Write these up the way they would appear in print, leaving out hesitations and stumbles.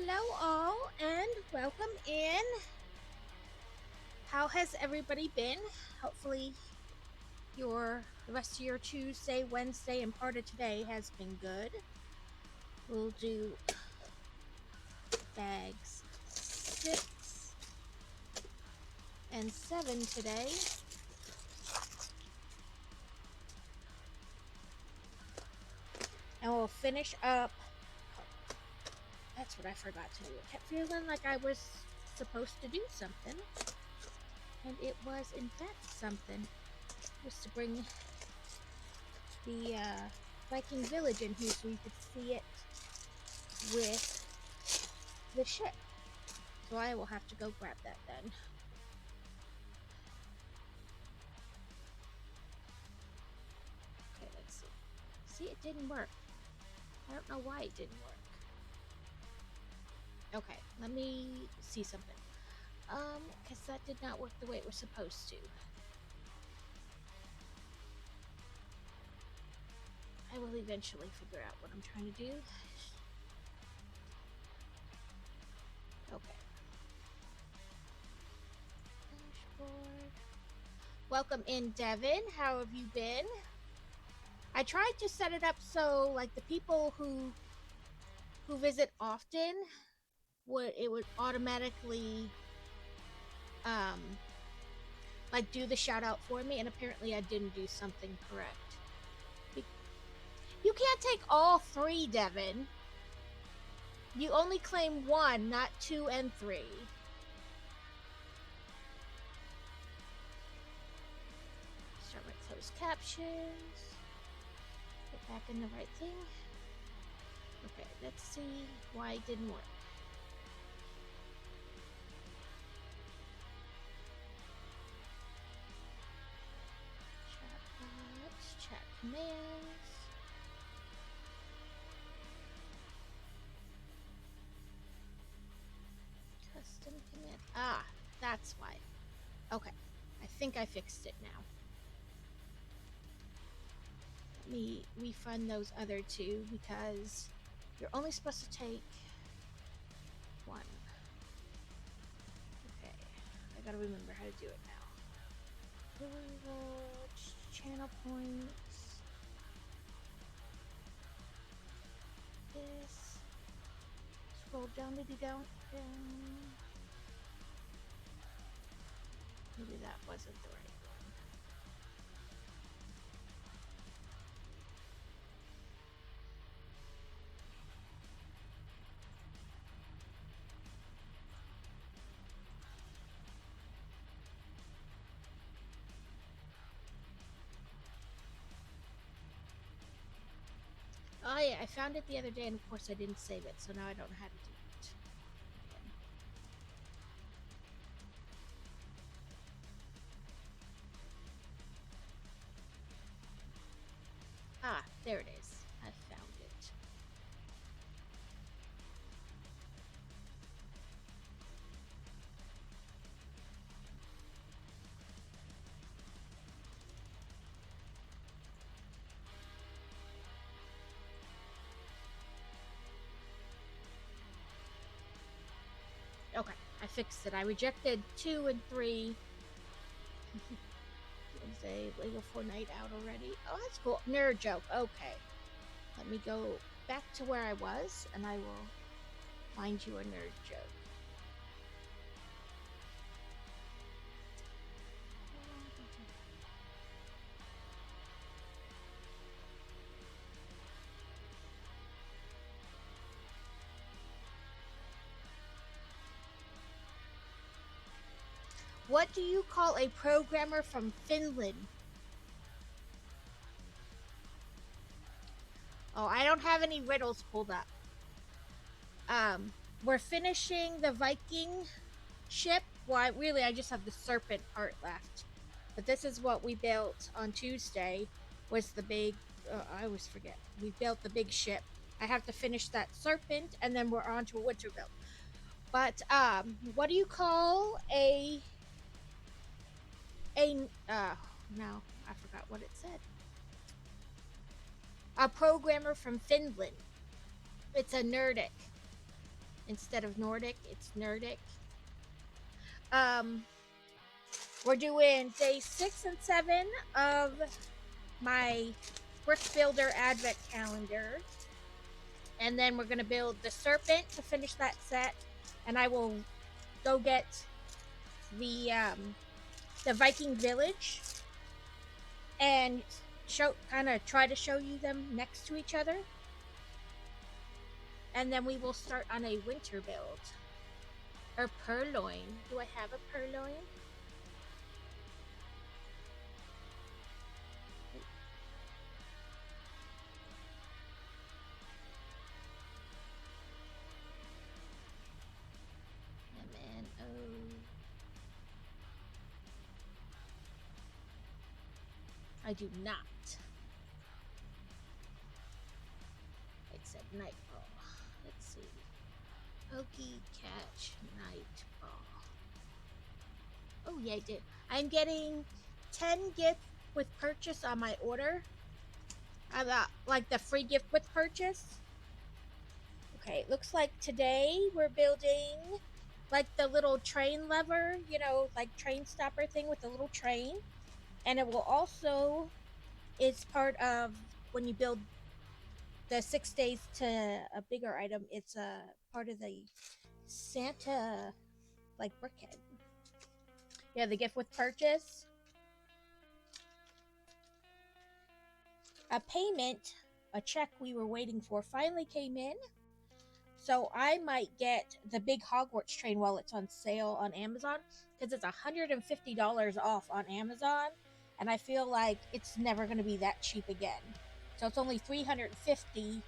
Hello, all, and welcome in. How has everybody been? Hopefully, the rest of your Tuesday, Wednesday, and part of today has been good. We'll do bags 6 and 7 today. And we'll finish up. That's what I forgot to do. I kept feeling like I was supposed to do something. And it was, in fact, something. It was to bring the Viking village in here so you could see it with the ship. So I will have to go grab that then. Okay, let's see. See, it didn't work. I don't know why it didn't work. Okay, let me see something. Because that did not work the way it was supposed to. I will eventually figure out what I'm trying to do. Okay. Dashboard. Welcome in, Devin. How have you been? I tried to set it up so, like, the people who visit often would automatically like do the shout out for me, and apparently I didn't do something correct. You can't take all 3, Devin. You only claim 1, not 2 and 3. Start my closed captions. Get back in the right thing. Okay, let's see why it didn't work. Chatbots, chat commands. Custom command. Ah, that's why. Okay, I think I fixed it now. Let me refund those other 2 because you're only supposed to take 1. Okay, I gotta remember how to do it now. Channel points. This. Scroll down, down. Maybe that wasn't the right one. Oh yeah, I found it the other day, and of course I didn't save it, so now I don't know how to do it. Ah, there it is. I found it. Okay, I fixed it. I rejected 2 and 3. Say Lego Fortnite out already. Oh, that's cool. Nerd joke. Okay. Let me go back to where I was, and I will find you a nerd joke. What do you call a programmer from Finland? Oh, I don't have any riddles pulled up. We're finishing the Viking ship. Well, I just have the serpent part left. But this is what we built on Tuesday. Was the big? I always forget. We built the big ship. I have to finish that serpent, and then we're on to a winter build. But what do you call a? No, I forgot what it said. A programmer from Finland. It's a Nerdic. Instead of Nordic, it's Nerdic. Um, we're doing day 6 and 7 of my Brick Builder Advent calendar. And then we're going to build the Serpent to finish that set. And I will go get the Viking Village and try to show you them next to each other. And then we will start on a winter build. Or purloin. Do I have a purloin? MNO. I do not. It said Nightfall. Let's see. Pokey Catch Nightfall. Oh yeah, I did. I'm getting 10 gift with purchase on my order. I got like the free gift with purchase. Okay, it looks like today we're building like the little train lever, you know, like train stopper thing with the little train. And it will also, it's part of when you build the 6 days to a bigger item, it's a part of the Santa like brickhead. Yeah, the gift with purchase. A payment, a check we were waiting for finally came in. So I might get the big Hogwarts train while it's on sale on Amazon because it's $150 off on Amazon, and I feel like it's never going to be that cheap again. So it's only $350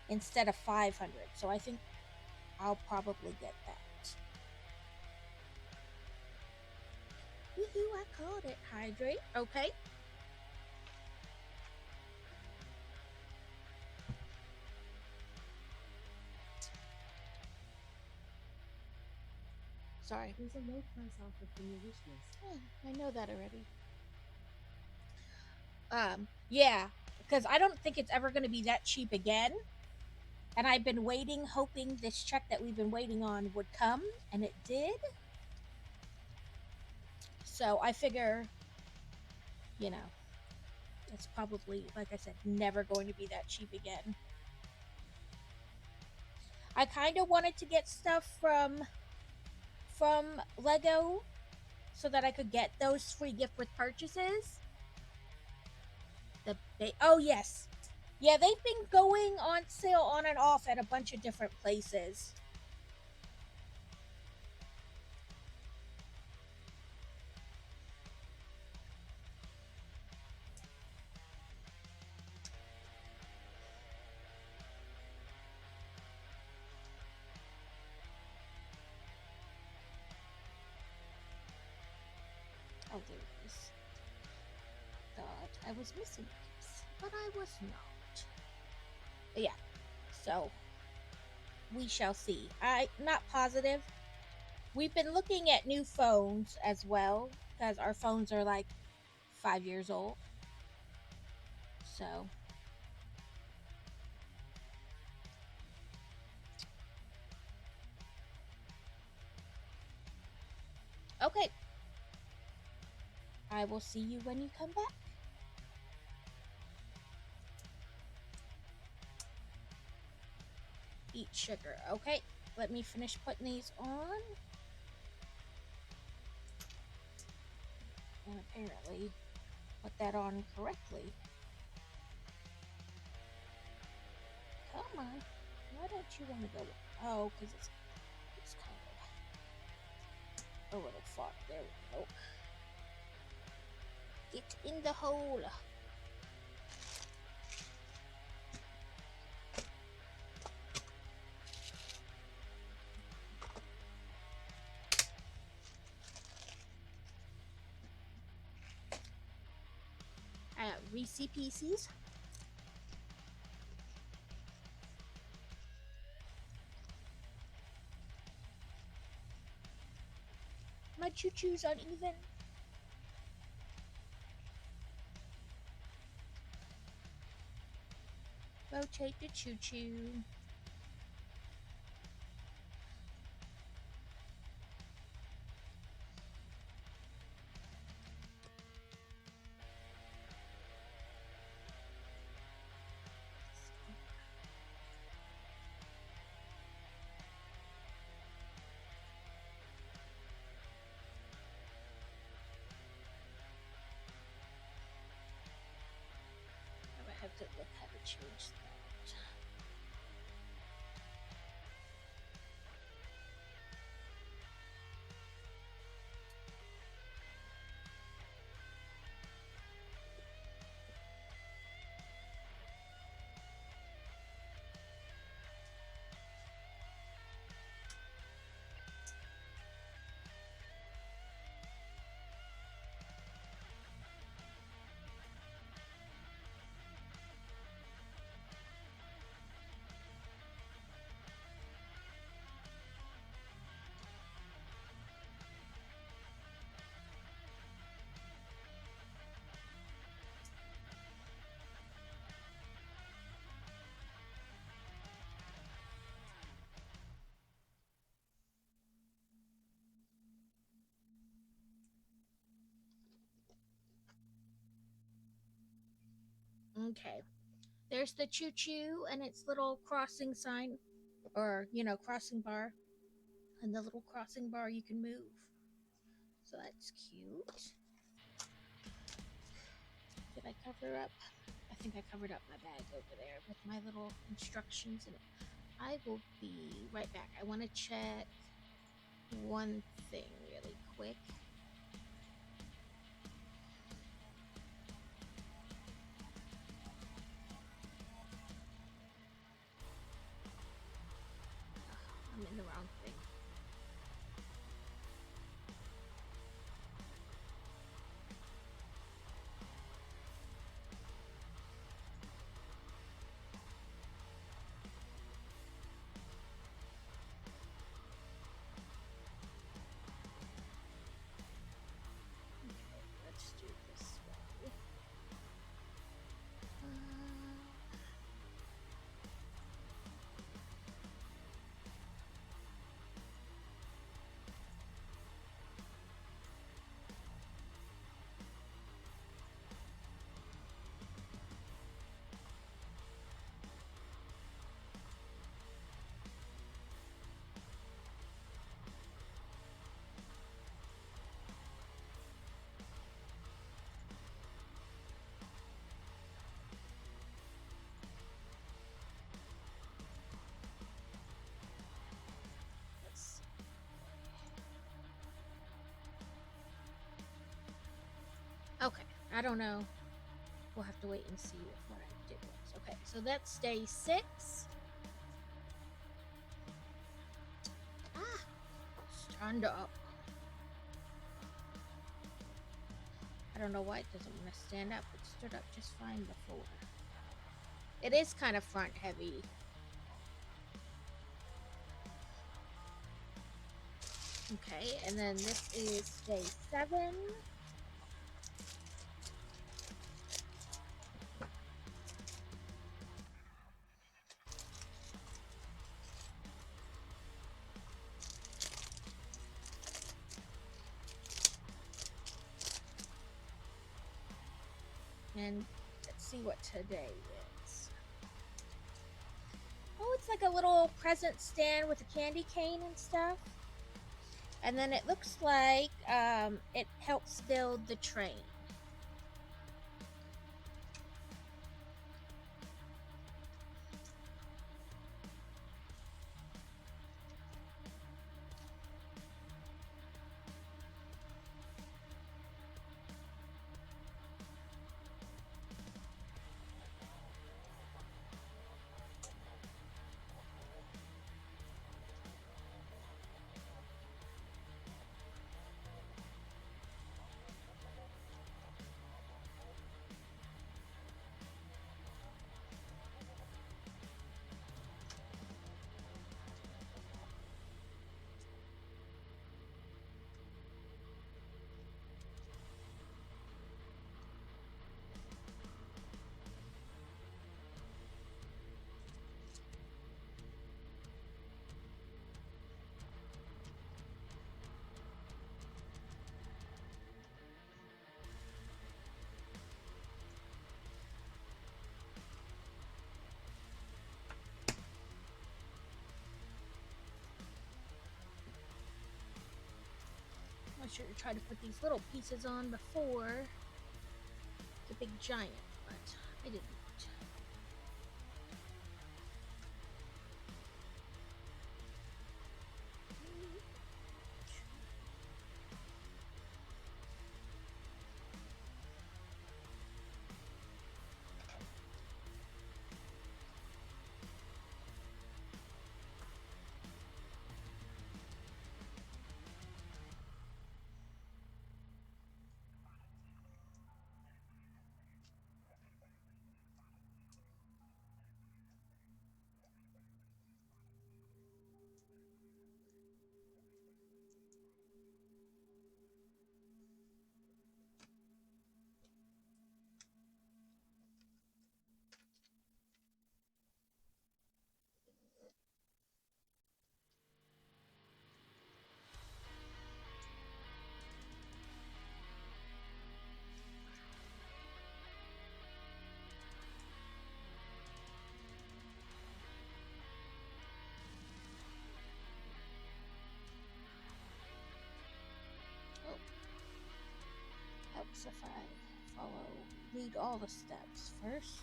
instead of $500. So I think I'll probably get that. Woohoo! I called it. Hydrate. Okay. Sorry. There's a low price offer from your wish list. I know that already. Yeah, because I don't think it's ever going to be that cheap again. And I've been waiting, hoping this check that we've been waiting on would come, and it did. So I figure, you know, it's probably, like I said, never going to be that cheap again. I kind of wanted to get stuff from Lego so that I could get those free gift with purchases. Oh yes, yeah, they've been going on sale on and off at a bunch of different places. Oh, there it is. Thought I was missing a piece, but I was not. But yeah, so we shall see. I'm not positive. We've been looking at new phones as well because our phones are like 5 years old. So okay, I will see you when you come back. Eat sugar. Okay, let me finish putting these on. And apparently put that on correctly. Come on. Why don't you want to go? Oh, because it's kind of a little far. There we go. Get in the hole. Reese Pieces. My choo-choo's uneven. Rotate the choo-choo. to look how to change that. Okay. There's the choo choo and its little crossing sign, or, crossing bar. And the little crossing bar you can move. So that's cute. Did I cover up? I think I covered up my bag over there with my little instructions in it. I will be right back. I want to check one thing really quick. I'm in the wrong thing. Let's do it this way. Let's Okay, I don't know. We'll have to wait and see what I did was. Okay, so that's day 6. Stand up. I don't know why it doesn't want to stand up. It stood up just fine before. It is kind of front heavy. Okay, and then this is day 7. And let's see what today is. Oh, it's like a little present stand with a candy cane and stuff. And then it looks like it helps build the train. I should have tried to put these little pieces on before the big giant, but I didn't. if I read all the steps first.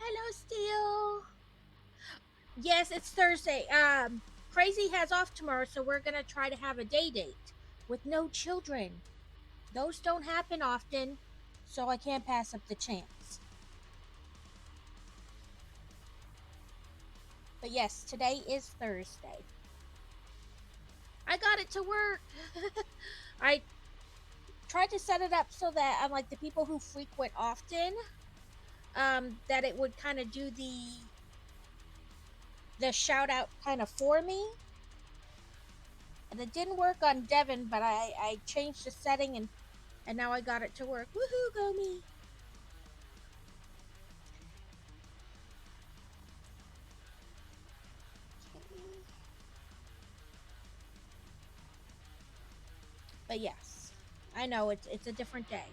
Hello, Steel. Yes, it's Thursday. Crazy has off tomorrow, so we're gonna try to have a day date with no children. Those don't happen often, so I can't pass up the chance. But yes, today is Thursday. I got it to work. I tried to set it up so that I'm like the people who frequent often, that it would kind of do the shout out kind of for me. And it didn't work on Devin, but I changed the setting and now I got it to work. Woohoo, go me! But yes, I know it's a different day.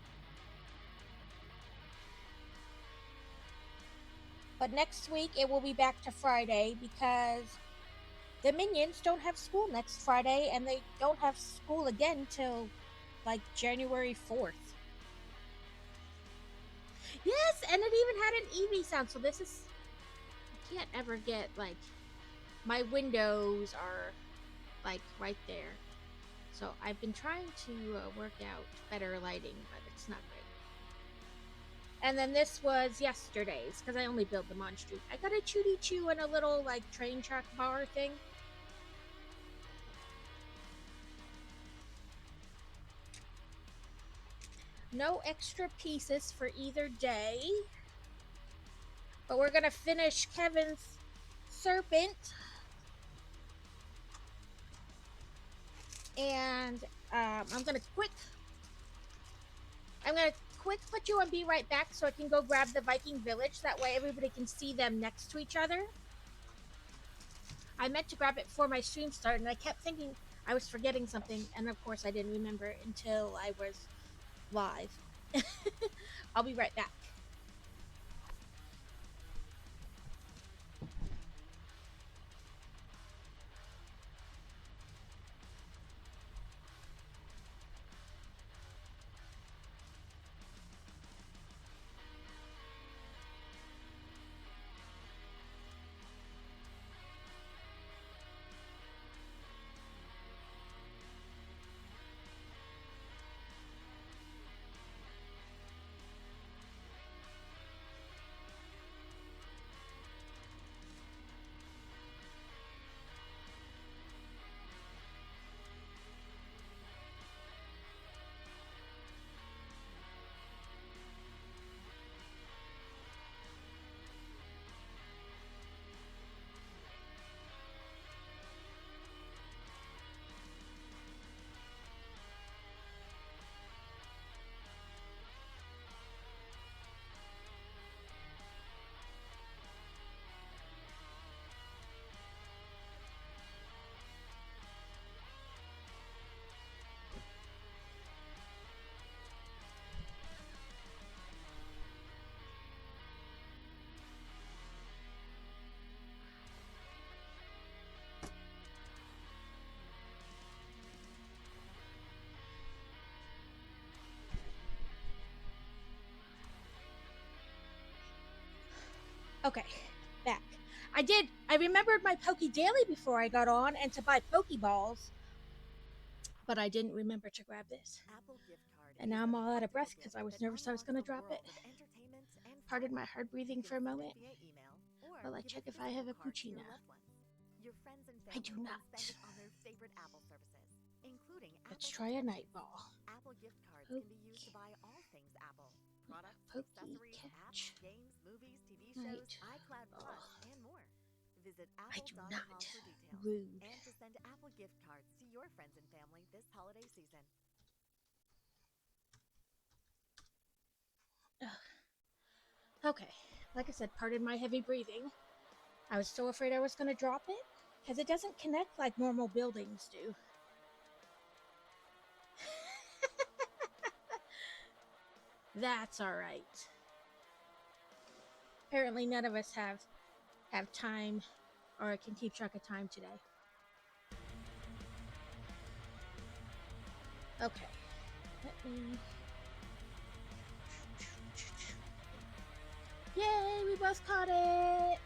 But next week it will be back to Friday because the Minions don't have school next Friday and they don't have school again till like January 4th. Yes, and it even had an Eevee sound, so this is... I can't ever get, like... My windows are, like, right there. So I've been trying to work out better lighting, but it's not great. And then this was yesterday's, because I only build them on street. I got a Chooty Choo and a little, like, train track bar thing. No extra pieces for either day. But we're gonna finish Kevin's serpent. And I'm gonna quick put you on Be Right Back so I can go grab the Viking village. That way everybody can see them next to each other. I meant to grab it before my stream started and I kept thinking I was forgetting something, and of course I didn't remember until I was live. I'll be right back. Okay, back. I remembered my Poke Daily before I got on and to buy Pokeballs, but I didn't remember to grab this. And now I'm all out of breath because I was nervous I was going to drop it. Pardon my hard breathing for a moment while I check if I have a Poochyena. I do not. Let's try a night ball. Apple gift cards can be used to buy all things Apple. Products, accessories, apps, games, movies, TV shows, iCloud Plus, and more. Visit apple.com for details. Rude. And to send Apple gift cards to your friends and family this holiday season. Okay, like I said, pardon my heavy breathing. I was so afraid I was going to drop it because it doesn't connect like normal buildings do. That's all right. Apparently none of us have time or can keep track of time today. Okay. Let me... Yay, we both caught it!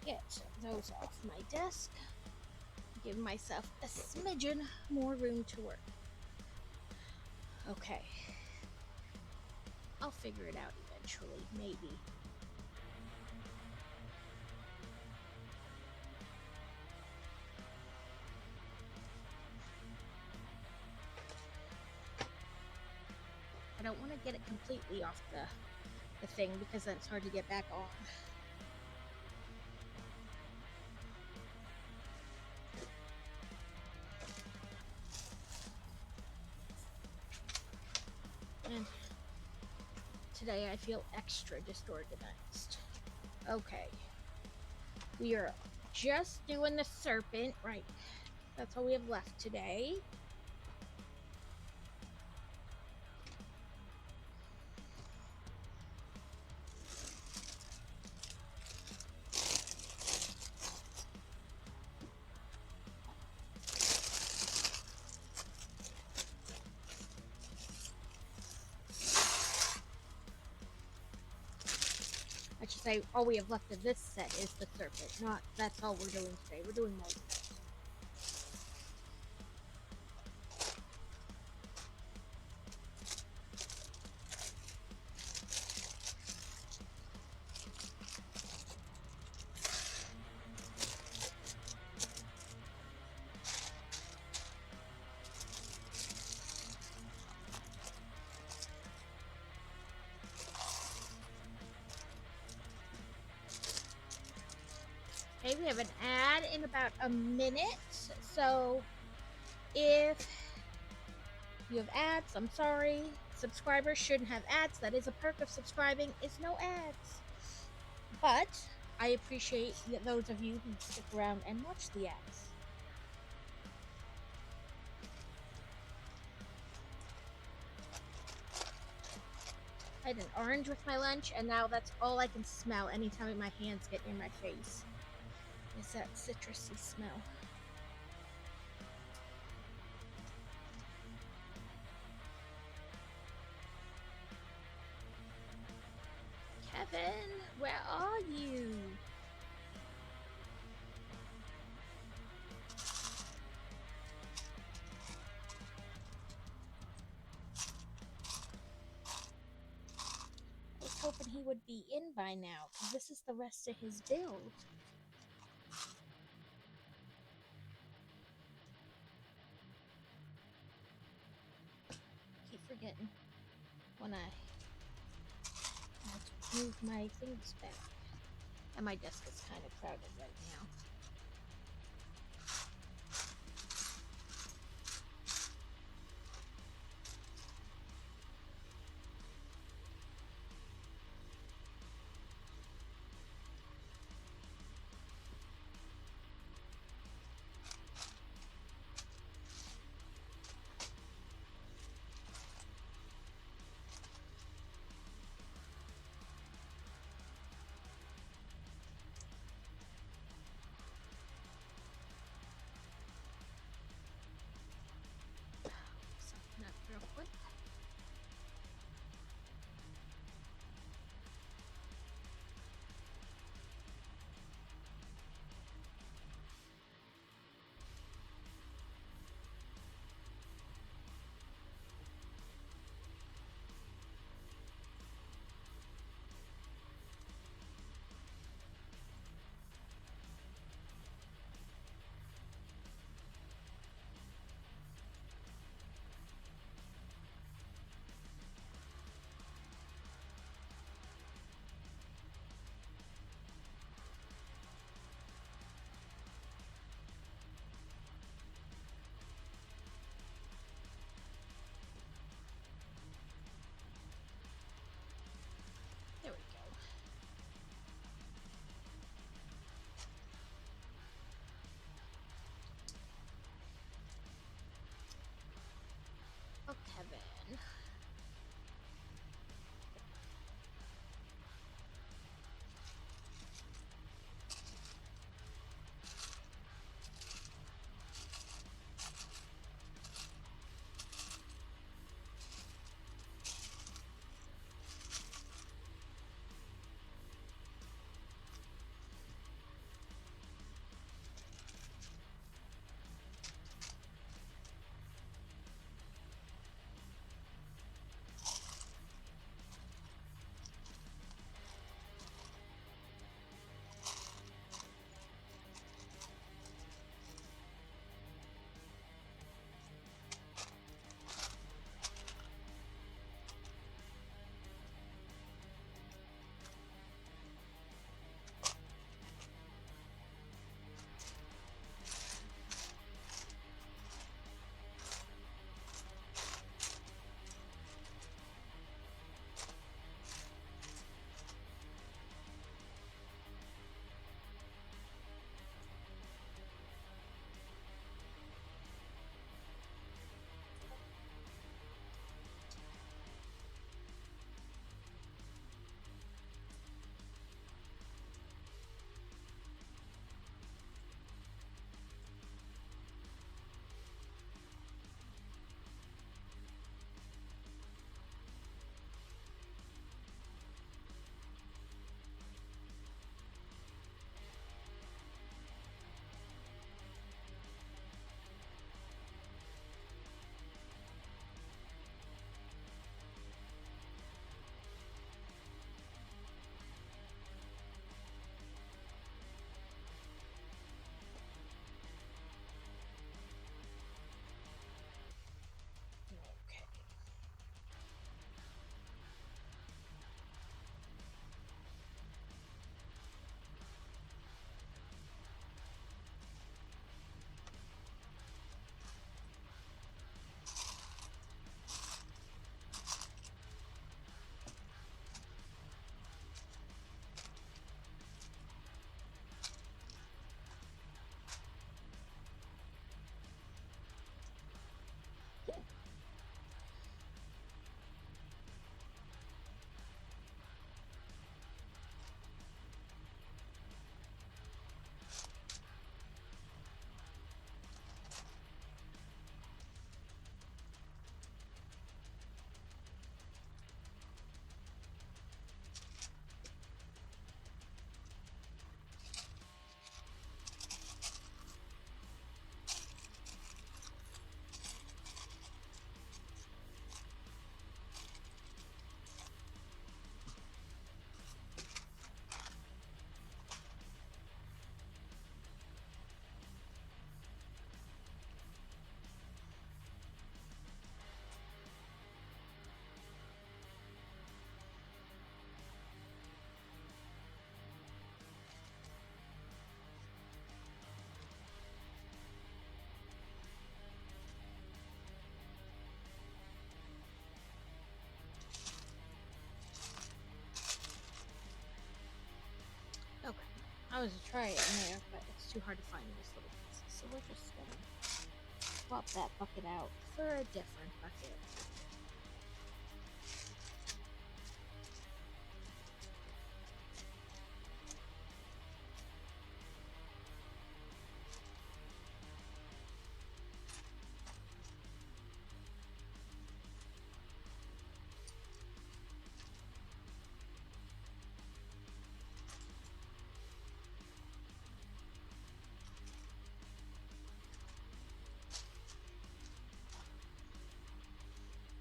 Get those off my desk. Give myself a smidgen more room to work. Okay. I'll figure it out eventually, maybe. I don't want to get it completely off the thing because then it's hard to get back on. And today I feel extra disorganized. Okay. We are just doing the serpent, right? That's all we have left today. I should say all we have left of this set is the serpent. Not that's all we're doing today. We're doing multiple. Okay, we have an ad in about a minute, so if you have ads, I'm sorry. Subscribers shouldn't have ads. That is a perk of subscribing, is no ads. But I appreciate those of you who stick around and watch the ads. I had an orange with my lunch, and now that's all I can smell anytime my hands get near my face. Is that citrusy smell. Kevin, where are you? I was hoping he would be in by now, because this is the rest of his build. Keep forgetting when I have to move my things back. And my desk is kind of crowded right now. I was to try it in there, but it's too hard to find in this little piece. So we're just gonna swap that bucket out for a different bucket.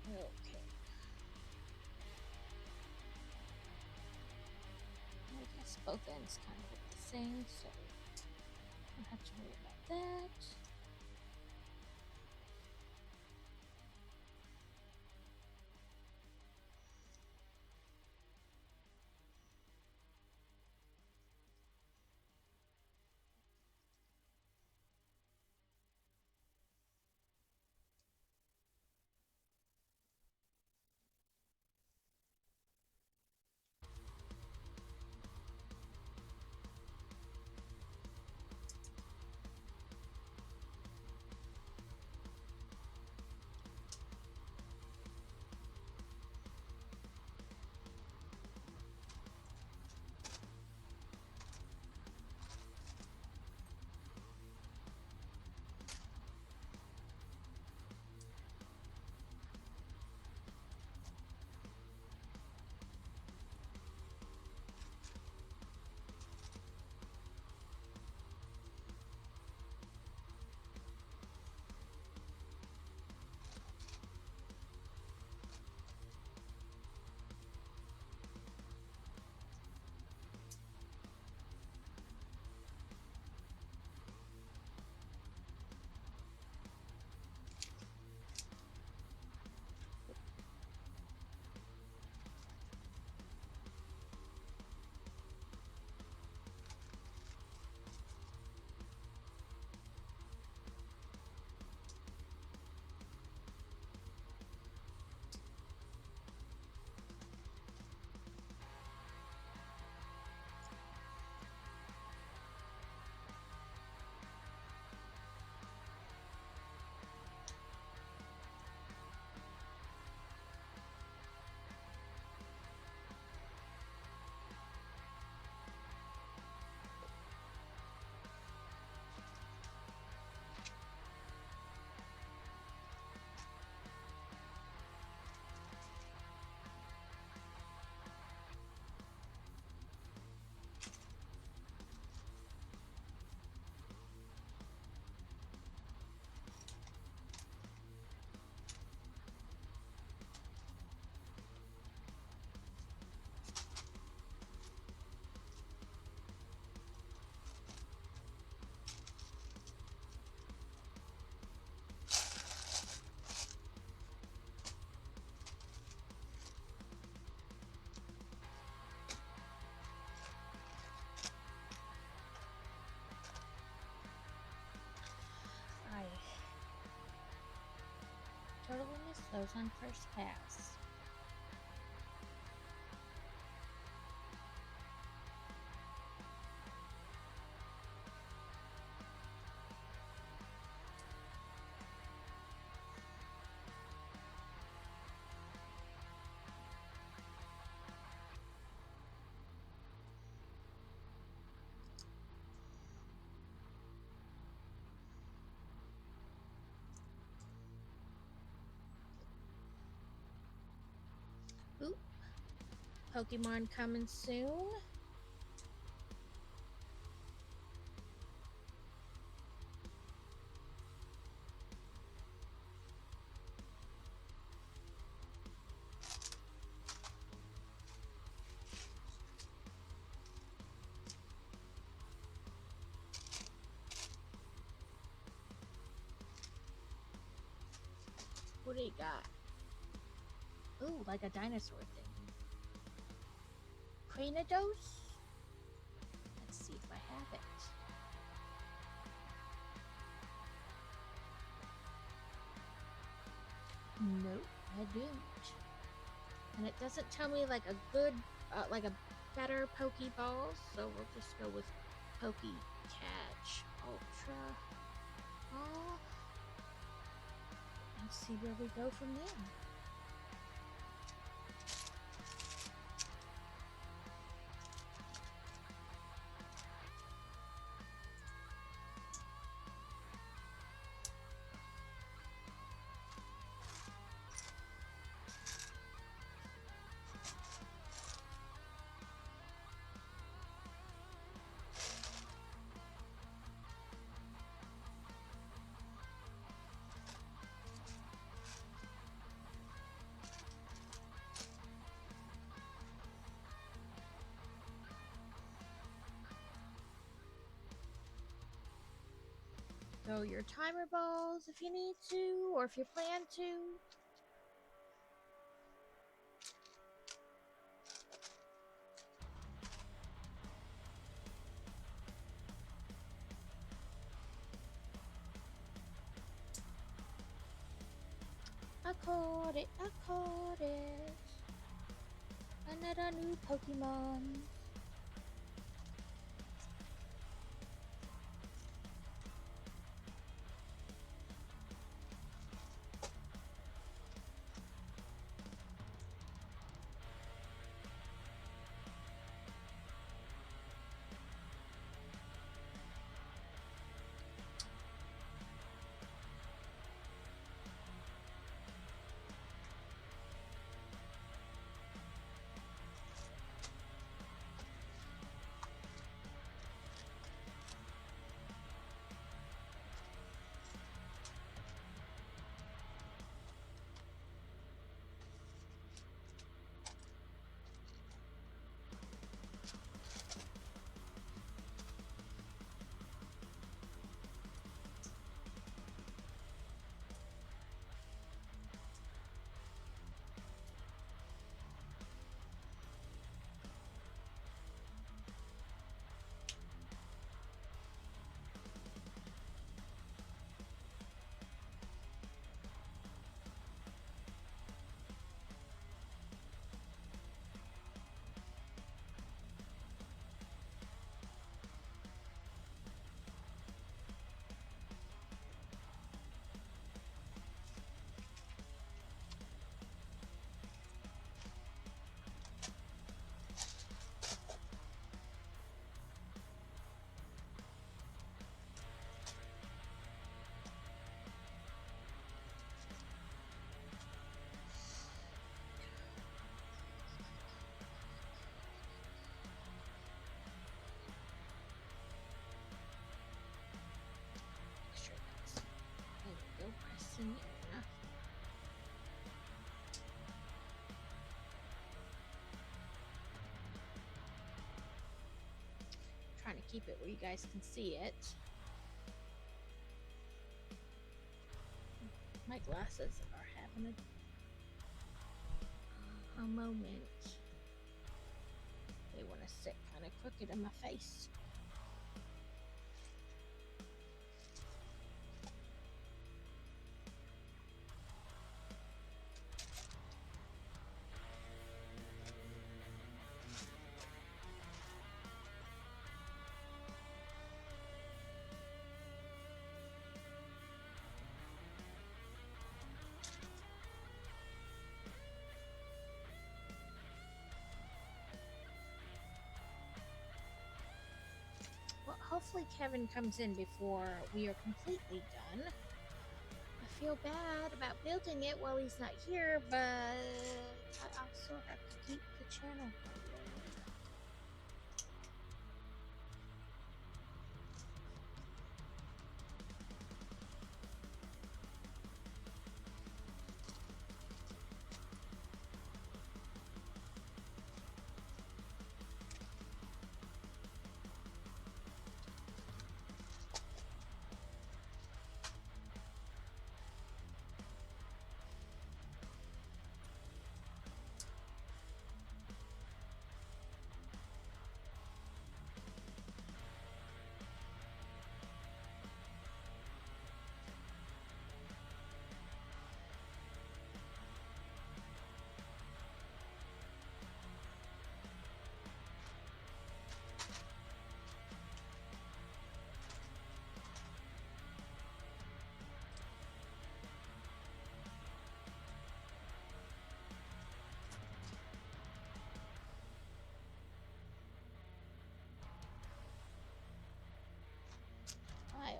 Okay. I guess both ends kind of look the same, so don't have to worry about that. I totally missed those on first pass. Oop. Pokemon coming soon. What do you got? Ooh, like a dinosaur thing. Cranidos? Let's see if I have it. Nope, I don't. And it doesn't tell me like a good, like a better Pokeball, so we'll just go with Pokey Catch Ultra. Oh, let's see where we go from there. Throw your timer balls if you need to, or if you plan to. I caught it, I caught it. Another new Pokemon. Yeah. Trying to keep it where you guys can see it. My glasses are having a moment. They want to sit kind of crooked in my face. Well, hopefully Kevin comes in before we are completely done. I feel bad about building it while he's not here, but I also have to keep the channel going.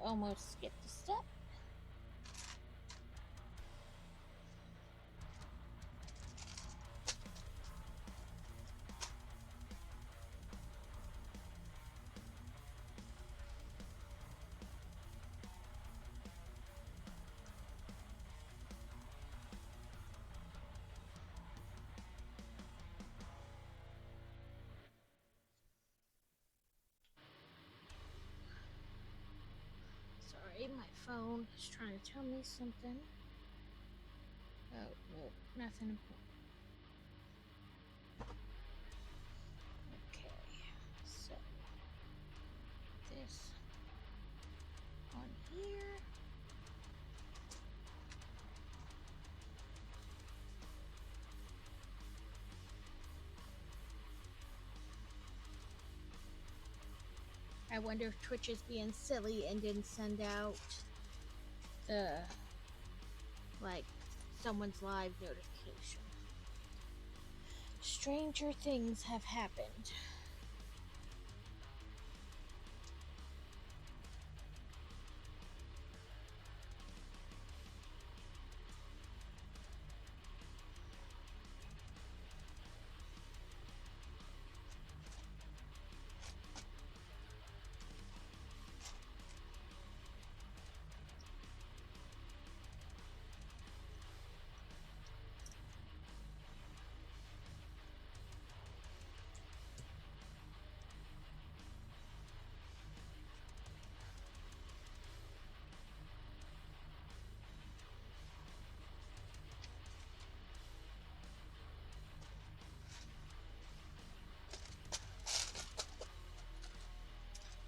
almost skipped a step. Sorry, my phone is trying to tell me something. Oh, no, nothing important. Okay, so this on here. I wonder if Twitch is being silly and didn't send out the, like, someone's live notification. Stranger things have happened.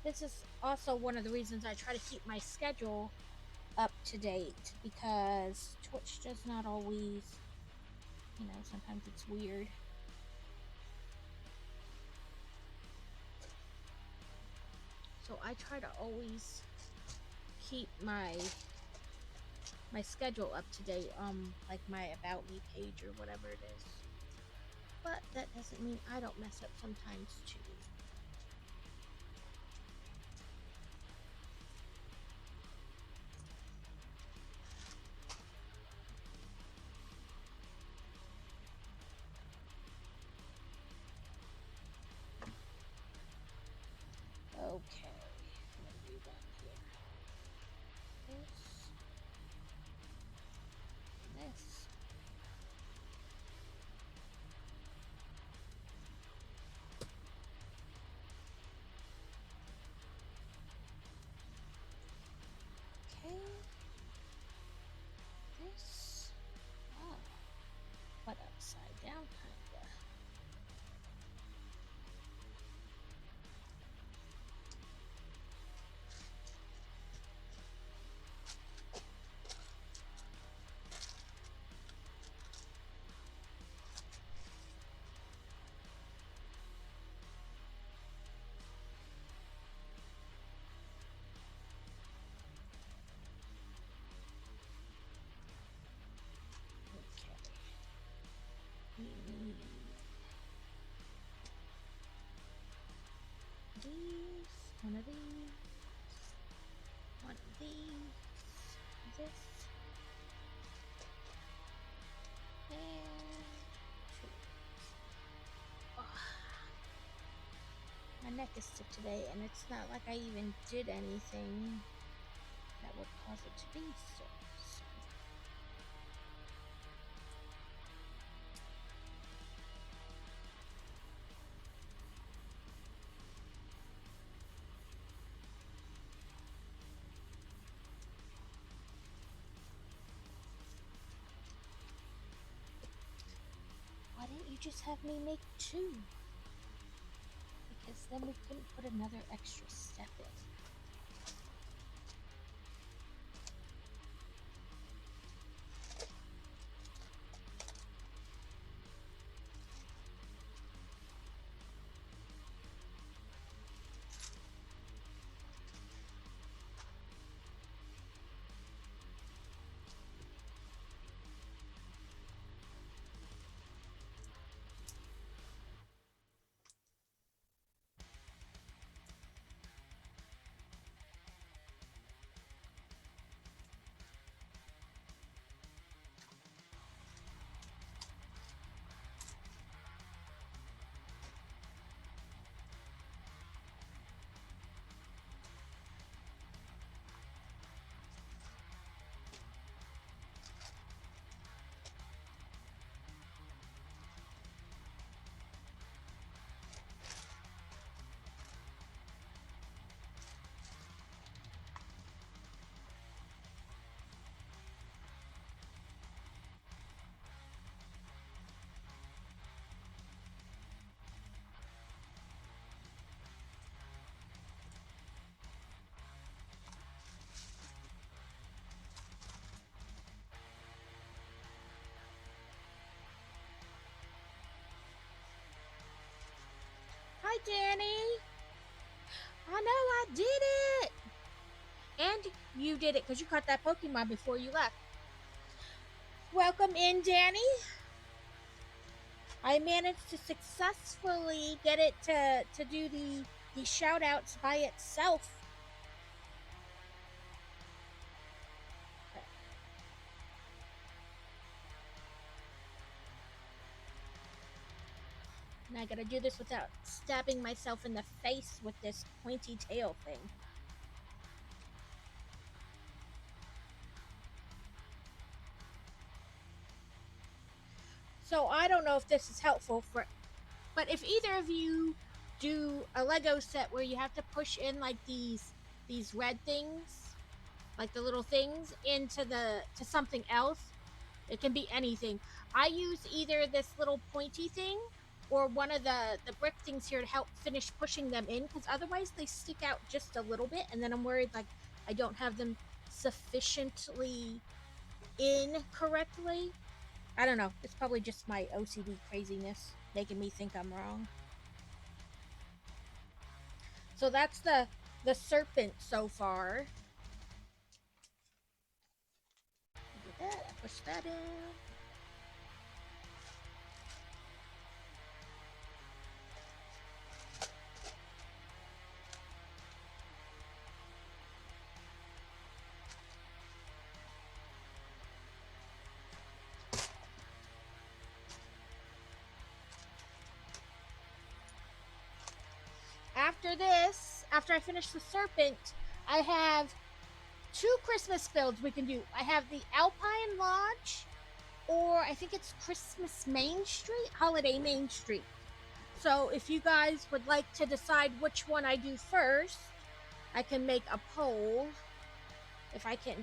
This is also one of the reasons I try to keep my schedule up to date, because Twitch does not always, you know, sometimes it's weird. So I try to always keep my schedule up to date on, like, my About Me page or whatever it is. But that doesn't mean I don't mess up sometimes too. Okay, what have we done here? This. Okay. This. Oh. But upside down, kinda. These, one of these, one of these, this, and two. Oh. My neck is stiff today, and it's not like I even did anything that would cause it to be sore. Why didn't you just have me make two? Because then we couldn't put another extra step in. Danny. I know I did it. And you did it because you caught that Pokemon before you left. Welcome in, Danny. I managed to successfully get it to do the shout outs by itself. And I gotta do this without stabbing myself in the face with this pointy tail thing. So I don't know if this is helpful but if either of you do a Lego set where you have to push in like these red things, like the little things, to something else, it can be anything. I use either this little pointy thing or one of the brick things here to help finish pushing them in, because otherwise they stick out just a little bit, and then I'm worried like I don't have them sufficiently in correctly. I don't know. It's probably just my OCD craziness making me think I'm wrong. So that's the serpent so far. Do that. Push that in. After this, after I finish the serpent, I have 2 Christmas builds we can do. I have the Alpine Lodge, or I think it's Christmas Main Street, Holiday Main Street. So if you guys would like to decide which one I do first, I can make a poll if I can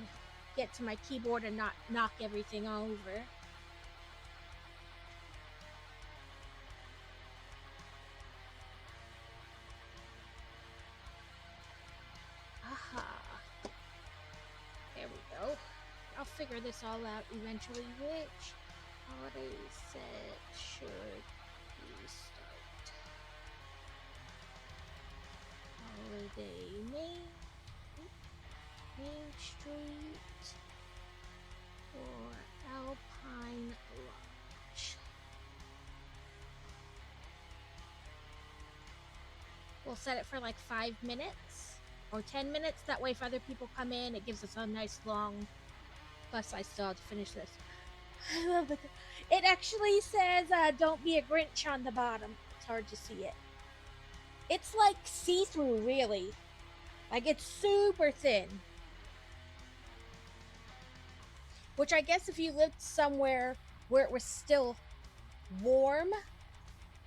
get to my keyboard and not knock everything over. I'll figure this all out eventually. Which holiday set should we start? Holiday Main Street or Alpine Lodge? We'll set it for like 5 minutes or 10 minutes. That way if other people come in, it gives us a nice long... Plus, I still have to finish this. I love it. It actually says, don't be a Grinch on the bottom. It's hard to see it. It's like see-through, really. Like, it's super thin. Which I guess if you lived somewhere where it was still warm,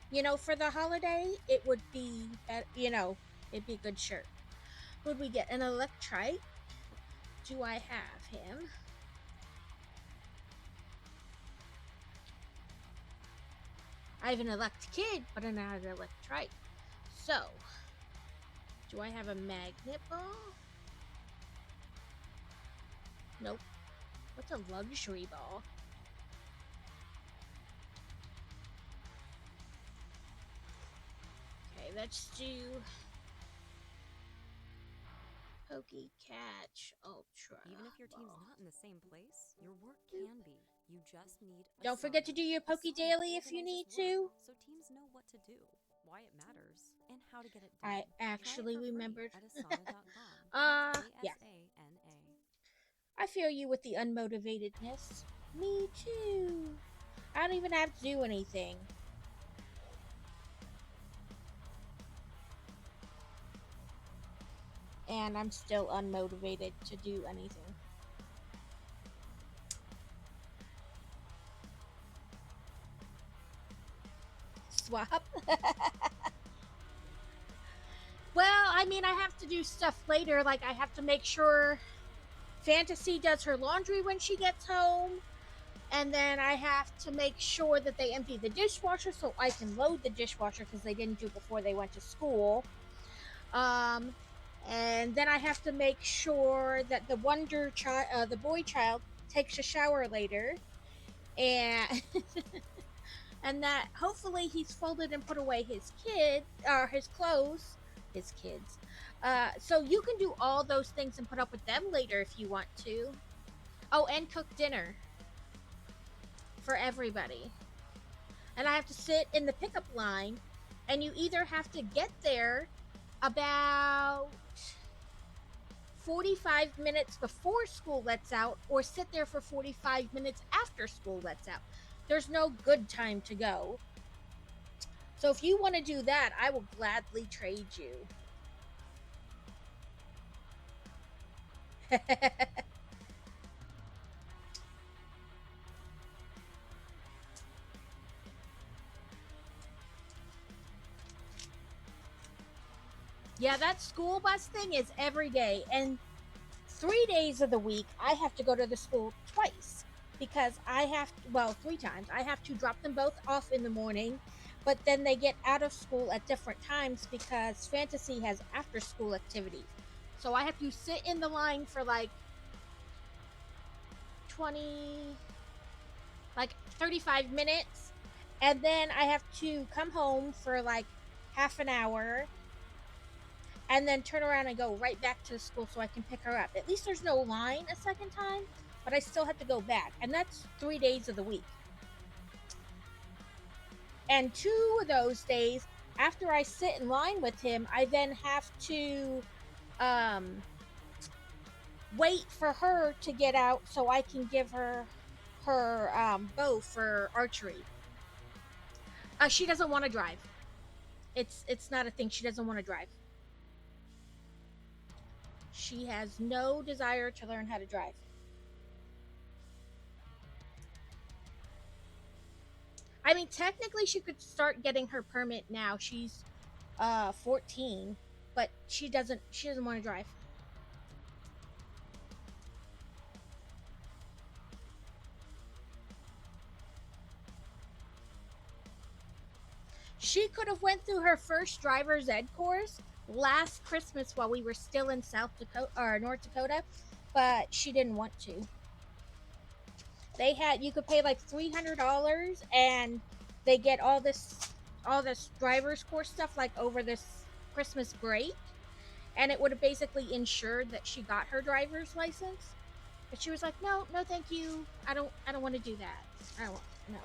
you know, for the holiday, it would be, you know, it'd be a good shirt. Would we get an Electrike? Do I have him? I have an Electkid, but I'm not an Electrike. So, do I have a Magnet Ball? Nope. What's a Luxury Ball? Okay, let's do PokeCatch Ultra. Even if your team's not in the same place, your work can be. You just need a Don't forget to do your Poke Daily if you need to. So teams know what to do, why it matters, and how to get it I done. actually remembered. Yeah. I feel you with the unmotivatedness. Me too. I don't even have to do anything. And I'm still unmotivated to do anything. Swap. Well, I mean, I have to do stuff later. Like, I have to make sure Fantasy does her laundry when she gets home. And then I have to make sure that they empty the dishwasher so I can load the dishwasher because they didn't do before they went to school. And then I have to make sure that the the boy child takes a shower later. And and that hopefully he's folded and put away his kid or his clothes, his kids. So you can do all those things and put up with them later if you want to. Oh, and cook dinner for everybody. And I have to sit in the pickup line, and you either have to get there about 45 minutes before school lets out or sit there for 45 minutes after school lets out. There's no good time to go. So if you want to do that, I will gladly trade you. Yeah, that school bus thing is every day. And 3 days of the week, I have to go to the school twice because I have, well, 3 times. I have to drop them both off in the morning, but then they get out of school at different times because Fantasy has after school activities. So I have to sit in the line for like 35 minutes, and then I have to come home for like half an hour and then turn around and go right back to the school so I can pick her up. At least there's no line a second time, but I still have to go back. And that's 3 days of the week. And 2 of those days, after I sit in line with him, I then have to wait for her to get out so I can give her bow for archery. She doesn't want to drive. It's not a thing. She doesn't want to drive. She has no desire to learn how to drive. I mean, technically she could start getting her permit now. She's 14, but she doesn't want to drive. She could have went through her first driver's ed course last Christmas while we were still in South Dakota or North Dakota, but she didn't want to. You could pay like $300 and they get all this driver's course stuff like over this Christmas break, and it would have basically ensured that she got her driver's license. But she was like, no, thank you. I don't want to do that. I don't want, no.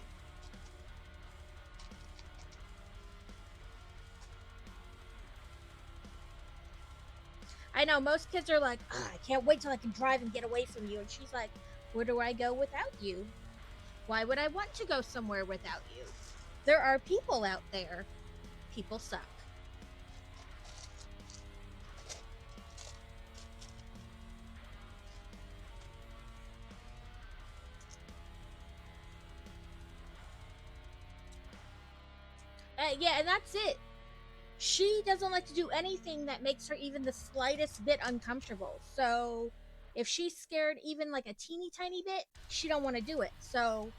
I know most kids are like, oh, I can't wait till I can drive and get away from you. And she's like, where do I go without you? Why would I want to go somewhere without you? There are people out there. People suck. Yeah, and that's it. She doesn't like to do anything that makes her even the slightest bit uncomfortable. So if she's scared even like a teeny tiny bit, she don't want to do it. So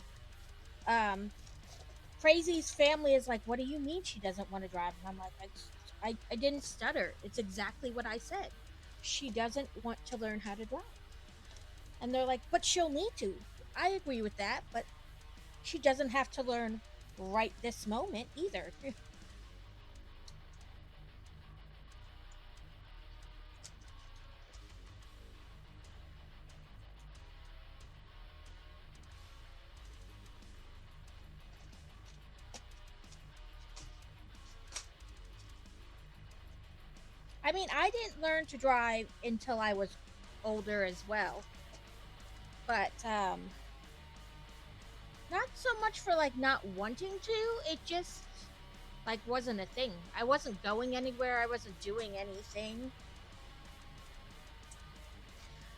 Crazy's family is like, what do you mean she doesn't want to drive? And I'm like, I didn't stutter. It's exactly what I said. She doesn't want to learn how to drive. And they're like, but she'll need to. I agree with that, but she doesn't have to learn right this moment either. I mean, I didn't learn to drive until I was older as well. But, not so much for, like, not wanting to. It just, like, wasn't a thing. I wasn't going anywhere. I wasn't doing anything.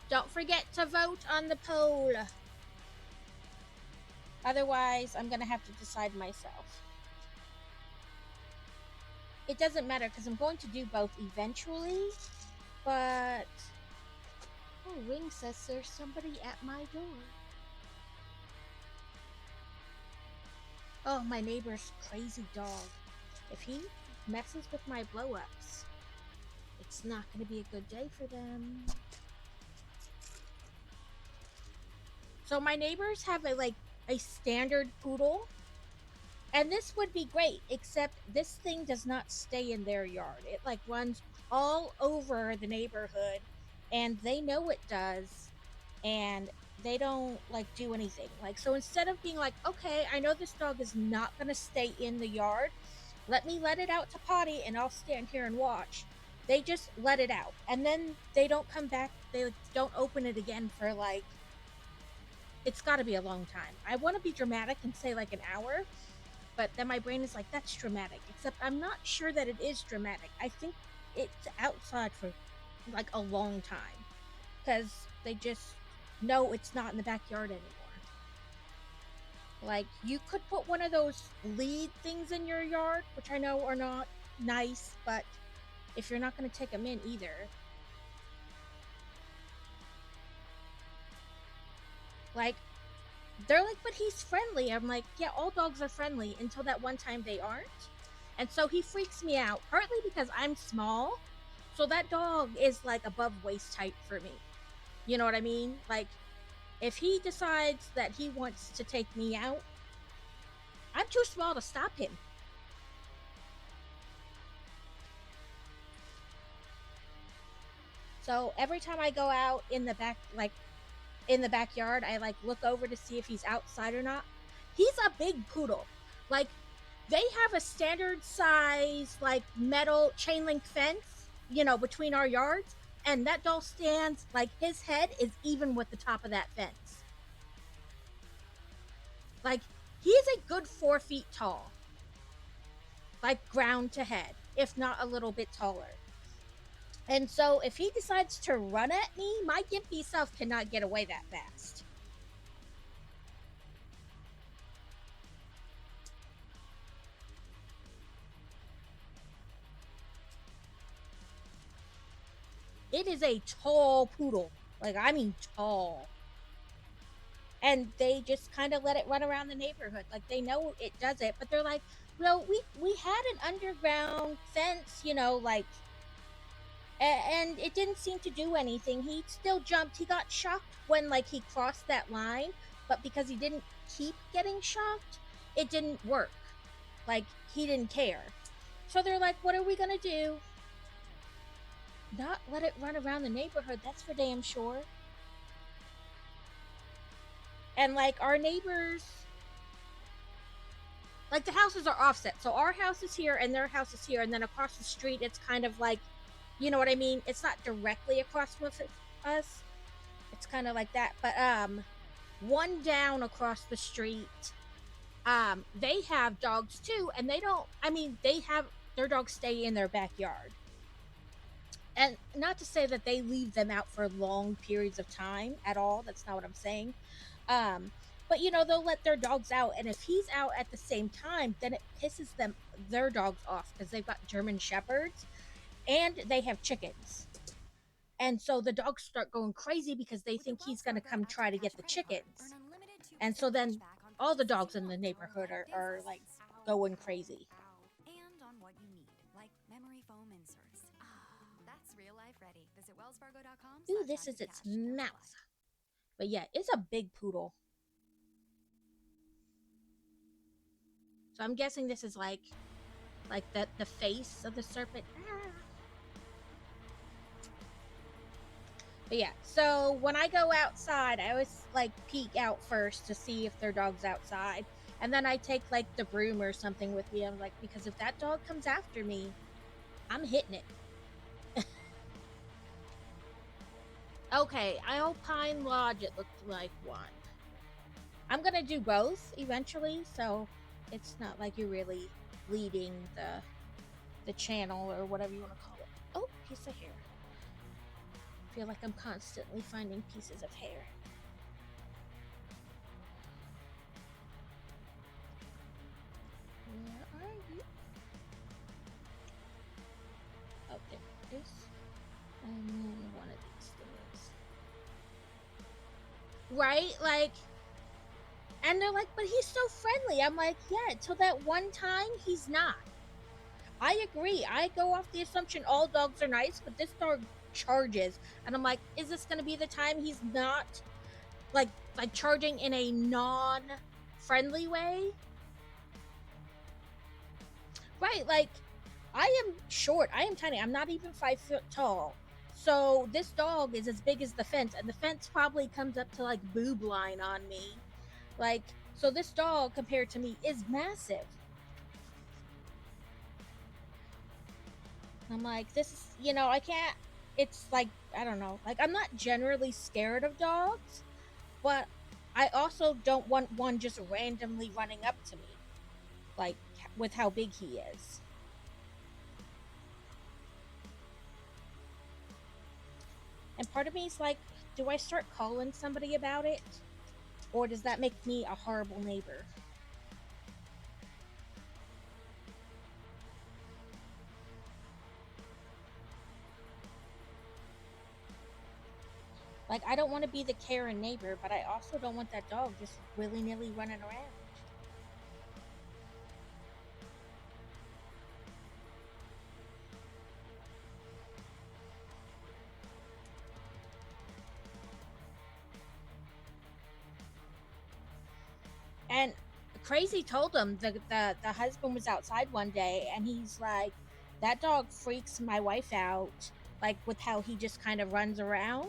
Don't forget to vote on the poll. Otherwise, I'm gonna have to decide myself. It doesn't matter because I'm going to do both eventually, but oh, Ring says there's somebody at my door. Oh, my neighbor's crazy dog. If he messes with my blow-ups, it's not going to be a good day for them. So my neighbors have a standard poodle, And this would be great, except this thing does not stay in their yard. It like runs all over the neighborhood, and they know it does, and they don't like do anything. Like, so instead of being like, okay, I know this dog is not going to stay in the yard, let it out to potty and I'll stand here and watch. They just let it out, and then they don't come back. They don't open it again for like, it's got to be a long time. I want to be dramatic and say like an hour, but then my brain is like, that's dramatic. Except I'm not sure that it is dramatic. I think it's outside for like a long time, because they just know it's not in the backyard anymore. Like, you could put one of those lead things in your yard, which I know are not nice, but if you're not going to take them in either. Like, they're like, but he's friendly. I'm like, yeah, all dogs are friendly until that one time they aren't. And so he freaks me out, partly because I'm small. So that dog is like above waist height for me. You know what I mean? Like, if he decides that he wants to take me out, I'm too small to stop him. So every time I go out in the back, like in the backyard, I like look over to see if he's outside or not. He's a big poodle. Like, they have a standard size like metal chain link fence, you know, between our yards, and that dog stands like his head is even with the top of that fence. Like, he's a good 4 feet tall, like ground to head, if not a little bit taller. And so if he decides to run at me, my gimpy self cannot get away that fast. It is a tall poodle. Like, I mean tall. And they just kind of let it run around the neighborhood. Like, they know it does it, but they're like, well, we had an underground fence, you know, like, and it didn't seem to do anything. He still jumped. He got shocked when like he crossed that line, but because he didn't keep getting shocked, it didn't work. Like, he didn't care. So they're like, what are we gonna do? Not let it run around the neighborhood, that's for damn sure. And like, our neighbors, like, the houses are offset. So our house is here and their house is here, and then across the street it's kind of like, you know what I mean? It's not directly across from us. It's kind of like that. But one down across the street, they have dogs too, and they don't, I mean, they have their dogs stay in their backyard. And not to say that they leave them out for long periods of time at all. That's not what I'm saying. But you know, they'll let their dogs out, and if he's out at the same time, then it pisses their dogs off, because they've got German Shepherds and they have chickens. And so the dogs start going crazy because they think he's going to come try to get the chickens. And so then all the dogs in the neighborhood are like going crazy. And on what you need, like memory foam inserts. That's real life ready. Visit wellsfargo.com. Ooh, this is its mouth. But yeah, it's a big poodle. So I'm guessing this is like the face of the serpent. But yeah, so when I go outside, I always like peek out first to see if their dog's outside. And then I take like the broom or something with me. I'm like, because if that dog comes after me, I'm hitting it. Okay, Alpine Lodge, it looked like one. I'm gonna do both eventually, so it's not like you're really leading the channel or whatever you want to call it. Oh, piece of hair. I feel like I'm constantly finding pieces of hair. Where are you? Oh, there it is. And then one of these things. Right? Like, and they're like, but he's so friendly. I'm like, yeah, till that one time, he's not. I agree. I go off the assumption all dogs are nice, but this dog charges. And I'm like, is this going to be the time he's not, like charging in a non-friendly way? Right, like, I am short. I am tiny. I'm not even 5 foot tall. So this dog is as big as the fence, and the fence probably comes up to like boob line on me. Like, so this dog compared to me is massive. I'm like, this is, I can't. It's like, I don't know. Like, I'm not generally scared of dogs, but I also don't want one just randomly running up to me, like, with how big he is. And part of me is like, do I start calling somebody about it? Or does that make me a horrible neighbor? Like, I don't want to be the Karen neighbor, but I also don't want that dog just willy-nilly running around. And Crazy told him the husband was outside one day, and he's like, that dog freaks my wife out, like with how he just kind of runs around.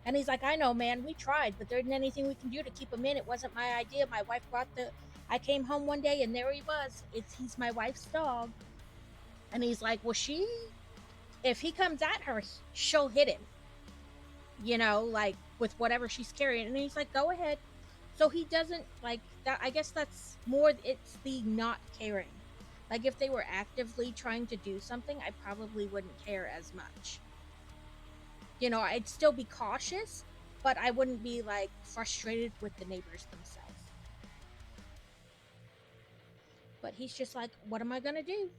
And he's like, I know, man, we tried, but there isn't anything we can do to keep him in. It wasn't my idea. My wife brought the. I came home one day, and there he was. He's my wife's dog. And he's like, well, if he comes at her, she'll hit him. Like with whatever she's carrying. And he's like, go ahead. So he doesn't like that. I guess that's more, it's the not caring. Like, if they were actively trying to do something, I probably wouldn't care as much. I'd still be cautious, but I wouldn't be like frustrated with the neighbors themselves. But he's just like, what am I gonna do?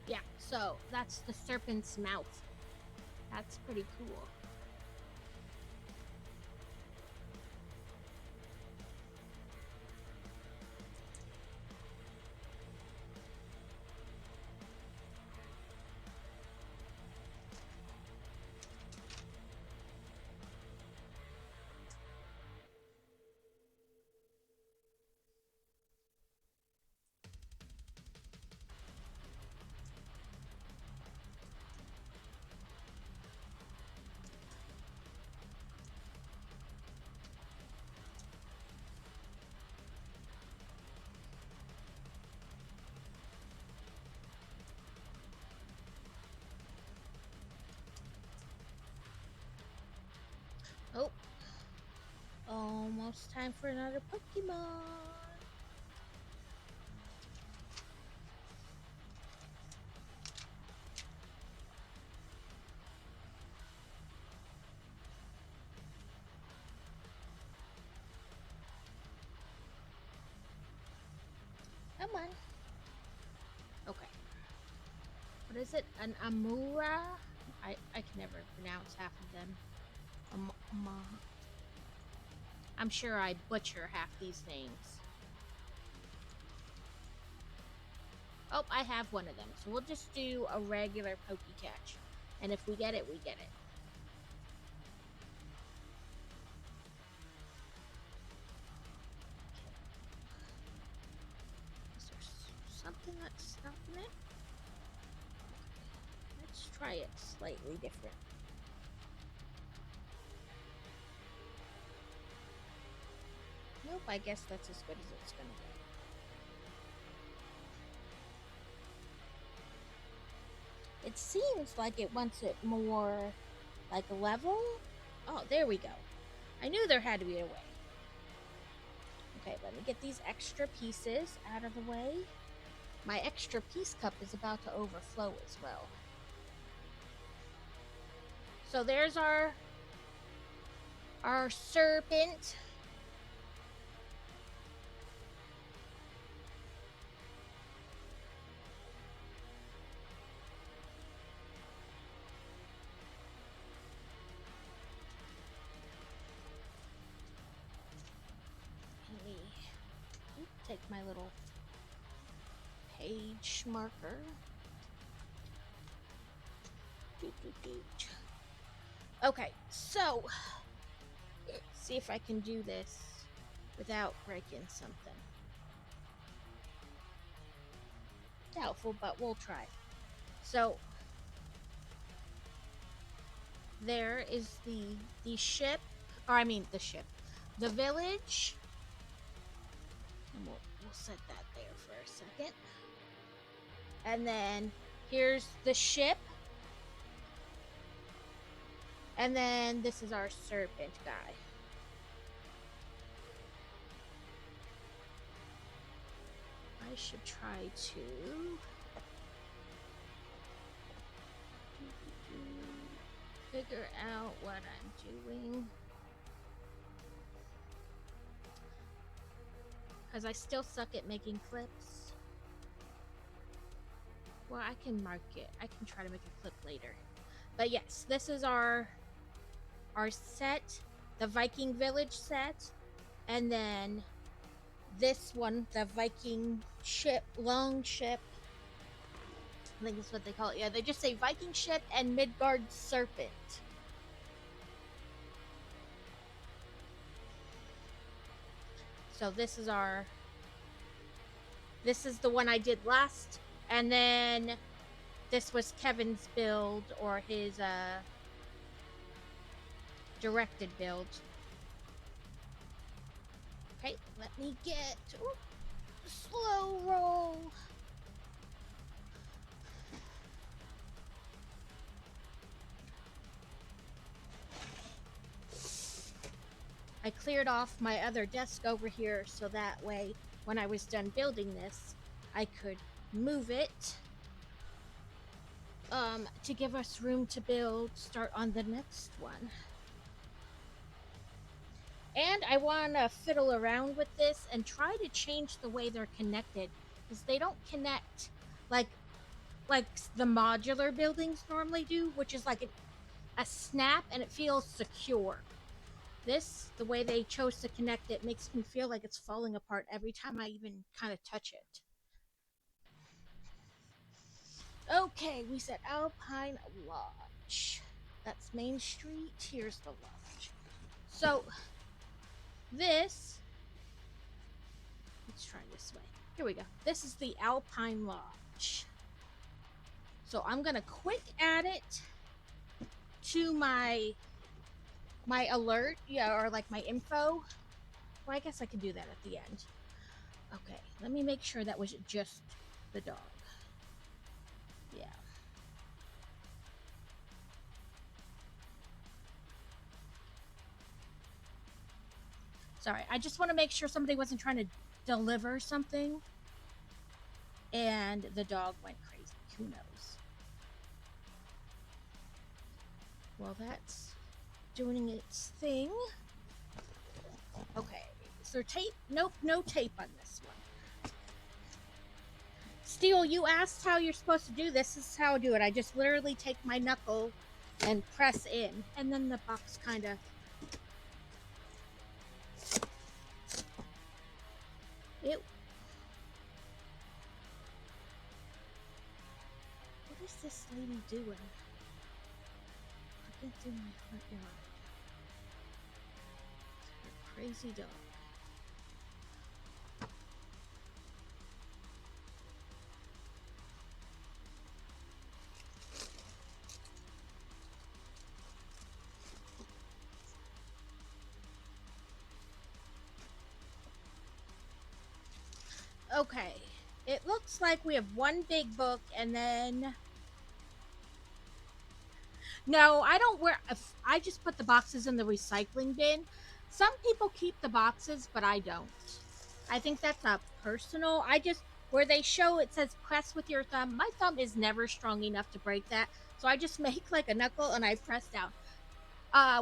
Yeah, so that's the serpent's mouth. That's pretty cool. Oh, almost time for another Pokemon. Come on. Okay. What is it? An Amura? I can never pronounce half of them. I'm sure I butcher half these names. Oh, I have one of them. So we'll just do a regular Pokecatch. And if we get it, we get it. Is there something that's stopping it? Let's try it slightly different. Nope, I guess that's as good as it's gonna go. It seems like it wants it more like a level. Oh, there we go. I knew there had to be a way. Okay, let me get these extra pieces out of the way. My extra piece cup is about to overflow as well. So there's our serpent. little page marker. Okay, so let's see if I can do this without breaking something. Doubtful, but we'll try. So there is the ship, or I mean the ship, the village, and we'll set that there for a second. And then here's the ship, and then this is our serpent guy. I should try to figure out what I'm doing, because I still suck at making clips. Well, I can mark it. I can try to make a clip later. But yes, this is our set, the Viking village set, and then this one, the Viking ship, long ship. I think that's what they call it. Yeah, they just say Viking ship and Midgard serpent. So this is the one I did last, and then this was Kevin's build, or his directed build. Okay, let me get slow roll. I cleared off my other desk over here so that way when I was done building this, I could move it to give us room to start on the next one. And I want to fiddle around with this and try to change the way they're connected, because they don't connect like the modular buildings normally do, which is like a snap and it feels secure. This, the way they chose to connect it, makes me feel like it's falling apart every time I even kind of touch it. Okay, we said Alpine Lodge. That's Main Street. Here's the lodge. So, let's try this way. Here we go. This is the Alpine Lodge. So I'm going to quick add it to my alert, or like my info. Well, I guess I could do that at the end. Okay, let me make sure that was just the dog. Yeah. Sorry, I just want to make sure somebody wasn't trying to deliver something and the dog went crazy. Who knows? Well, that's doing its thing. Okay, is there tape? Nope, no tape on this one. Steel, you asked how you're supposed to do this. This is how I do it. I just literally take my knuckle and press in, and then the box kind of... What is this lady doing? I can't do my front yard. Crazy dog. Okay, it looks like we have one big book and then... No, I don't I just put the boxes in the recycling bin. Some people keep the boxes, but I don't. I think that's a personal... where they show it says press with your thumb, my thumb is never strong enough to break that. So I just make like a knuckle and I press down.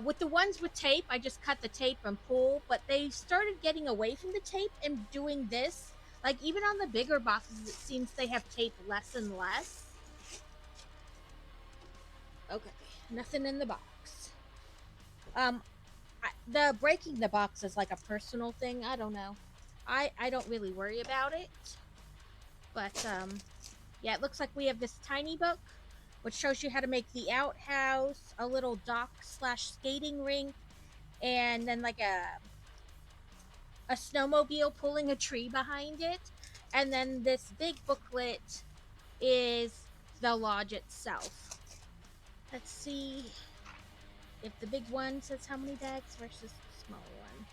With the ones with tape, I just cut the tape and pull, but they started getting away from the tape and doing this. Like, even on the bigger boxes, it seems they have tape less and less. Okay, nothing in the box. The breaking the box is like a personal thing. I don't know. I don't really worry about it. But yeah, it looks like we have this tiny book which shows you how to make the outhouse, a little dock slash skating rink, and then like a snowmobile pulling a tree behind it. And then this big booklet is the lodge itself. Let's see if the big one says how many bags versus the small one.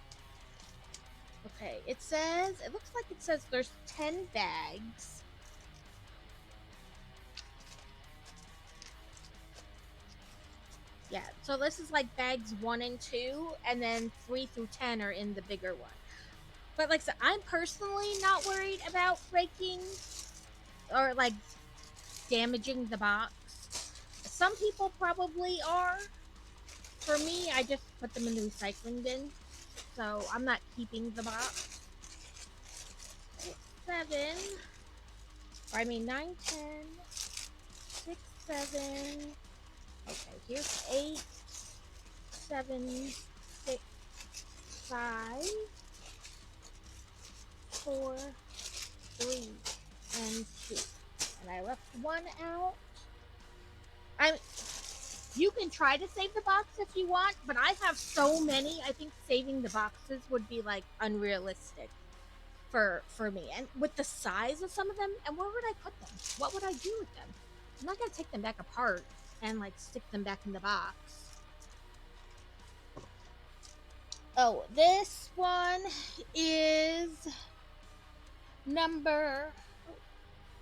Okay, it looks like it says there's 10 bags. Yeah, so this is like bags 1 and 2, and then 3 through 10 are in the bigger one. But like I said, I'm personally not worried about breaking or like damaging the box. Some people probably are. For me, I just put them in the recycling bin, so I'm not keeping the box. 7, or I mean 9, 10, 6, 7. Okay, here's 8, 7, 6, 5, 4, 3, and 2. And I left 1 out. You can try to save the box if you want, but I have so many. I think saving the boxes would be like unrealistic for me. And with the size of some of them, and where would I put them? What would I do with them? I'm not gonna take them back apart and like stick them back in the box. Oh, this one is number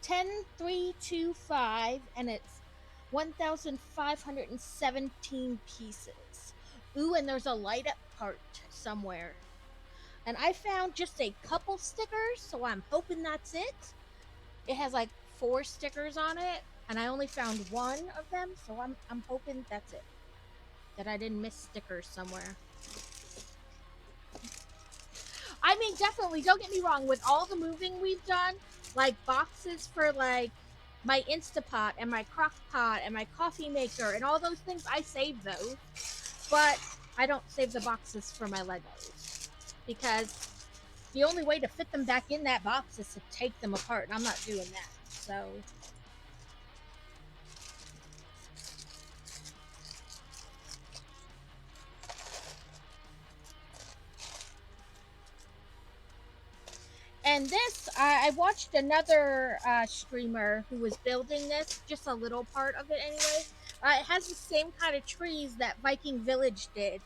10325, and it's 1,517 pieces. Ooh, and there's a light up part somewhere. And I found just a couple stickers, so I'm hoping that's it. It has like 4 stickers on it, and I only found 1 of them, so I'm hoping that's it. That I didn't miss stickers somewhere. I mean, definitely, don't get me wrong, with all the moving we've done, like boxes for like my Instapot and my crock pot and my coffee maker and all those things, I save those. But I don't save the boxes for my Legos, because the only way to fit them back in that box is to take them apart, and I'm not doing that. So and this, I watched another streamer who was building this, just a little part of it anyway. It has the same kind of trees that Viking Village did,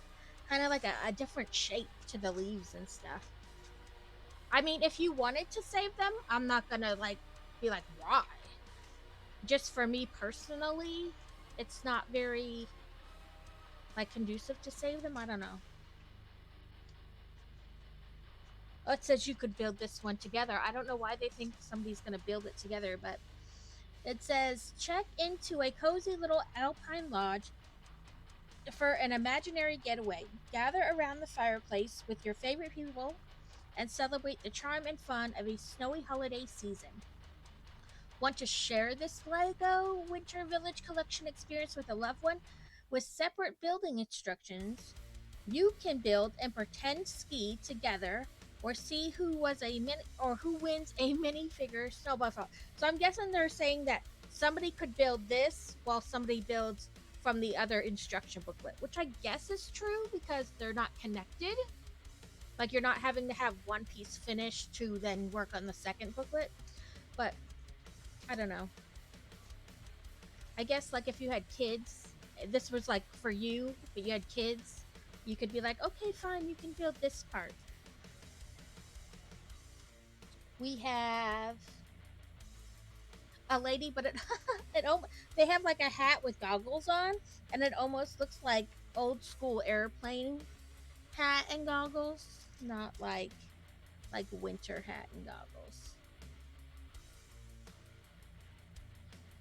kind of like a different shape to the leaves and stuff. I mean, if you wanted to save them, I'm not gonna like be like, why? Just for me personally, it's not very like conducive to save them. I don't know. Oh, it says you could build this one together. I don't know why they think somebody's gonna build it together, but it says check into a cozy little alpine lodge for an imaginary getaway. Gather around the fireplace with your favorite people and celebrate the charm and fun of a snowy holiday season. Want to share this LEGO Winter Village Collection experience with a loved one? With separate building instructions, you can build and pretend ski together, or see who wins a minifigure snowball fight. So I'm guessing they're saying that somebody could build this while somebody builds from the other instruction booklet, which I guess is true because they're not connected. Like, you're not having to have one piece finished to then work on the second booklet. But I don't know. I guess like if you had kids, this was like for you, but you had kids, you could be like, okay, fine, you can build this part. We have a lady, but they have like a hat with goggles on, and it almost looks like old school airplane hat and goggles, not like winter hat and goggles.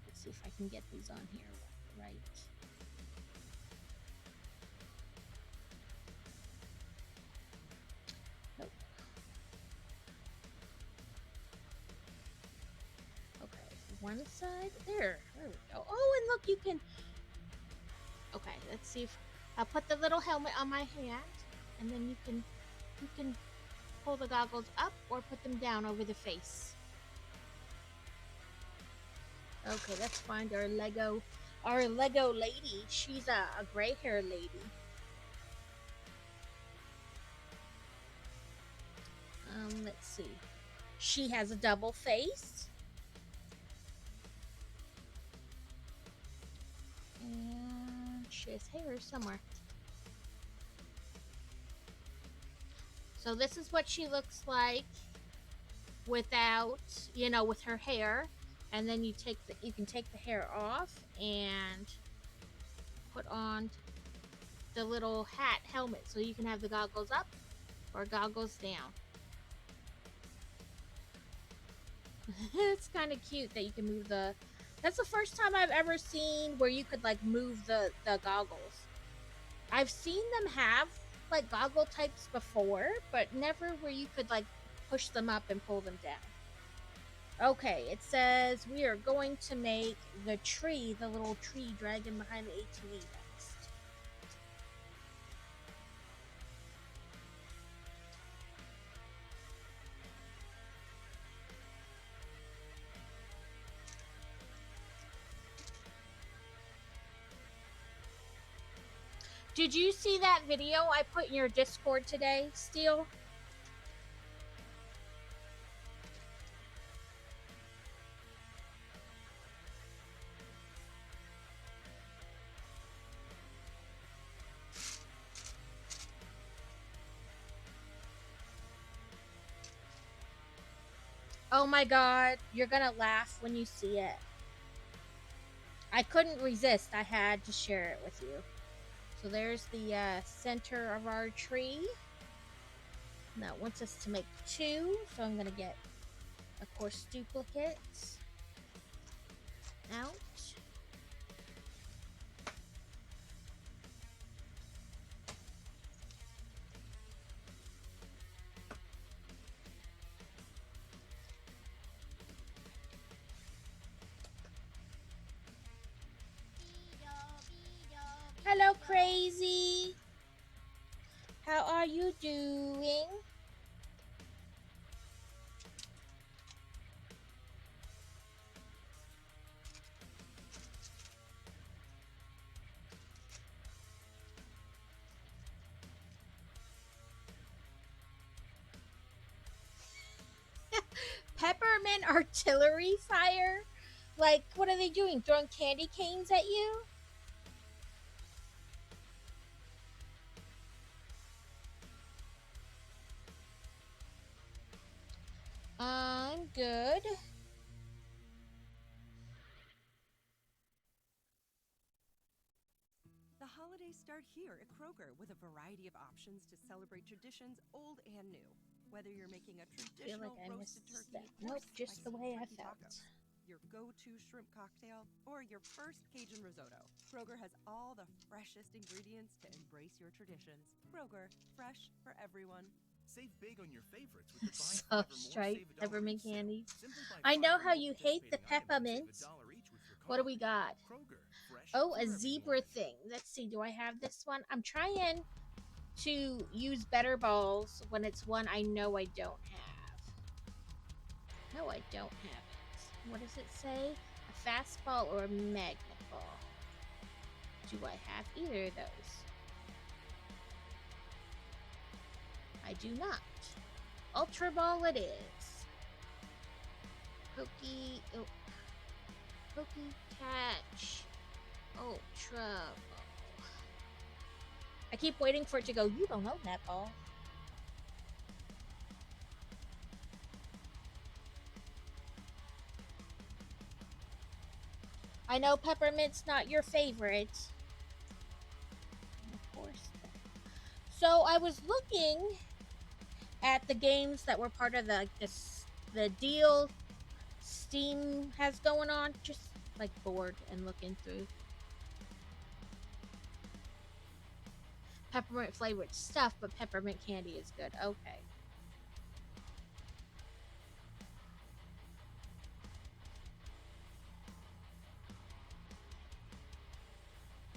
Let's see if I can get these on here right. Nope. Okay, one side there we go. Oh, and look, you can. Okay, let's see if I'll put the little helmet on my hand, and then you can pull the goggles up or put them down over the face. Okay, let's find our Lego lady. She's a gray hair lady. Let's see. She has a double face. And she has hair somewhere. So this is what she looks like without, with her hair. And then you can take the hair off and put on the little hat helmet, so you can have the goggles up or goggles down. It's kind of cute that you can move that's the first time I've ever seen where you could like move the goggles. I've seen them have like goggle types before, but never where you could like push them up and pull them down. Okay, it says we are going to make the little tree dragon behind the ATV next. Did you see that video I put in your Discord today, Steel? Oh my god, you're gonna laugh when you see it. I couldn't resist. I had to share it with you. So there's the center of our tree. Now it wants us to make 2, so I'm gonna get, of course, duplicates out. Hello, Crazy. How are you doing? Peppermint artillery fire? Like, what are they doing? Throwing candy canes at you? I'm good. The holidays start here at Kroger with a variety of options to celebrate traditions old and new. Whether you're making a traditional roasted turkey, nope, just the way I felt. Tacos, your go-to shrimp cocktail, or your first Cajun risotto, Kroger has all the freshest ingredients to embrace your traditions. Kroger, fresh for everyone. Save big on your favorites with the Soft stripe peppermint candies. I know how you hate the peppermint. What do we got? Oh, a zebra thing. Let's see. Do I have this one? I'm trying to use better balls when it's one I know I don't have. No, I don't have it. What does it say? A fastball or a magnet ball? Do I have either of those? I do not. Ultra Ball it is. Pokey Catch. Ultra Ball. I keep waiting for it to go, you don't own that ball. I know peppermint's not your favorite. Of course. So I was looking at the games that were part of the deal Steam has going on, just like bored and looking through. Peppermint flavored stuff, but peppermint candy is good. Okay.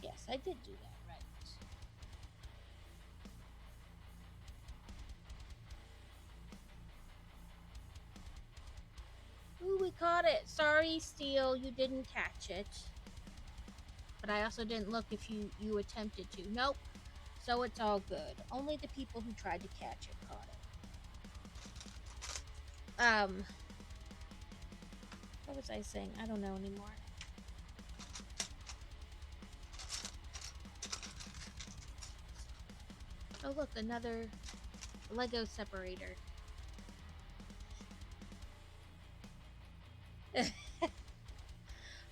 Yes, I did do that right. caught it. Sorry, Steel, you didn't catch it. But I also didn't look if you attempted to. Nope. So it's all good. Only the people who tried to catch it caught it. What was I saying? I don't know anymore. Oh look, another Lego separator.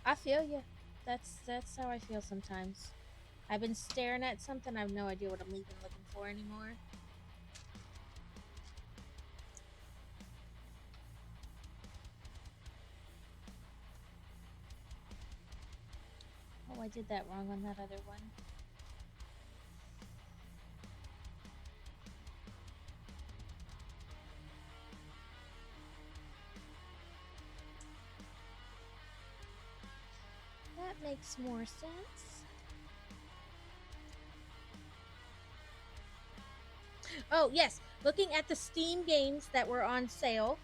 I feel you. That's how I feel sometimes. I've been staring at something, I have no idea what I'm even looking for anymore. Oh, I did that wrong on that other one. That makes more sense. Oh, yes. Looking at the Steam games that were on sale,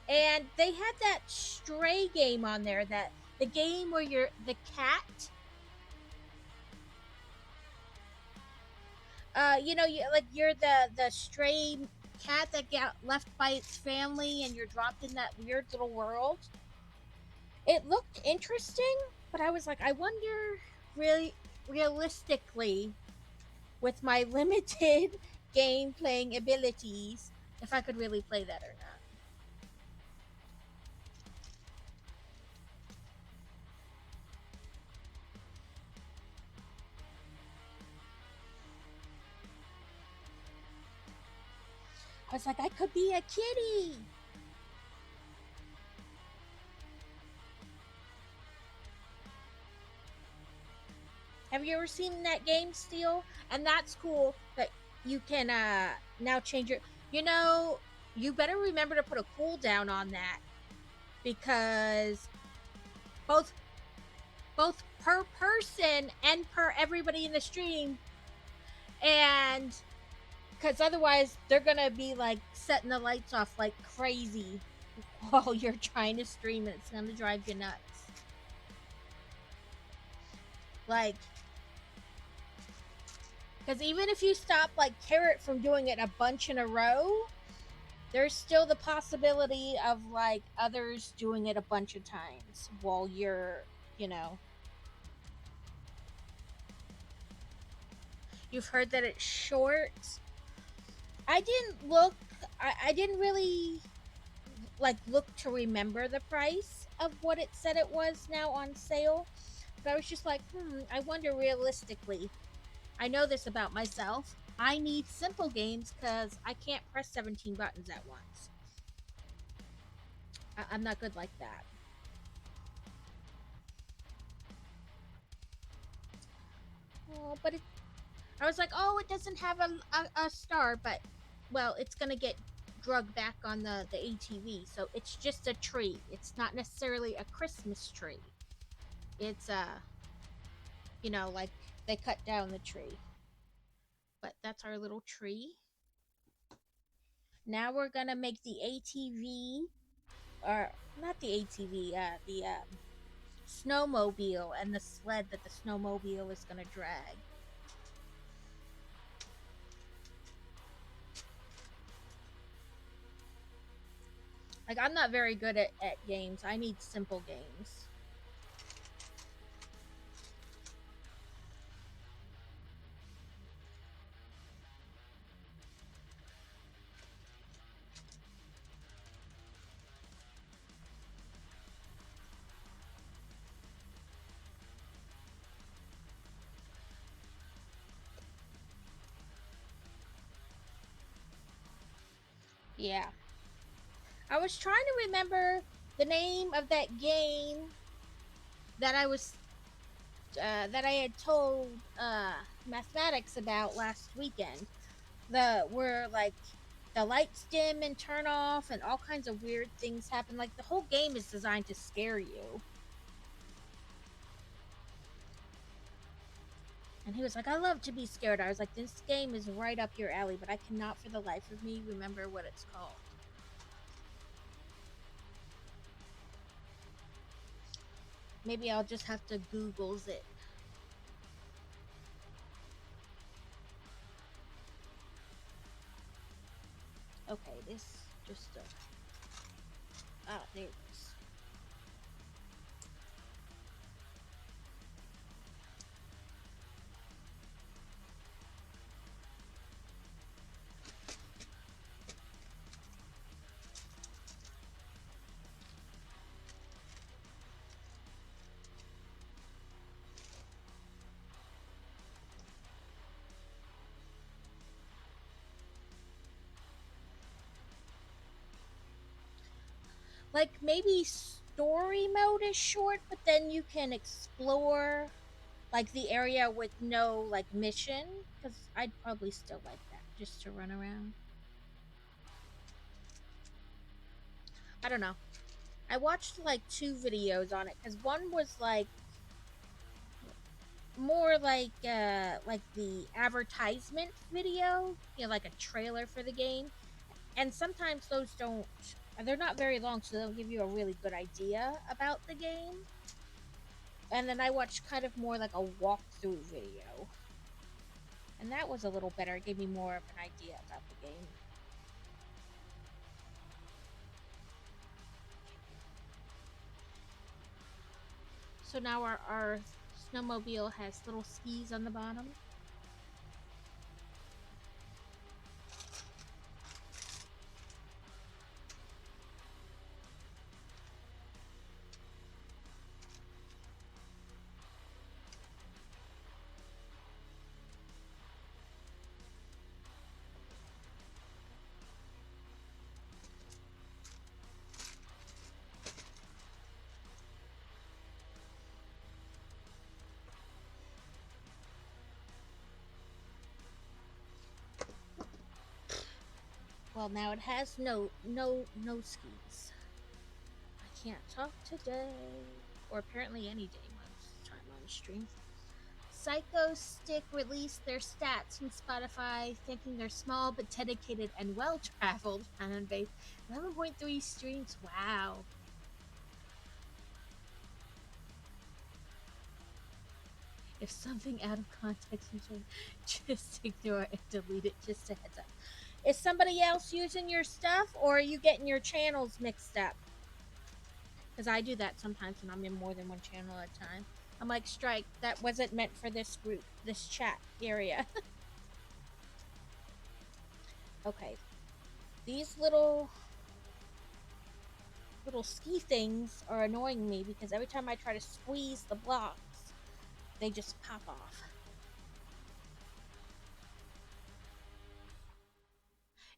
and they had that Stray game on there, that the game where you're the cat. You're the stray cat that got left by its family and you're dropped in that weird little world. It looked interesting, but I was like, I wonder really realistically with my limited game playing abilities if I could really play that or not. I was like, I could be a kitty. Have you ever seen that game, Steel? And that's cool that you can now change your... You better remember to put a cooldown on that. Because both per person and per everybody in the stream, and because otherwise they're gonna be like setting the lights off like crazy while you're trying to stream, and it's gonna drive you nuts. Like, because even if you stop like Carrot from doing it a bunch in a row, there's still the possibility of like others doing it a bunch of times while you're, You've heard that it's short. I didn't really like look to remember the price of what it said it was now on sale. But I was just like, I wonder realistically. I know this about myself. I need simple games because I can't press 17 buttons at once. I'm not good like that. Oh, but I was like, oh, it doesn't have a star, but, well, it's going to get drugged back on the ATV, so it's just a tree. It's not necessarily a Christmas tree. It's, like, they cut down the tree. But that's our little tree. Now we're going to make the ATV, or, not the ATV, the snowmobile and the sled that the snowmobile is going to drag. Like, I'm not very good at games. I need simple games. Yeah. I was trying to remember the name of that game that I was that I had told mathematics about last weekend. Where like the lights dim and turn off and all kinds of weird things happen. Like, the whole game is designed to scare you. And he was like, I love to be scared. I was like, this game is right up your alley, but I cannot for the life of me remember what it's called. Maybe I'll just have to Google's it. Okay, this just there it is. Like maybe story mode is short, but then you can explore like the area with no like mission, because I'd probably still like that just to run around. I don't know. I watched like 2 videos on it, because one was like more like the advertisement video, you know, like a trailer for the game. And sometimes those don't, they're not very long, so they'll give you a really good idea about the game. And then I watched kind of more like a walkthrough video, and that was a little better. It gave me more of an idea about the game. So now our snowmobile has little skis on the bottom. Well, now it has no skis. I can't talk today, or apparently any day most time on stream. Psycho Stick released their stats from Spotify, thanking their small but dedicated and well-traveled fan base. 11.3 streams. Wow. If something out of context, just ignore it and delete it. Just a heads up. Is somebody else using your stuff, or are you getting your channels mixed up? Because I do that sometimes when I'm in more than one channel at a time. I'm like, Strike, that wasn't meant for this group, this chat area. Okay. These little ski things are annoying me, because every time I try to squeeze the blocks, they just pop off.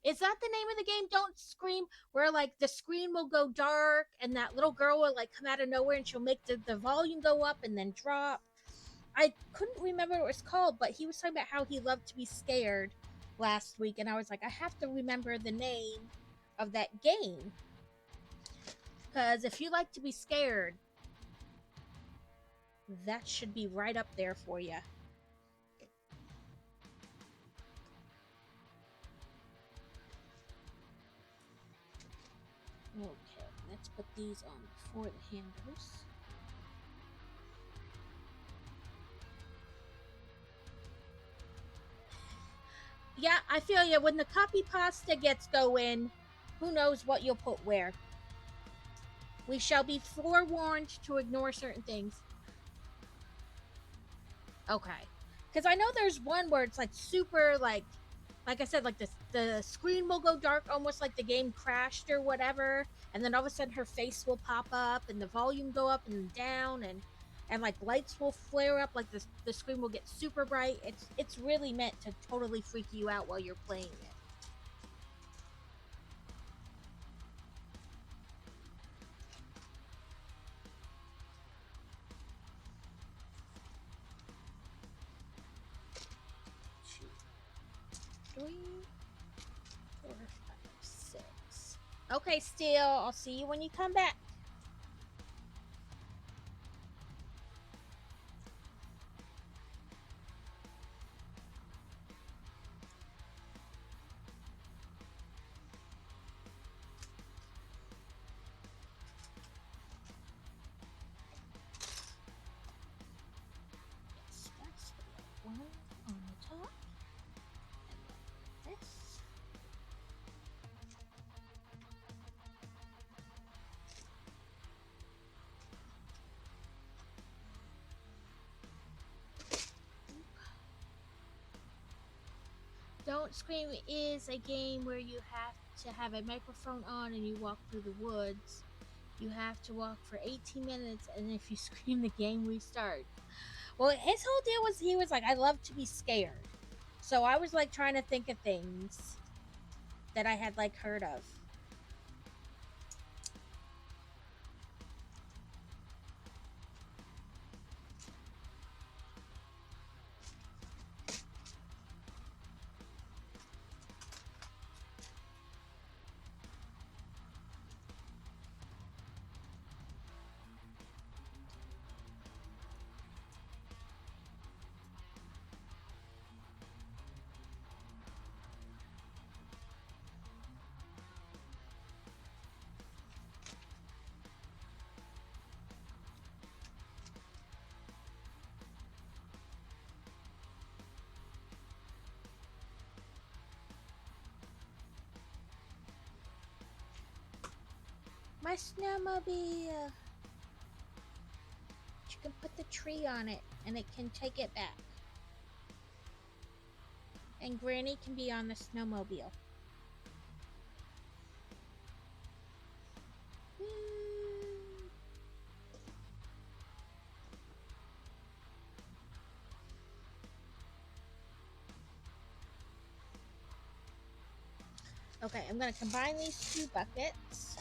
Is that the name of the game, Don't Scream? Where like the screen will go dark and that little girl will like come out of nowhere and she'll make the volume go up and then drop. I couldn't remember what it was called, but he was talking about how he loved to be scared last week, and I was like, I have to remember the name of that game. Because if you like to be scared, that should be right up there for you. Okay, let's put these on before the handles. Yeah, I feel you. When the copy pasta gets going, who knows what you'll put where. We shall be forewarned to ignore certain things. Okay. Because I know there's one where it's like super like I said, like the screen will go dark, almost like the game crashed or whatever, and then all of a sudden her face will pop up and the volume go up and down, and like lights will flare up, like the screen will get super bright. It's really meant to totally freak you out while you're playing it. Three, 4, 5, 6. Okay, Steel, I'll see you when you come back. Don't Scream is a game where you have to have a microphone on and you walk through the woods. You have to walk for 18 minutes, and if you scream, the game restarts. Well, his whole deal was he was like, I love to be scared. So I was like trying to think of things that I had like heard of. My snowmobile. You can put the tree on it and it can take it back. And Granny can be on the snowmobile. Okay, I'm going to combine these two buckets.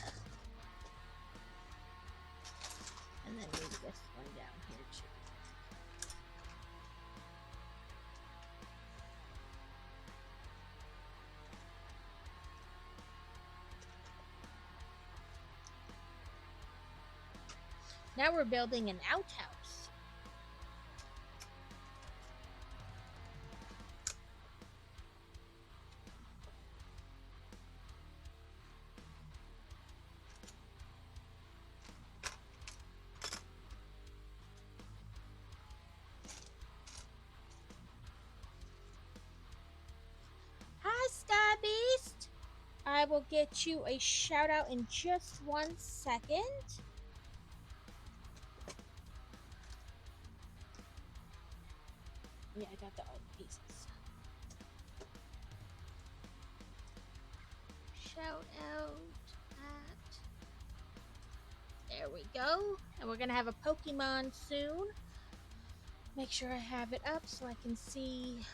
And then move this one down here too. Now we're building an outhouse. Hi, Sky Beast. I will get you a shout out in just 1 second. Yeah, I got all the pieces. Shout out at. There we go. And we're going to have a Pokemon soon. Make sure I have it up so I can see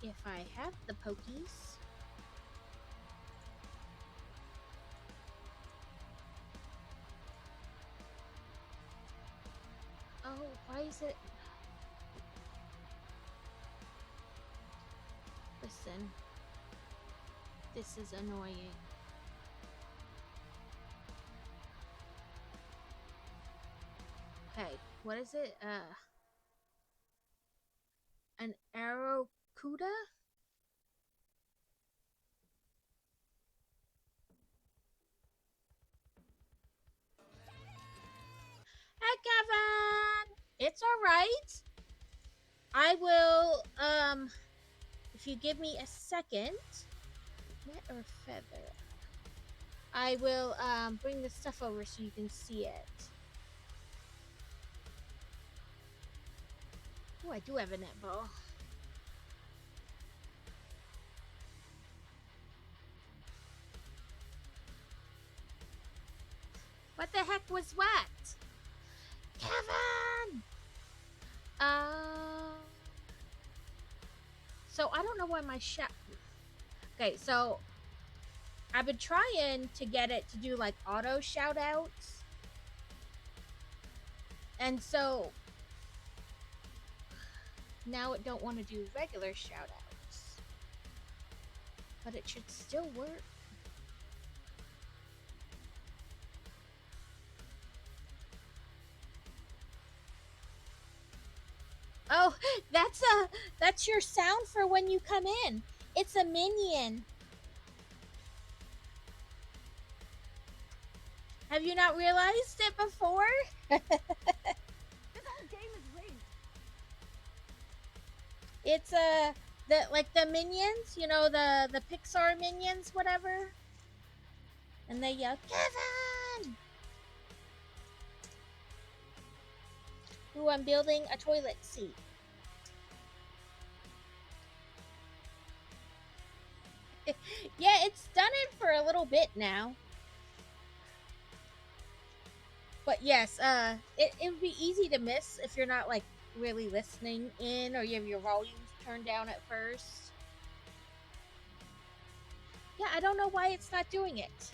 if I have the Pokies. Oh, why is it? Listen, this is annoying. Okay, what is it? An Arrokuda? Hey, Kevin! It's alright. I will, if you give me a second, net or feather, I will, bring this stuff over so you can see it. Oh, I do have a netball. What the heck was what? Kevin! So I don't know why my shout. Okay, so I've been trying to get it to do like auto shout outs. And so now it don't want to do regular shout outs. But it should still work. Oh, that's your sound for when you come in. It's a minion. Have you not realized it before? This whole game is rigged. It's the minions, you know, the Pixar minions, whatever. And they yell, Kevin! Ooh, I'm building a toilet seat. Yeah, it's done it for a little bit now. But yes, it would be easy to miss if you're not like really listening in or you have your volumes turned down at first. Yeah, I don't know why it's not doing it.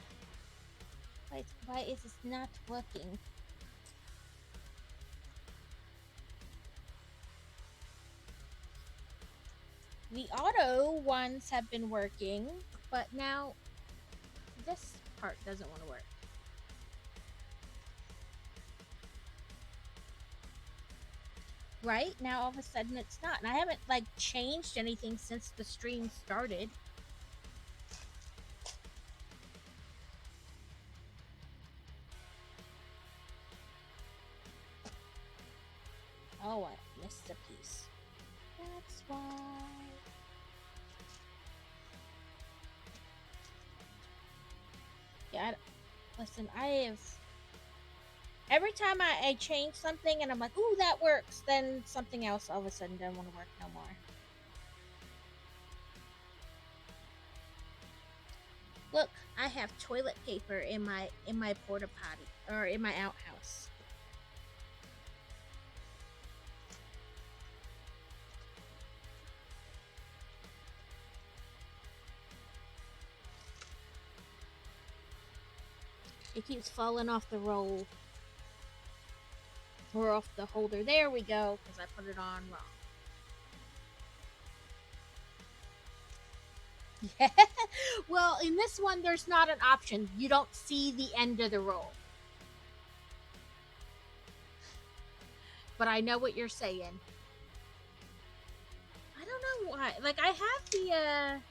Why is this not working? The auto ones have been working, but now this part doesn't want to work. Right? Now all of a sudden it's not. And I haven't like changed anything since the stream started. Oh, I missed a piece. That's why. Yeah, listen, I have... Every time I change something and I'm like, ooh, that works, then something else all of a sudden doesn't want to work no more. Look, I have toilet paper in my porta potty, or in my outhouse. It keeps falling off the roll. Or off the holder. There we go, because I put it on wrong. Yeah. Well, in this one, there's not an option. You don't see the end of the roll. But I know what you're saying. I don't know why. Like, I have the,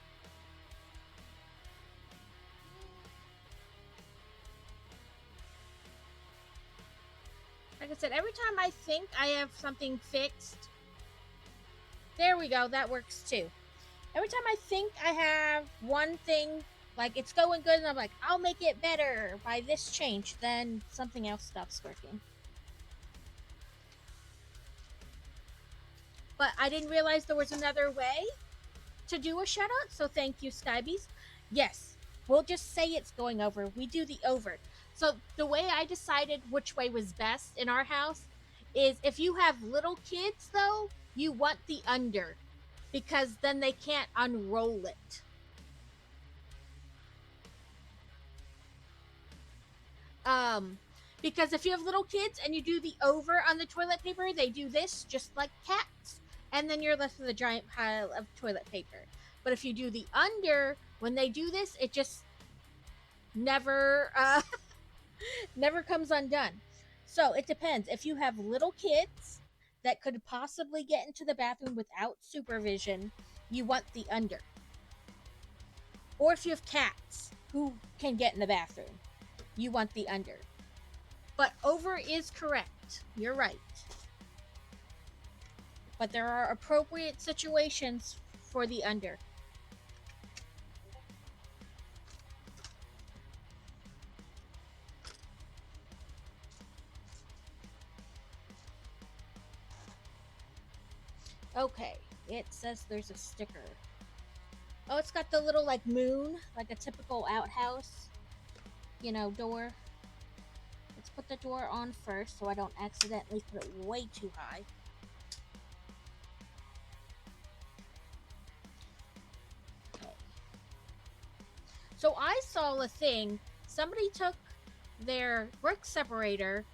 like I said, every time I think I have something fixed... There we go. That works, too. Every time I think I have one thing, like, it's going good, and I'm like, I'll make it better by this change, then something else stops working. But I didn't realize there was another way to do a shutout, so thank you, Skybeast. Yes, we'll just say it's going over. We do the over. So the way I decided which way was best in our house is if you have little kids, though, you want the under, because then they can't unroll it. Because if you have little kids and you do the over on the toilet paper, they do this just like cats, and then you're left with a giant pile of toilet paper. But if you do the under, when they do this, it just never never comes undone. So it depends. If you have little kids that could possibly get into the bathroom without supervision, you want the under. Or if you have cats who can get in the bathroom, you want the under. But over is correct. You're right. But there are appropriate situations for the under. Okay, it says there's a sticker. Oh, it's got the little, like, moon, like a typical outhouse, you know, door. Let's put the door on first so I don't accidentally put it way too high. Okay. So I saw a thing. Somebody took their brick separator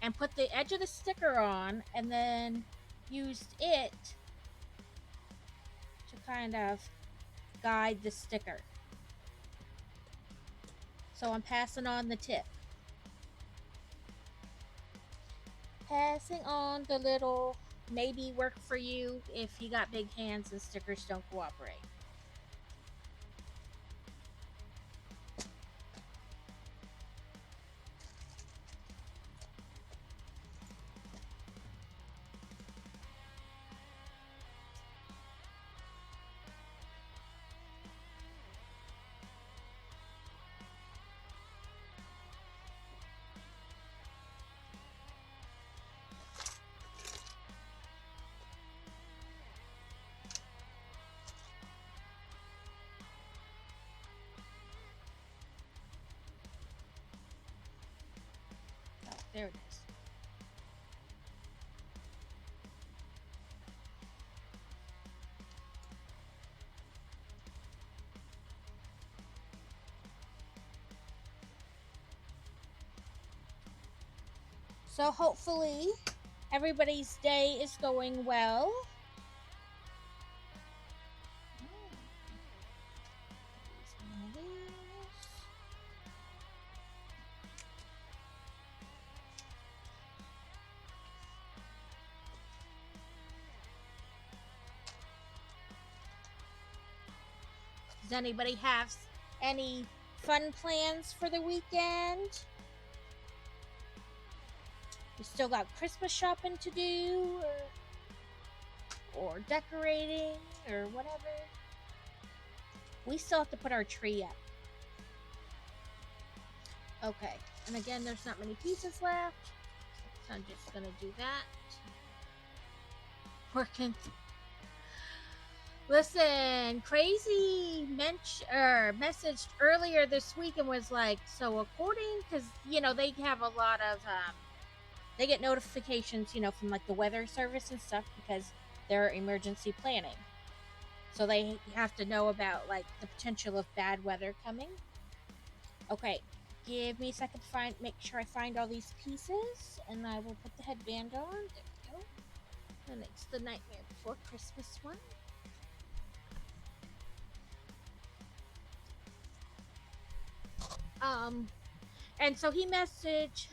and put the edge of the sticker on and then used it to kind of guide the sticker. So I'm passing on the tip. Passing on the little maybe work for you if you got big hands and stickers don't cooperate. There it is. So hopefully everybody's day is going well. Does anybody have any fun plans for the weekend? You still got Christmas shopping to do, or decorating, or whatever? We still have to put our tree up. Okay, and again, there's not many pieces left, so I'm just gonna do that. Working. Listen, Crazy messaged earlier this week and was like, so according, because, you know, they have a lot of, they get notifications, you know, from like the weather service and stuff because they're emergency planning. So they have to know about like the potential of bad weather coming. Okay, give me a second to make sure I find all these pieces, and I will put the headband on. There we go. And it's the Nightmare Before Christmas one. And so he messaged.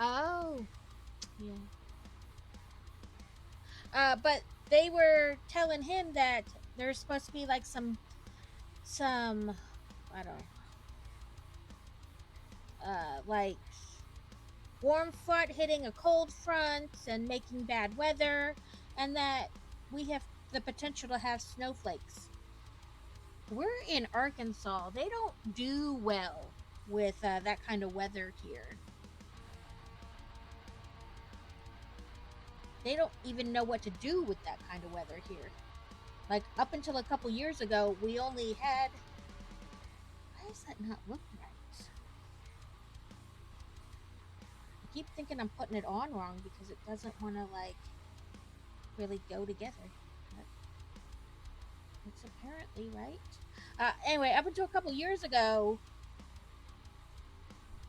Oh, yeah. But they were telling him that there's supposed to be like some, I don't know, like warm front hitting a cold front and making bad weather, and that we have the potential to have snowflakes. We're in Arkansas. They don't do well with that kind of weather here. They don't even know what to do with that kind of weather here. Like, up until a couple years ago, we only had... Why does that not look right? I keep thinking I'm putting it on wrong because it doesn't want to, like, really go together. But it's apparently right. Anyway, up until a couple years ago,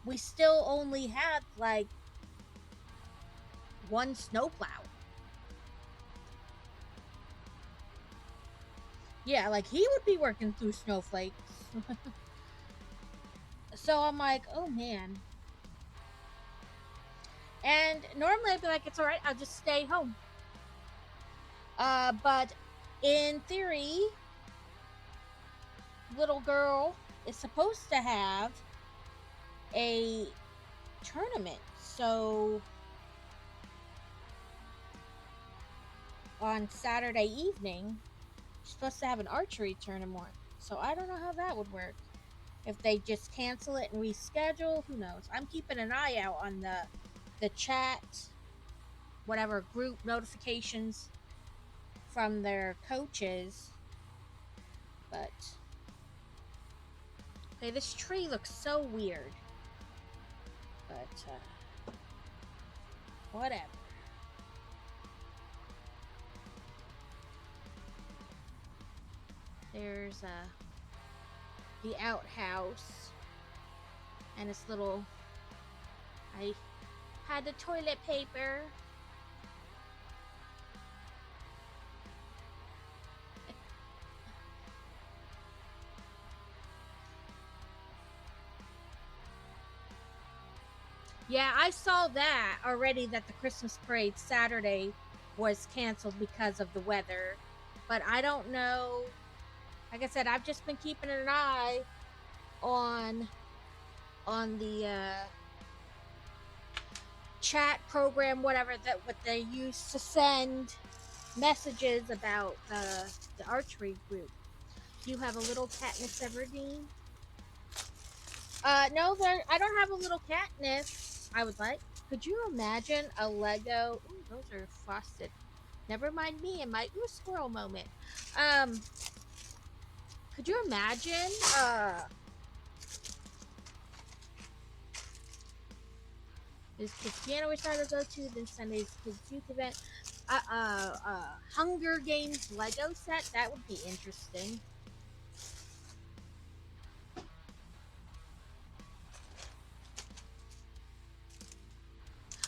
we still only had, like, one snowplow. Yeah, like he would be working through snowflakes. So I'm like, oh man. And normally I'd be like, it's alright, I'll just stay home. But in theory, little girl is supposed to have a tournament. So on Saturday evening, she's supposed to have an archery tournament. So I don't know how that would work. If they just cancel it and reschedule, who knows? I'm keeping an eye out on the chat, whatever group notifications from their coaches. But okay, this tree looks so weird. But whatever. There's the outhouse and this little, I had the toilet paper. Yeah, I saw that already, that the Christmas parade Saturday was canceled because of the weather. But I don't know. Like I said, I've just been keeping an eye on the chat program, whatever, that what they use to send messages about the archery group. Do you have a little Katniss Everdeen? No, I don't have a little Katniss. I would like. Could you imagine a Lego? Ooh, those are frosted. Never mind me and my squirrel moment. could you imagine? This kids piano recital to go to, then Sunday's kids youth event. Hunger Games Lego set. That would be interesting.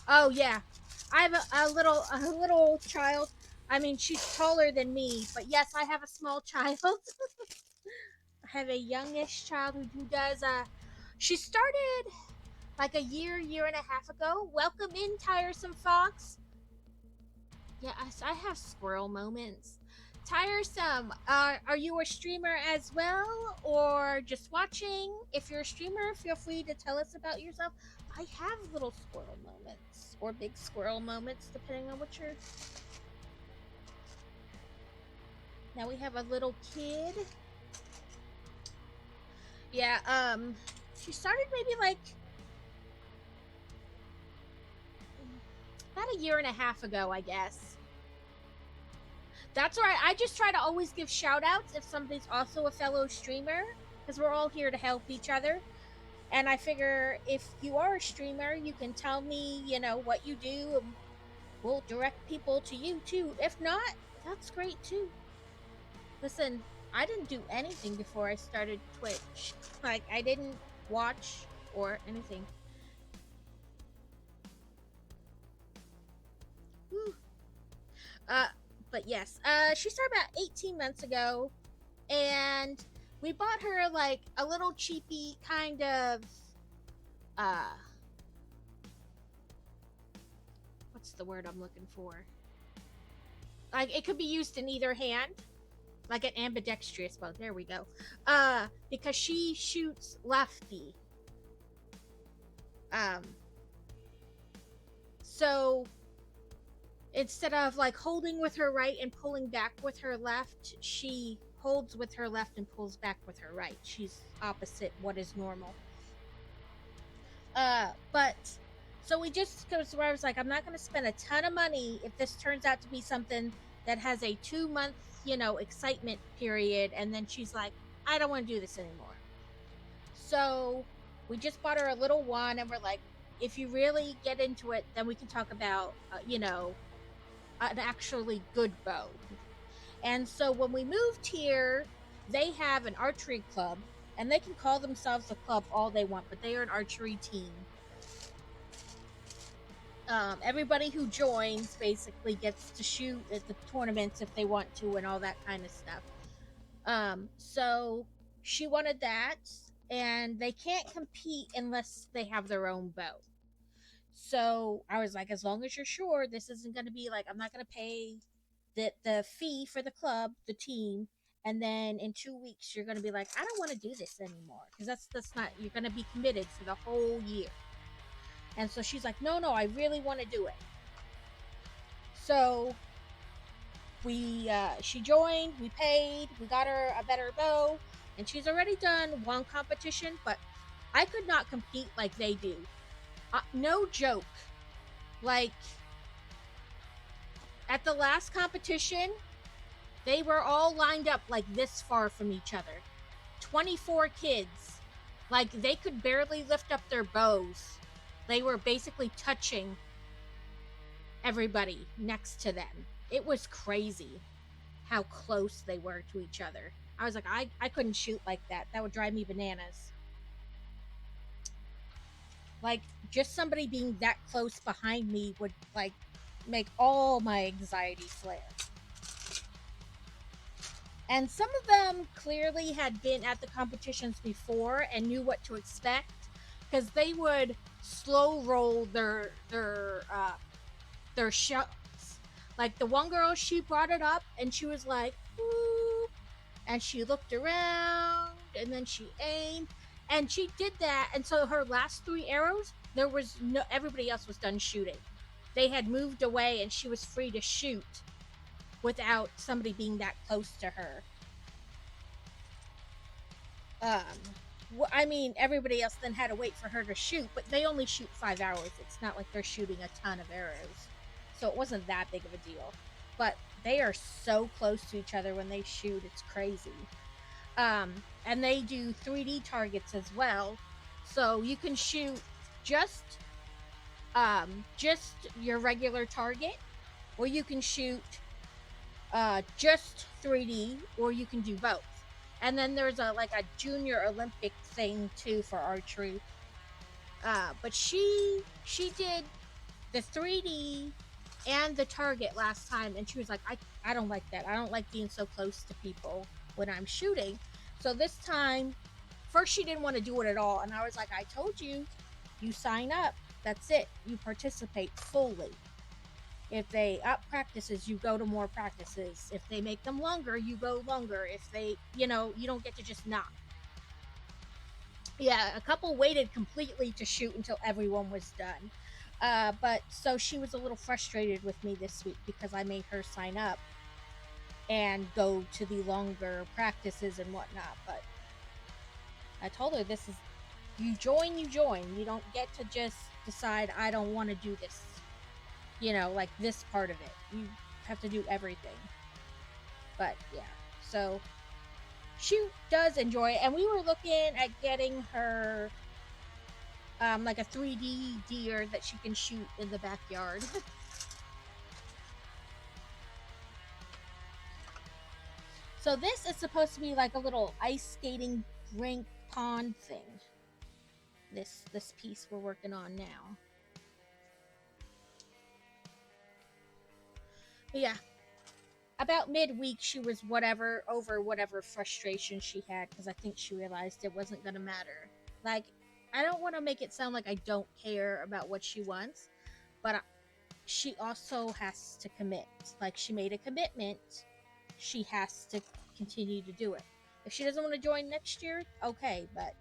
Oh yeah, I have a little child. I mean, she's taller than me, but yes, I have a small child. I have a youngish child who does. She started like a year and a half ago. Welcome in, Tiresome Fox. Yes, I have squirrel moments. Tiresome, are you a streamer as well, or just watching? If you're a streamer, feel free to tell us about yourself. I have little squirrel moments, or big squirrel moments, depending on what you're... Now we have a little kid. Yeah, she started maybe like about a year and a half ago, I guess. That's right. I just try to always give shout outs if somebody's also a fellow streamer, because we're all here to help each other. And I figure if you are a streamer, you can tell me, you know, what you do, and we'll direct people to you too. If not, that's great too. Listen, I didn't do anything before I started Twitch. Like, I didn't watch or anything. Whew. But yes, she started about 18 months ago, and we bought her like a little cheapy kind of, what's the word I'm looking for? Like, it could be used in either hand, like an ambidextrous bow. There we go. Because she shoots lefty. So instead of like holding with her right and pulling back with her left, she holds with her left and pulls back with her right. She's opposite what is normal. But so we just goes where I was like, I'm not going to spend a ton of money if this turns out to be something that has a 2-month, you know, excitement period. And then she's like, I don't want to do this anymore. So we just bought her a little one, and we're like, if you really get into it, then we can talk about, you know, an actually good bow. And so when we moved here, they have an archery club, and they can call themselves a club all they want, but they are an archery team. Everybody who joins basically gets to shoot at the tournaments if they want to, and all that kind of stuff. So she wanted that, and they can't compete unless they have their own bow. So I was like, as long as you're sure this isn't going to be like, I'm not going to pay the fee for the club, the team, and then in 2 weeks you're going to be like, I don't want to do this anymore, because that's not, you're going to be committed for the whole year. And so she's like, no, I really want to do it. So she joined, we paid, we got her a better bow, and she's already done one competition, but I could not compete like they do. No joke. Like, at the last competition, they were all lined up like this far from each other. 24 kids. Like, they could barely lift up their bows. They were basically touching everybody next to them. It was crazy how close they were to each other. I was like, I couldn't shoot like that. That would drive me bananas. Like, just somebody being that close behind me would, like, make all my anxiety flare. And some of them clearly had been at the competitions before and knew what to expect, because they would slow roll their shots. Like, the one girl, she brought it up and she was like, ooh, and she looked around and then she aimed. And she did that, and so her last 3 arrows, there was no, everybody else was done shooting. They had moved away, and she was free to shoot without somebody being that close to her. I mean, everybody else then had to wait for her to shoot, but they only shoot 5 arrows. It's not like they're shooting a ton of arrows. So it wasn't that big of a deal. But they are so close to each other when they shoot, it's crazy. And they do 3D targets as well. So you can shoot just just your regular target, or you can shoot just 3D, or you can do both. And then there's a junior Olympic thing too for archery. But she did the 3D and the target last time, and she was like, I don't like that. I don't like being so close to people when I'm shooting. So this time, first she didn't want to do it at all, and I was like, I told you, you sign up. That's it. You participate fully. If they up practices, you go to more practices. If they make them longer, you go longer. If they, you don't get to just not. Yeah, a couple waited completely to shoot until everyone was done. But so she was a little frustrated with me this week because I made her sign up and go to the longer practices and whatnot. But I told her, this is, you join. You don't get to just decide, I don't want to do this. Like this part of it. You have to do everything. But yeah, so she does enjoy it. And we were looking at getting her like a 3D deer that she can shoot in the backyard. So this is supposed to be like a little ice skating rink pond thing. This piece we're working on now. But yeah, about midweek she was over whatever frustration she had, because I think she realized it wasn't going to matter. Like, I don't want to make it sound like I don't care about what she wants, but she also has to commit. Like, she made a commitment. She has to continue to do it. If she doesn't want to join next year, okay, but...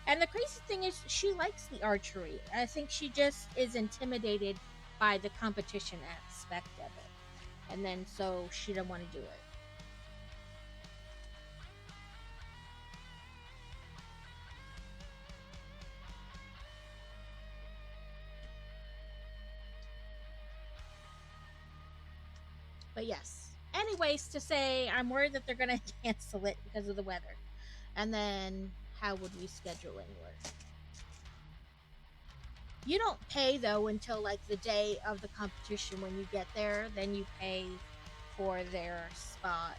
And the crazy thing is, she likes the archery. I think she just is intimidated by the competition aspect of it. And then, so, she doesn't want to do it. But yes. Anyways, to say, I'm worried that they're going to cancel it because of the weather. And then, how would we schedule anywhere? You don't pay, though, until, like, the day of the competition when you get there. Then you pay for their spot.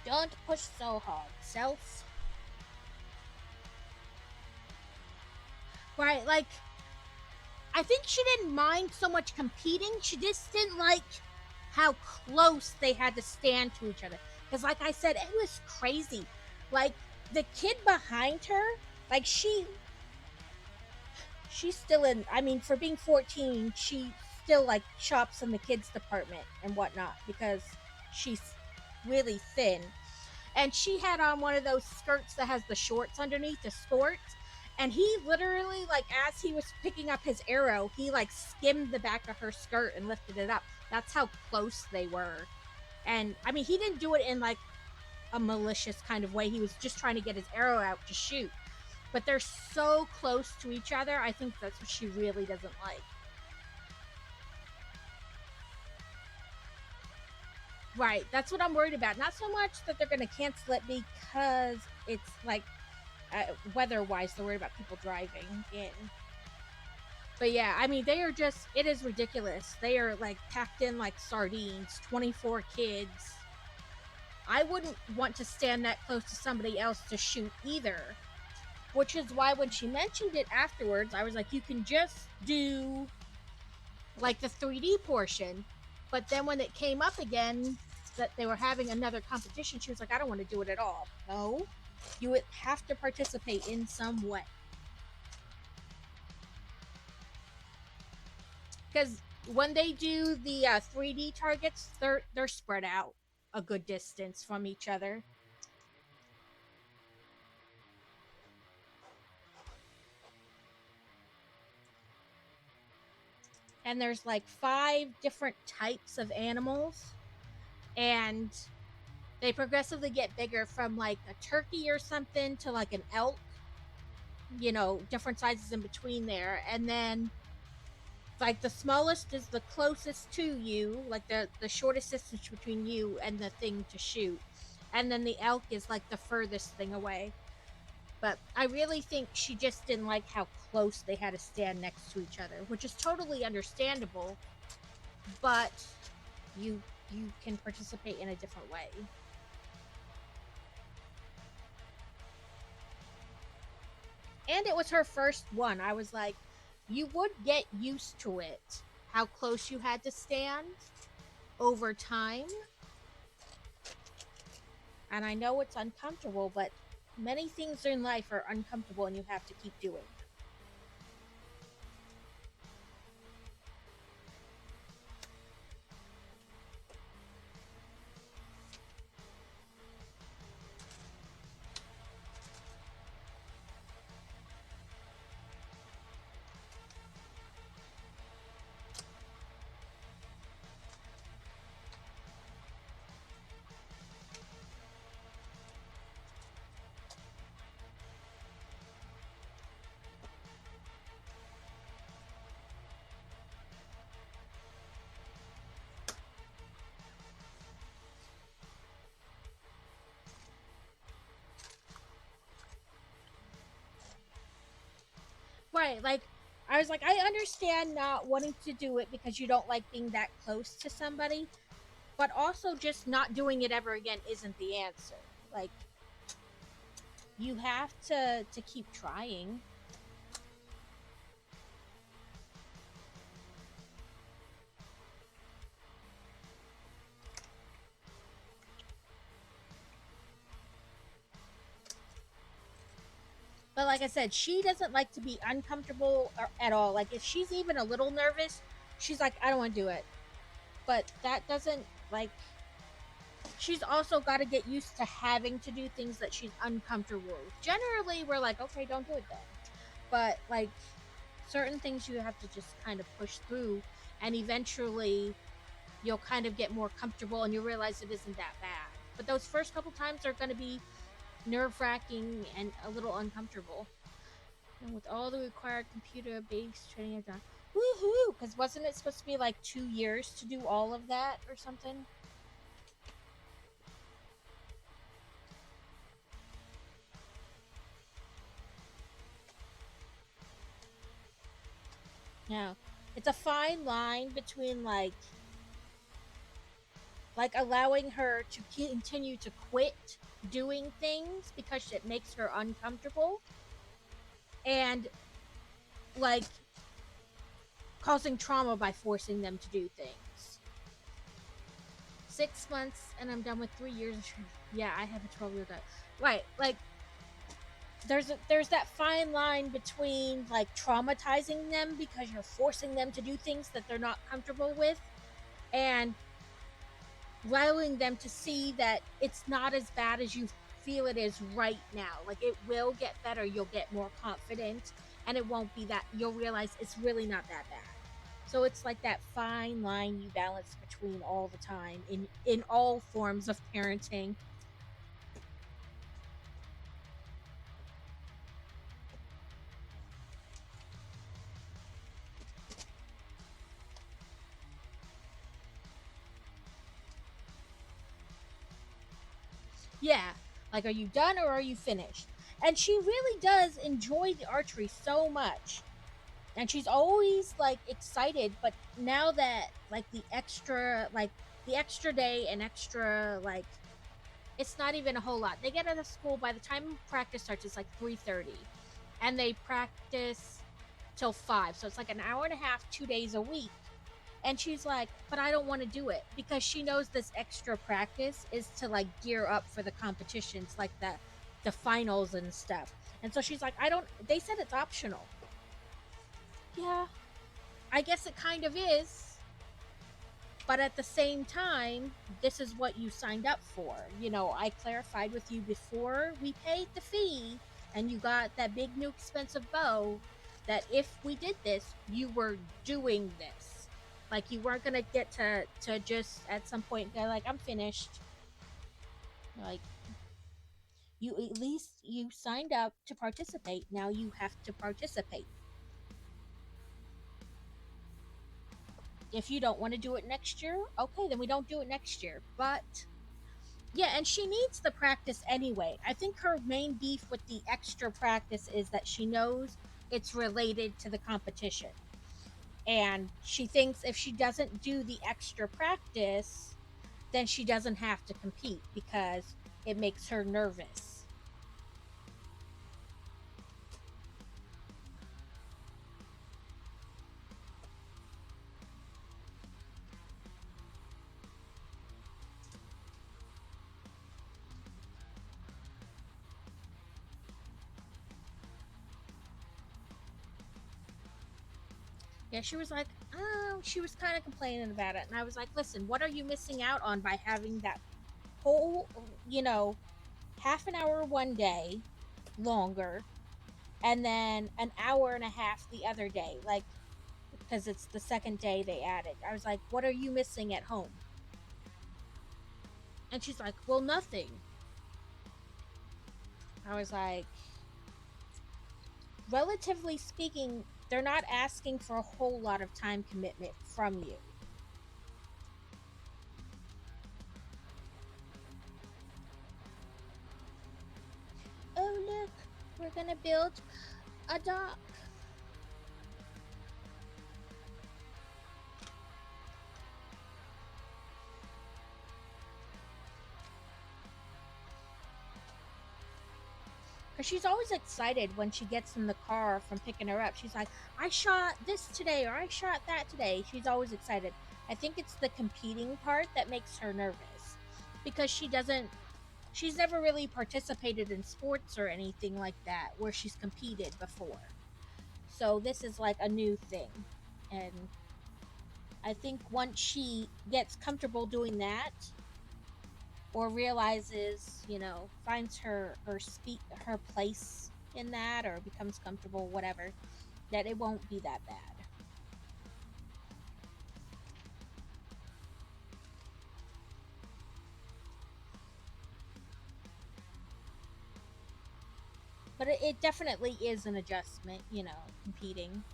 Don't push so hard, self. Right, like, I think she didn't mind so much competing. She just didn't like how close they had to stand to each other. Because, like I said, it was crazy. Like, the kid behind her, like, she's still in, I mean, for being 14, she still, like, shops in the kids department and whatnot, because she's really thin. And she had on one of those skirts that has the shorts underneath, the skirts. And he literally, like, as he was picking up his arrow, he, like, skimmed the back of her skirt and lifted it up. That's how close they were. And, I mean, he didn't do it in, like, a malicious kind of way. He was just trying to get his arrow out to shoot. But they're so close to each other, I think that's what she really doesn't like. Right, that's what I'm worried about. Not so much that they're going to cancel it because it's, like, weather-wise, they're worried about people driving in. But yeah, I mean, they are just, it is ridiculous. They are, like, packed in like sardines, 24 kids. I wouldn't want to stand that close to somebody else to shoot either. Which is why when she mentioned it afterwards, I was like, you can just do, like, the 3D portion. But then when it came up again that they were having another competition, she was like, I don't want to do it at all. No. You would have to participate in some way. Because when they do the 3D targets, they're spread out a good distance from each other. And there's like 5 different types of animals. And They progressively get bigger from like a turkey or something to like an elk, you know, different sizes in between there. And then like the smallest is the closest to you, like the shortest distance between you and the thing to shoot. And then the elk is like the furthest thing away. But I really think she just didn't like how close they had to stand next to each other, which is totally understandable. But you can participate in a different way. And it was her first one. I was like, you would get used to it, how close you had to stand over time. And I know it's uncomfortable, but many things in life are uncomfortable and you have to keep doing. Right, like I was like, I understand not wanting to do it because you don't like being that close to somebody, but also just not doing it ever again isn't the answer. Like you have to keep trying. But like I said, she doesn't like to be uncomfortable at all. Like if she's even a little nervous, she's like, I don't want to do it. But that doesn't like. She's also got to get used to having to do things that she's uncomfortable with. Generally, we're like, okay, don't do it then. But like certain things, you have to just kind of push through, and eventually, you'll kind of get more comfortable, and you realize it isn't that bad. But those first couple times are going to be nerve-wracking and a little uncomfortable. And with all the required computer-based training I've done, woohoo! Because wasn't it supposed to be like 2 years to do all of that or something? Yeah, it's a fine line between like allowing her to continue to quit doing things because it makes her uncomfortable, and like causing trauma by forcing them to do things. 6 months and I'm done with 3 years. Yeah, I have a 12-year-old daughter. Right, like there's that fine line between like traumatizing them because you're forcing them to do things that they're not comfortable with, and allowing them to see that it's not as bad as you feel it is right now. Like it will get better, you'll get more confident, and it won't be that, you'll realize it's really not that bad. So it's like that fine line you balance between all the time in all forms of parenting. Yeah, like are you done or are you finished? And she really does enjoy the archery so much, and she's always like excited. But now that like the extra day and extra like, it's not even a whole lot. They get out of school, by the time practice starts it's like 3:30, and they practice till 5, so it's like an hour and a half 2 days a week. And she's like, but I don't want to do it, because she knows this extra practice is to like gear up for the competitions, like the finals and stuff. And so she's like, I don't, they said it's optional. Yeah, I guess it kind of is. But at the same time, this is what you signed up for. You know, I clarified with you before we paid the fee and you got that big new expensive bow that if we did this, you were doing this. Like you weren't gonna get to just at some point go like, I'm finished. Like, you at least you signed up to participate. Now you have to participate. If you don't want to do it next year, okay, then we don't do it next year. But yeah, and she needs the practice anyway. I think her main beef with the extra practice is that she knows it's related to the competition. And she thinks if she doesn't do the extra practice, then she doesn't have to compete because it makes her nervous. Yeah, she was like, oh, she was kind of complaining about it. And I was like, listen, what are you missing out on by having that whole, half an hour one day longer and then an hour and a half the other day? Like, because it's the second day they added. I was like, what are you missing at home? And she's like, well, nothing. I was like, relatively speaking, they're not asking for a whole lot of time commitment from you. Oh, look, we're gonna build a dock. Because she's always excited when she gets in the car from picking her up. She's like, I shot this today, or I shot that today. She's always excited. I think it's the competing part that makes her nervous. Because she's never really participated in sports or anything like that where she's competed before. So this is like a new thing. And I think once she gets comfortable doing that, or realizes, finds her place in that, or becomes comfortable, whatever, that it won't be that bad. But it definitely is an adjustment, competing.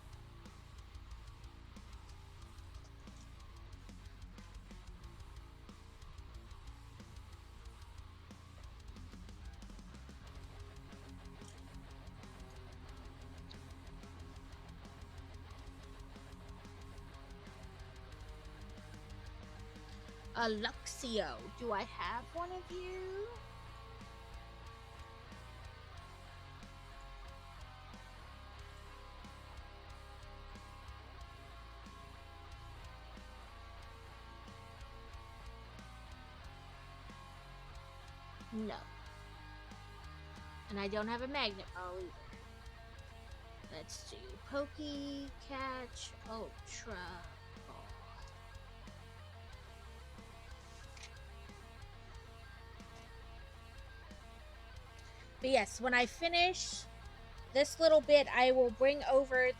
Luxio, do I have one of you? No. And I don't have a magnet ball either. Let's do Pokey, Catch, Ultra Ball. But yes, when I finish this little bit, I will bring over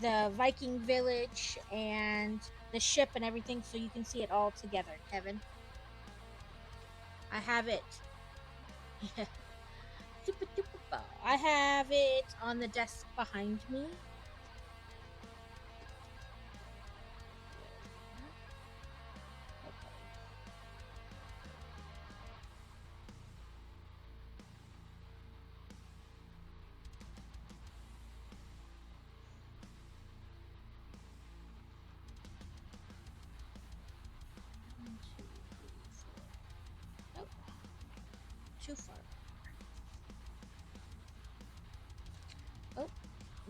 the Viking village and the ship and everything so you can see it all together, Kevin. I have it. I have it on the desk behind me. Too far. Oh,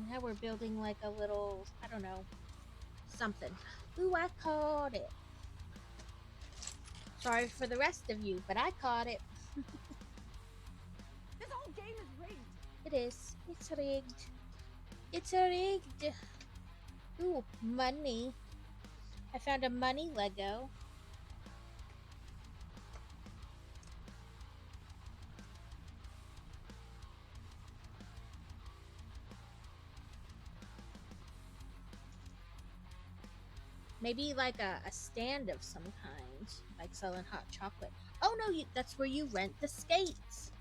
now we're building like a little, I don't know, something. Ooh, I caught it. Sorry for the rest of you, but I caught it. This whole game is rigged. It is. It's rigged. It's rigged. Ooh, money. I found a money Lego. Maybe like a stand of some kind, like selling hot chocolate. Oh, Oh no, that's where you rent the skates.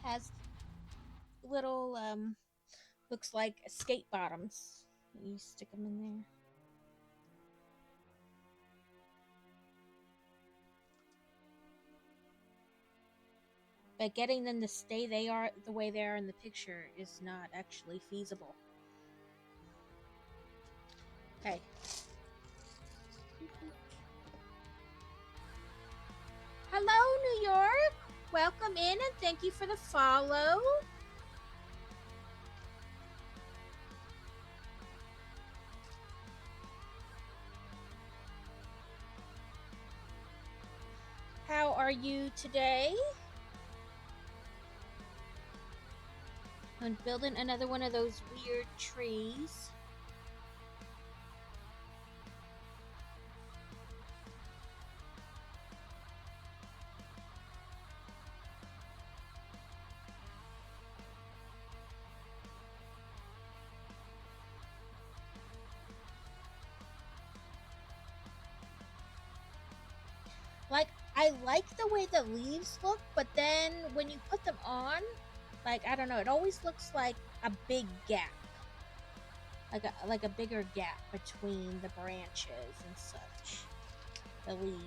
Has little, looks like skate bottoms. You stick them in there. But getting them to stay the way they are in the picture is not actually feasible. Okay. Hello, New York. Welcome in and thank you for the follow. How are you today? I'm building another one of those weird trees. Like, I like the way the leaves look, but then when you put them on, like, I don't know, it always looks like a big gap. Like a bigger gap between the branches and such. The leaves.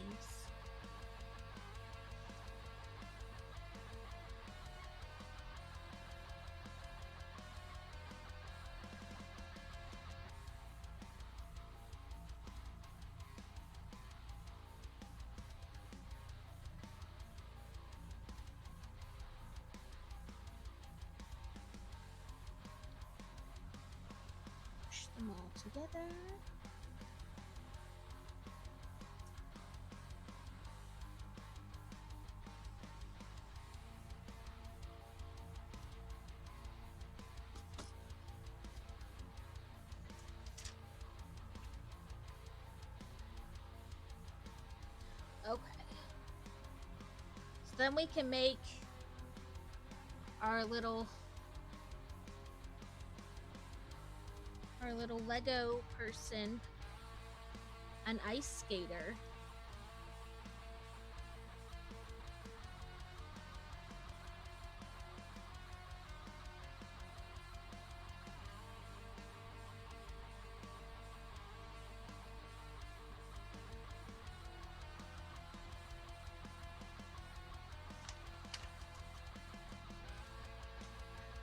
Them all together. Okay. So then we can make our little Lego person an ice skater.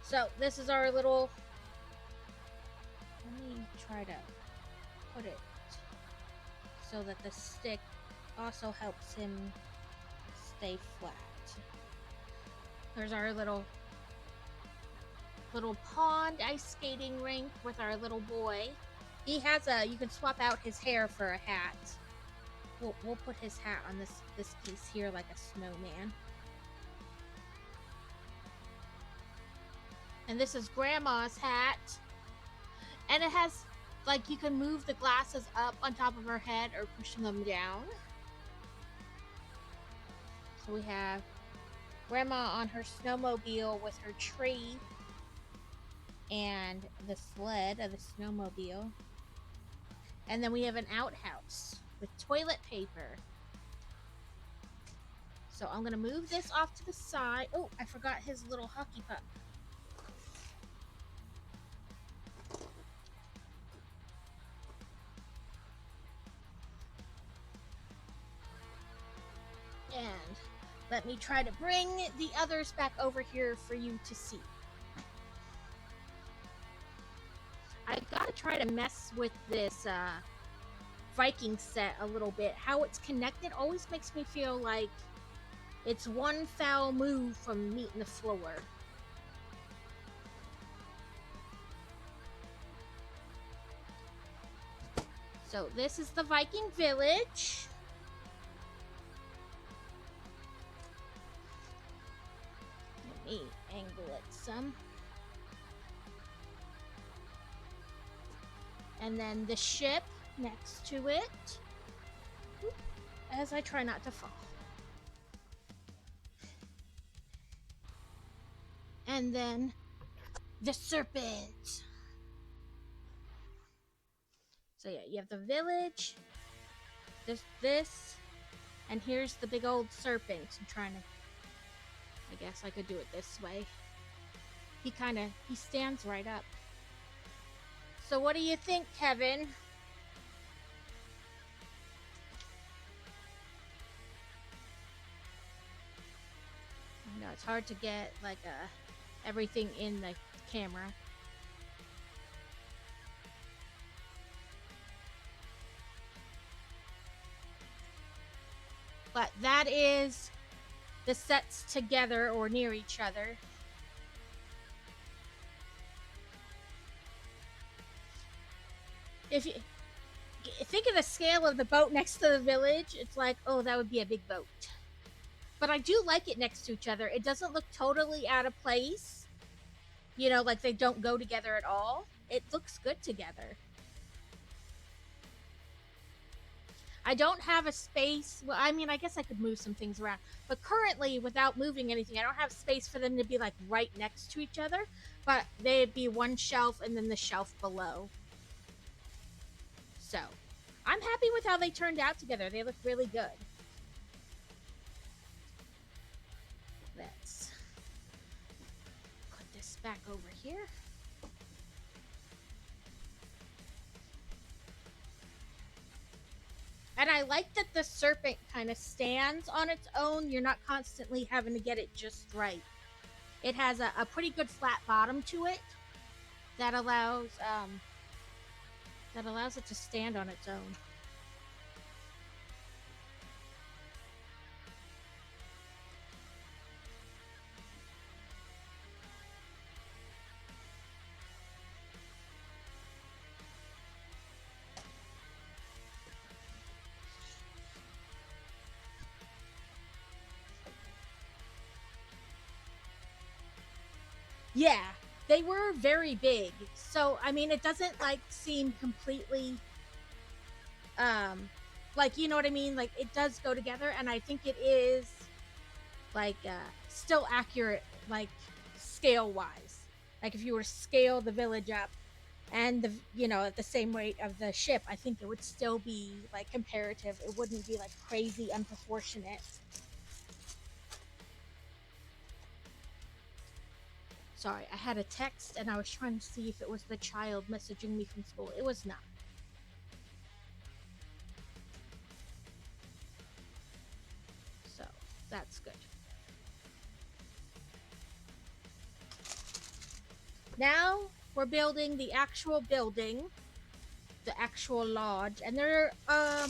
So this is our little, let me try to put it so that the stick also helps him stay flat. There's our little pond ice skating rink with our little boy. He has you can swap out his hair for a hat. We'll put his hat on this piece here like a snowman. And this is Grandma's hat. And it has, like, you can move the glasses up on top of her head or push them down. So we have Grandma on her snowmobile with her tree and the sled of the snowmobile. And then we have an outhouse with toilet paper. So I'm going to move this off to the side. Oh, I forgot his little hockey puck. And let me try to bring the others back over here for you to see. I gotta try to mess with this Viking set a little bit. How it's connected always makes me feel like it's one foul move from meeting the floor. So this is the Viking village. Let me angle it some. And then the ship next to it, as I try not to fall. And then the serpent. So yeah, you have the village, this, and here's the big old serpent. I'm trying to, I guess I could do it this way. He stands right up. So what do you think, Kevin? I know it's hard to get like everything in the camera. But that is the sets together or near each other. If you think of the scale of the boat next to the village, it's like, oh, that would be a big boat. But I do like it next to each other. It doesn't look totally out of place. You know, like they don't go together at all. It looks good together. I don't have a space. Well, I mean, I guess I could move some things around. But currently, without moving anything, I don't have space for them to be like right next to each other. But they'd be one shelf and then the shelf below. So, I'm happy with how they turned out together. They look really good. Let's put this back over here. And I like that the serpent kind of stands on its own. You're not constantly having to get it just right. It has a pretty good flat bottom to it that allows it to stand on its own. Yeah, they were very big. So, I mean, it doesn't like seem completely like, you know what I mean? Like it does go together, and I think it is like still accurate, like scale wise. Like if you were to scale the village up and the, you know, at the same weight of the ship, I think it would still be like comparative. It wouldn't be like crazy unproportionate. Sorry, I had a text and I was trying to see if it was the child messaging me from school. It was not. So, that's good. Now, we're building the actual building, the actual lodge, and there are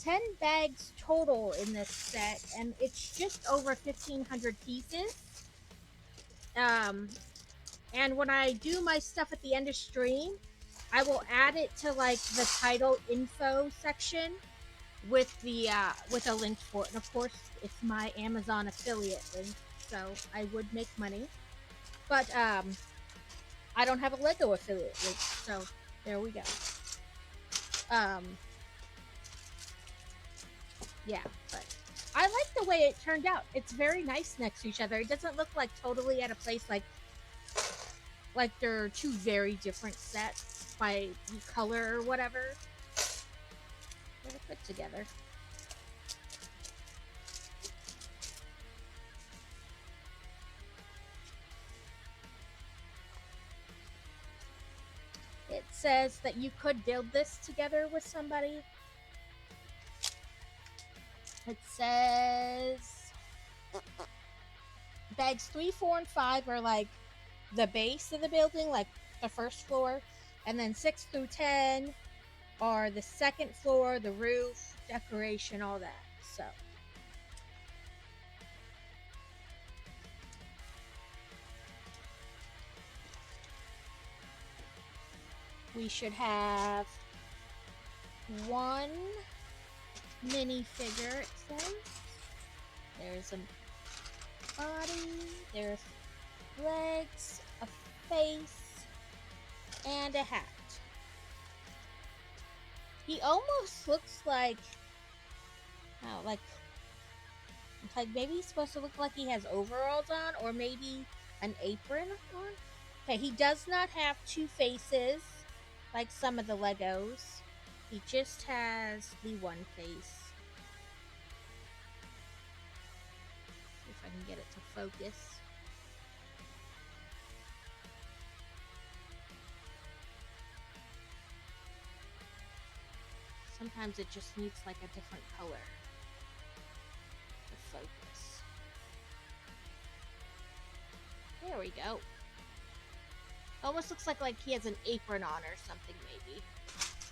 10 bags total in this set, and it's just over 1,500 pieces. And when I do my stuff at the end of stream, I will add it to like the title info section with the with a link for it. And of course, it's my Amazon affiliate link, so I would make money. But I don't have a Lego affiliate link, so there we go. Yeah, but I like the way it turned out. It's very nice next to each other. It doesn't look like totally at a place like they're two very different sets by color or whatever. They're put together. It says that you could build this together with somebody. It says bags 3, 4, and 5 are like the base of the building, like the first floor, and then 6 through 10 are the second floor, the roof, decoration, all that. So we should have one minifigure, it says. There's a body, there's legs, a face, and a hat. He almost looks like, oh, like maybe he's supposed to look like he has overalls on, or maybe an apron on. Okay, he does not have two faces like some of the Legos. He just has the one face. See if I can get it to focus. Sometimes it just needs like a different color to focus. There we go. Almost looks like he has an apron on or something, maybe.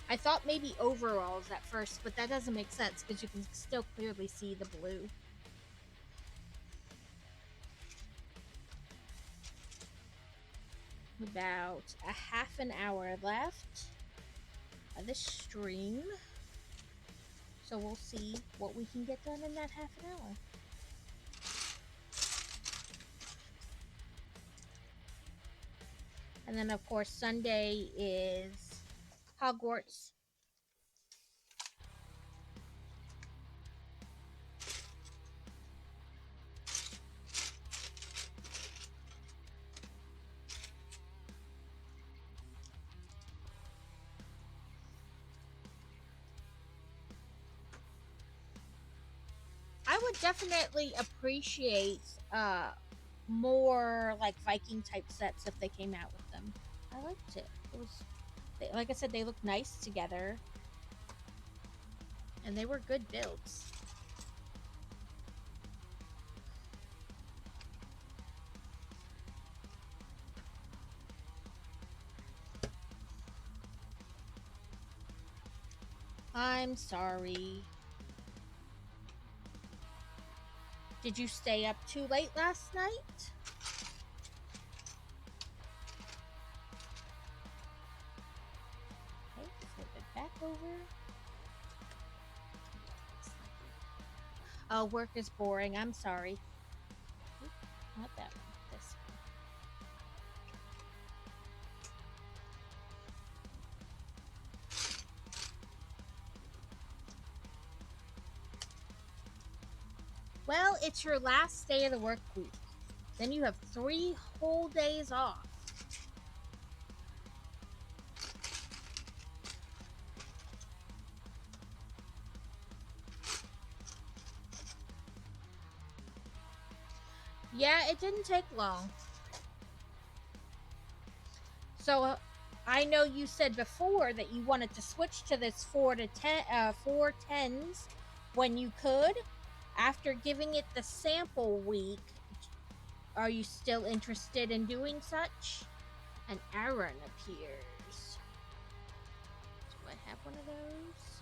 I thought maybe overalls at first, but that doesn't make sense because you can still clearly see the blue. About a half an hour left of this stream. So we'll see what we can get done in that half an hour. And then, of course, Sunday is Hogwarts. I would definitely appreciate more like Viking type sets if they came out with them. I liked it. It was, like I said, they looked nice together, and they were good builds. I'm sorry. Did you stay up too late last night? Okay, flip it back over. Oh, work is boring. I'm sorry. Oop, not that one. This one. Well, it's your last day of the work week. Then you have 3 whole days off. Yeah, it didn't take long. So, I know you said before that you wanted to switch to this 4 10s when you could. After giving it the sample week, are you still interested in doing such? An Aaron appears. Do I have one of those?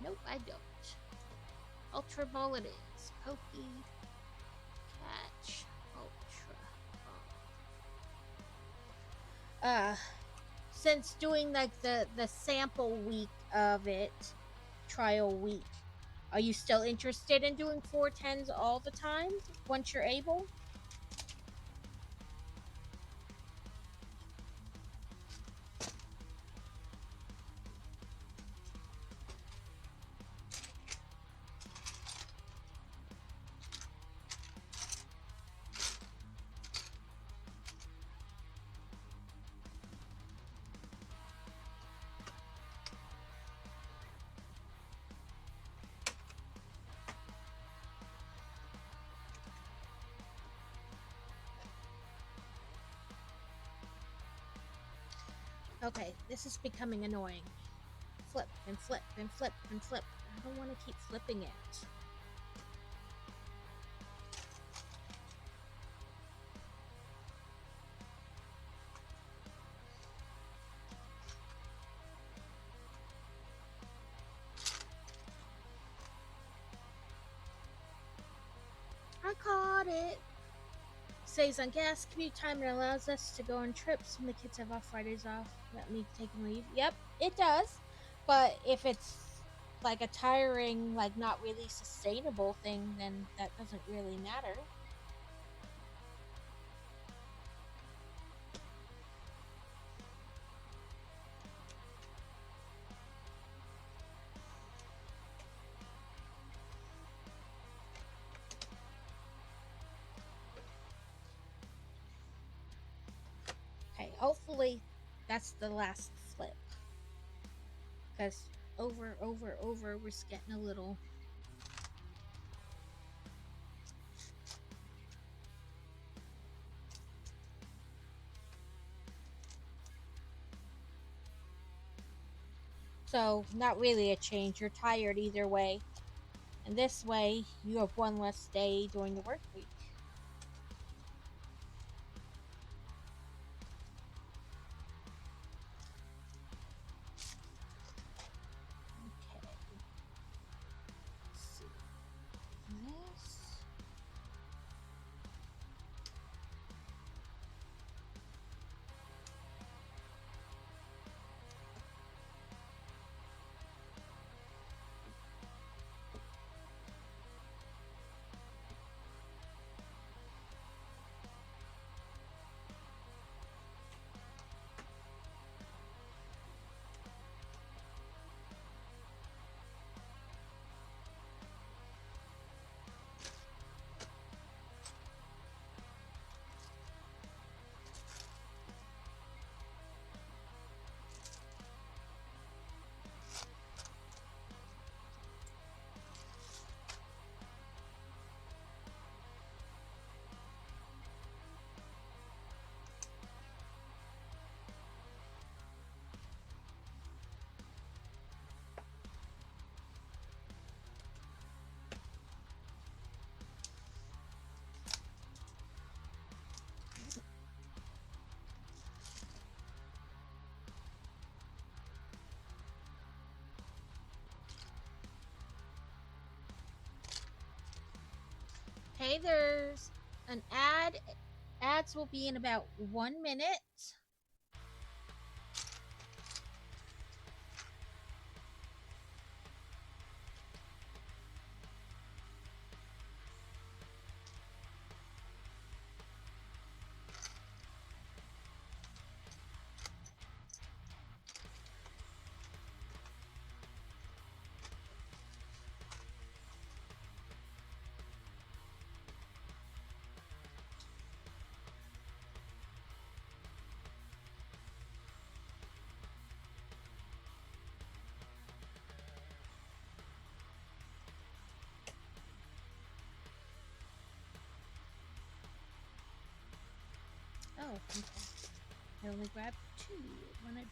Nope, I don't. Ultra Ball it is. Pokey. Catch. Ultra Ball. Since doing like the sample week of it, trial week, are you still interested in doing 4 10s all the time once you're able? Okay, this is becoming annoying. Flip and flip and flip and flip. I don't want to keep flipping it. I caught it. Saves on gas, commute time, and allows us to go on trips when the kids have off Fridays off. Let me take and leave. Yep, it does. But if it's like a tiring, like not really sustainable thing, then that doesn't really matter. hopefully that's the last flip. Because over, we're getting a little... So, not really a change. You're tired either way. And this way, you have one less day during the work week. Okay. Let's see. This. Hey, there's an ad. Ads will be in about 1 minute. Oh, okay. I only grabbed 2 when I...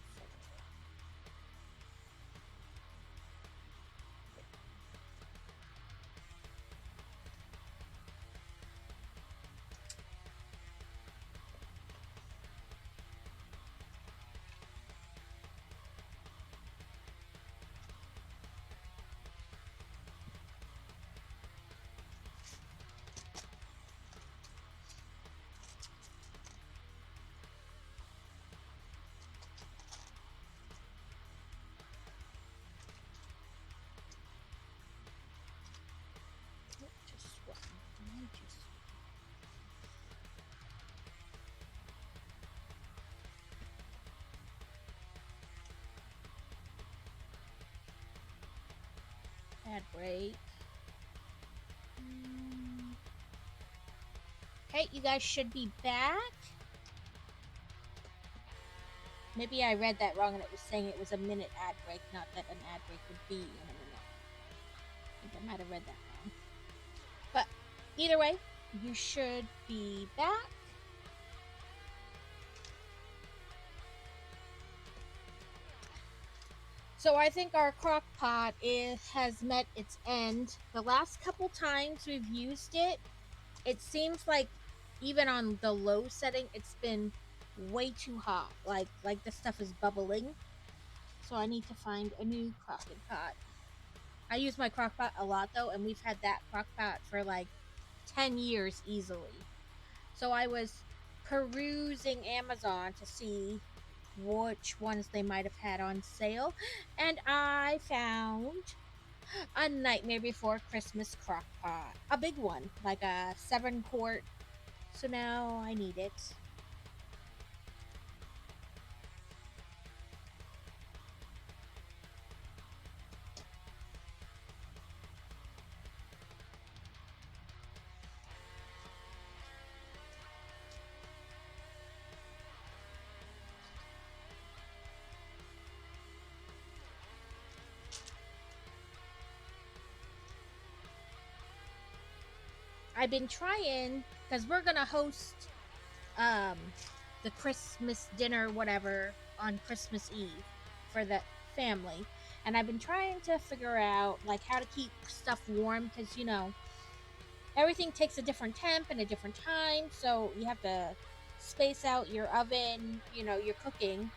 Ad break. Okay, you guys should be back. Maybe I read that wrong and it was saying it was a minute ad break, not that an ad break would be in a minute. I think I might have read that wrong. But either way, you should be back. So I think our crock pot has met its end. The last couple times we've used it, it seems like even on the low setting, it's been way too hot. Like the stuff is bubbling. So I need to find a new crock pot. I use my crock pot a lot though, and we've had that crock pot for like 10 years easily. So I was perusing Amazon to see which ones they might have had on sale, and I found a Nightmare Before Christmas crock pot, a big one, like a 7-quart. So now I need it. I've been trying, because we're gonna host the Christmas dinner, whatever, on Christmas Eve for the family. And I've been trying to figure out like how to keep stuff warm, because you know everything takes a different temp and a different time, so you have to space out your oven, you know, your cooking,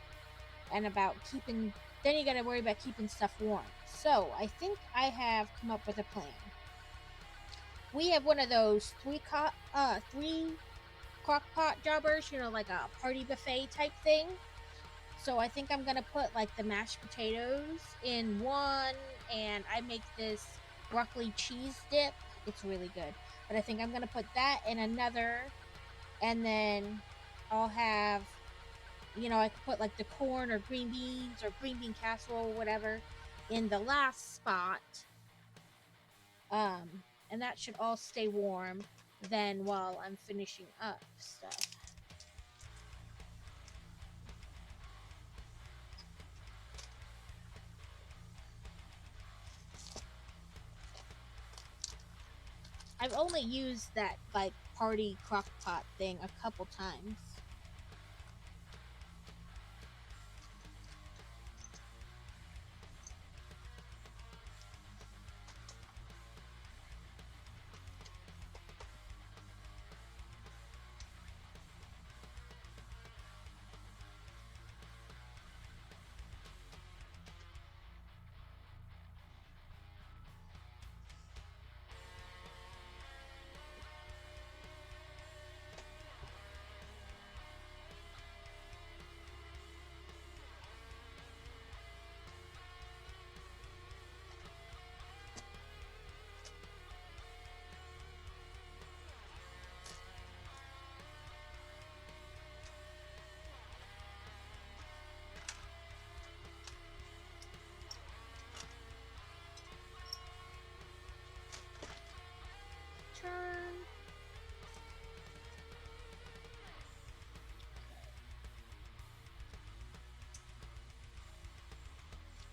and about keeping. Then you gotta worry about keeping stuff warm. So I think I have come up with a plan. We have one of those three crock pot jobbers, you know, like a party buffet type thing. So I think I'm gonna put like the mashed potatoes in one, and I make this broccoli cheese dip. It's really good. But I think I'm gonna put that in another, and then I'll have, you know, I could put like the corn or green beans or green bean casserole, whatever, in the last spot. And that should all stay warm then while I'm finishing up stuff. I've only used that like party crock pot thing a couple times. Turn.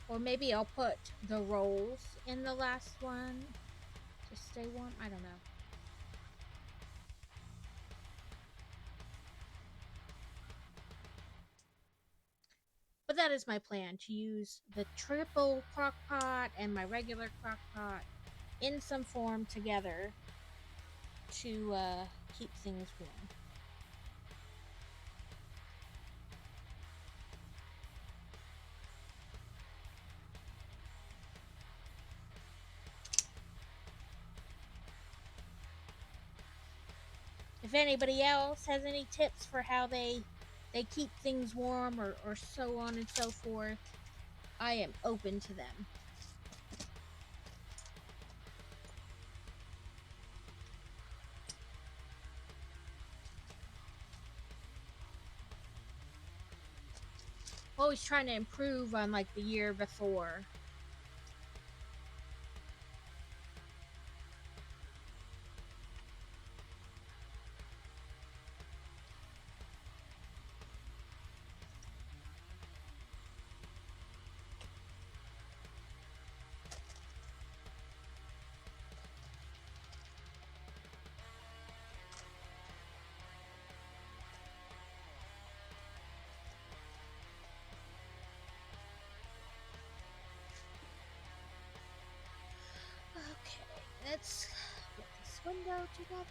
Or maybe I'll put the rolls in the last one to stay warm. I don't know. But that is my plan, to use the triple crock pot and my regular crock pot in some form together to keep things warm. If anybody else has any tips for how they keep things warm, or so on and so forth, I am open to them. Always trying to improve on like the year before. Okay, let's get this window together.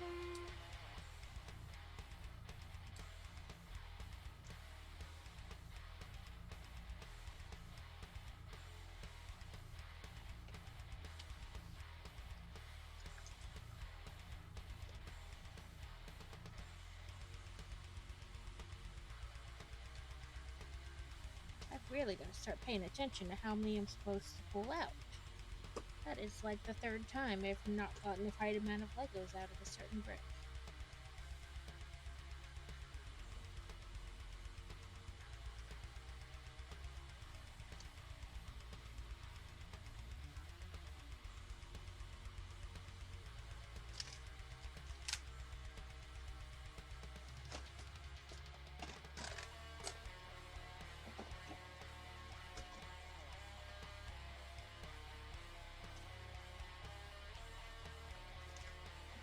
I'm really gonna start paying attention to how many I'm supposed to pull out. That is like the third time I've not gotten the right amount of Legos out of a certain brick.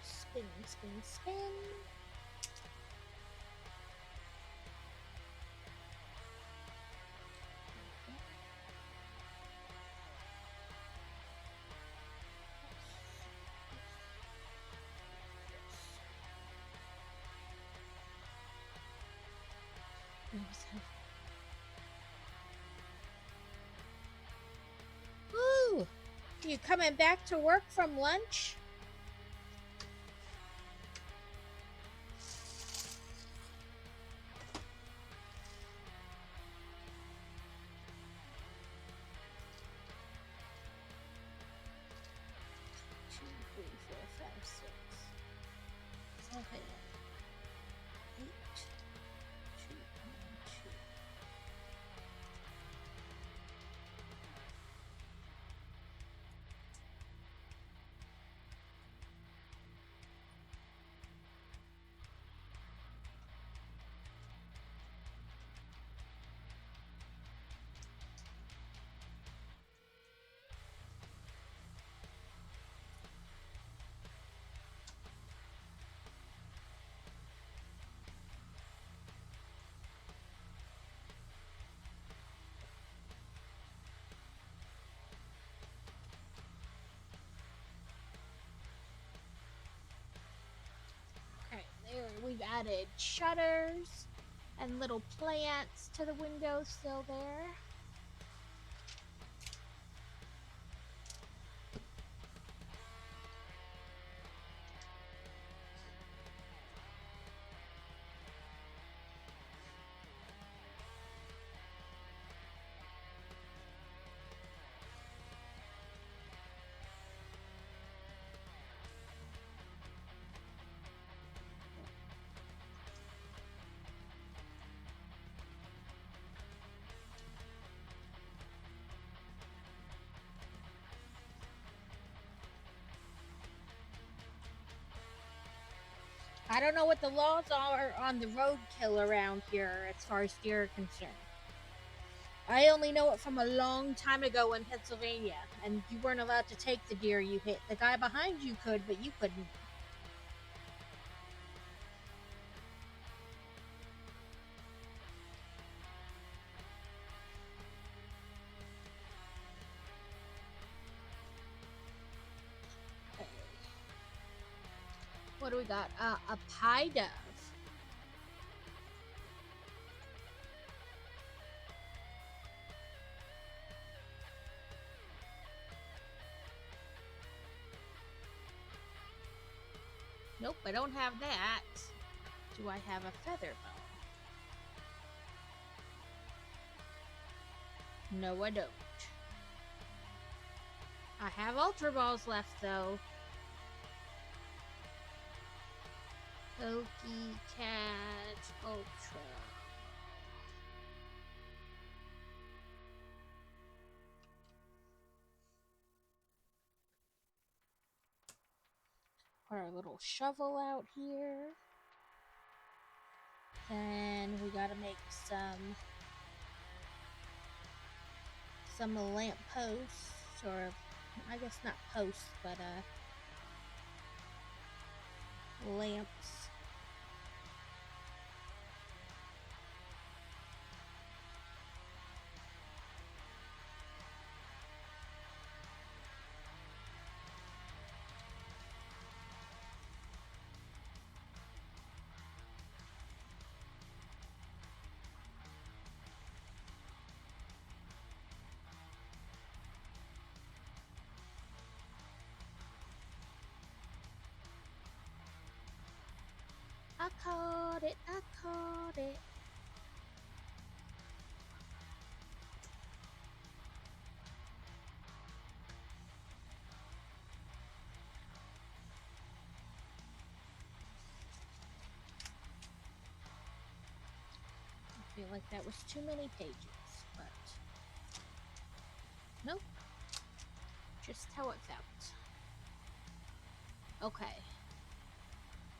Spinning spin, spin. Ooh, you coming back to work from lunch? Two, three, four, five, six, 7, 8, 2, 1, 2. Okay, there we've added shutters and little plants to the windows still there. I don't know what the laws are on the roadkill around here as far as deer are concerned. I only know it from a long time ago in Pennsylvania, and you weren't allowed to take the deer you hit. The guy behind you could, but you couldn't. Okay. What do we got? A pie dove. Nope, I don't have that. Do I have a feather boa? No, I don't. I have Ultra Balls left, though. Pokey Cat Ultra. Put our little shovel out here. Then we gotta make some lamp posts, or I guess not posts, but lamps. I caught it, I caught it. I feel like that was too many pages, but nope. Just how it felt. Okay.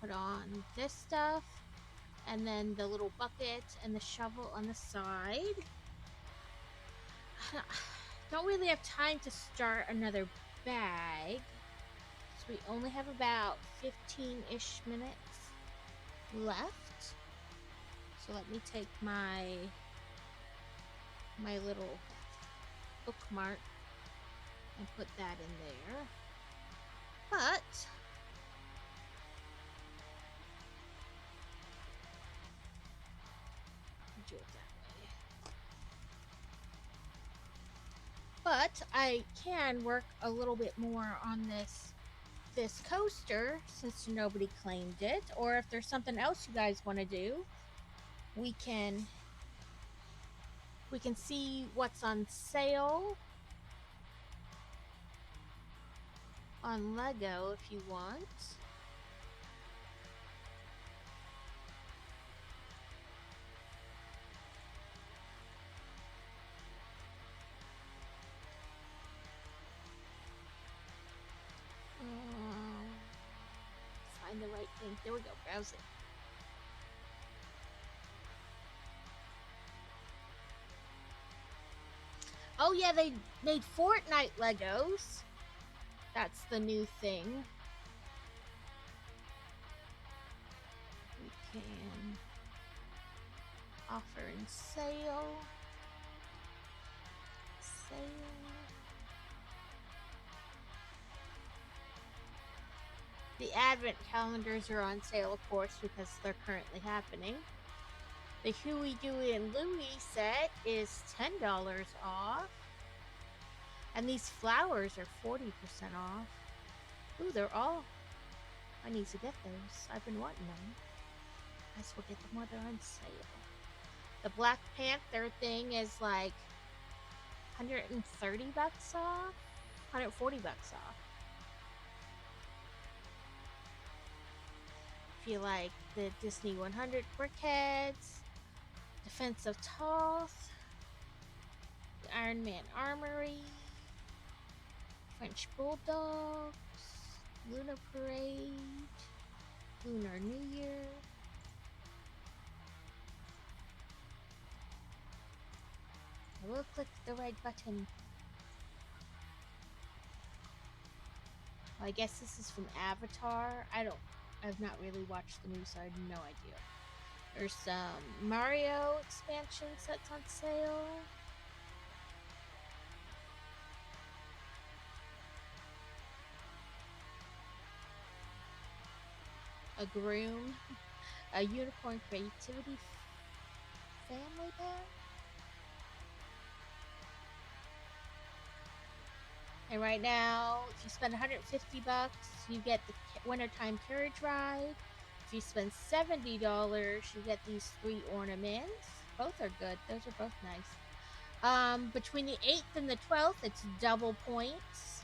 Put on this stuff, and then the little bucket and the shovel on the side. Don't really have time to start another bag, So we only have about 15-ish minutes left. So let me take my little bookmark and put that in there. But do it that way. But I can work a little bit more on this coaster since nobody claimed it, or if there's something else you guys want to do, we can see what's on sale on Lego if you want. Find the right thing. There we go. Browse it. Oh yeah, they made Fortnite Legos. That's the new thing. We can offer in sale. The advent calendars are on sale, of course, because they're currently happening. The Huey, Dewey, and Louie set is $10 off. And these flowers are 40% off. Ooh, they're all... I need to get those. I've been wanting them. I guess we'll get them while they're on sale. The Black Panther thing is like $130 off? $140 off. If you like the Disney 100 briquettes, Defense of Toth, the Iron Man Armory, French Bulldogs, Lunar Parade, Lunar New Year. I will click the right button. Well, I guess this is from Avatar. I've not really watched the movie, so I have no idea. There's some Mario expansion sets on sale. A Groom, a Unicorn Creativity Family Pack. And right now, if you spend $150, you get the Wintertime Carriage Ride. If you spend $70, you get these 3 ornaments. Both are good. Those are both nice. Between the 8th and the 12th, it's double points.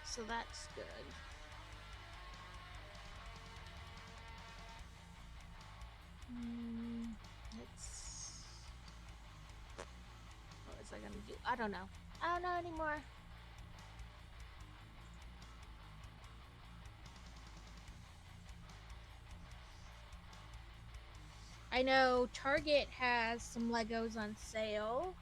So that's good. What was I gonna do? I don't know. I don't know anymore. I know Target has some Legos on sale.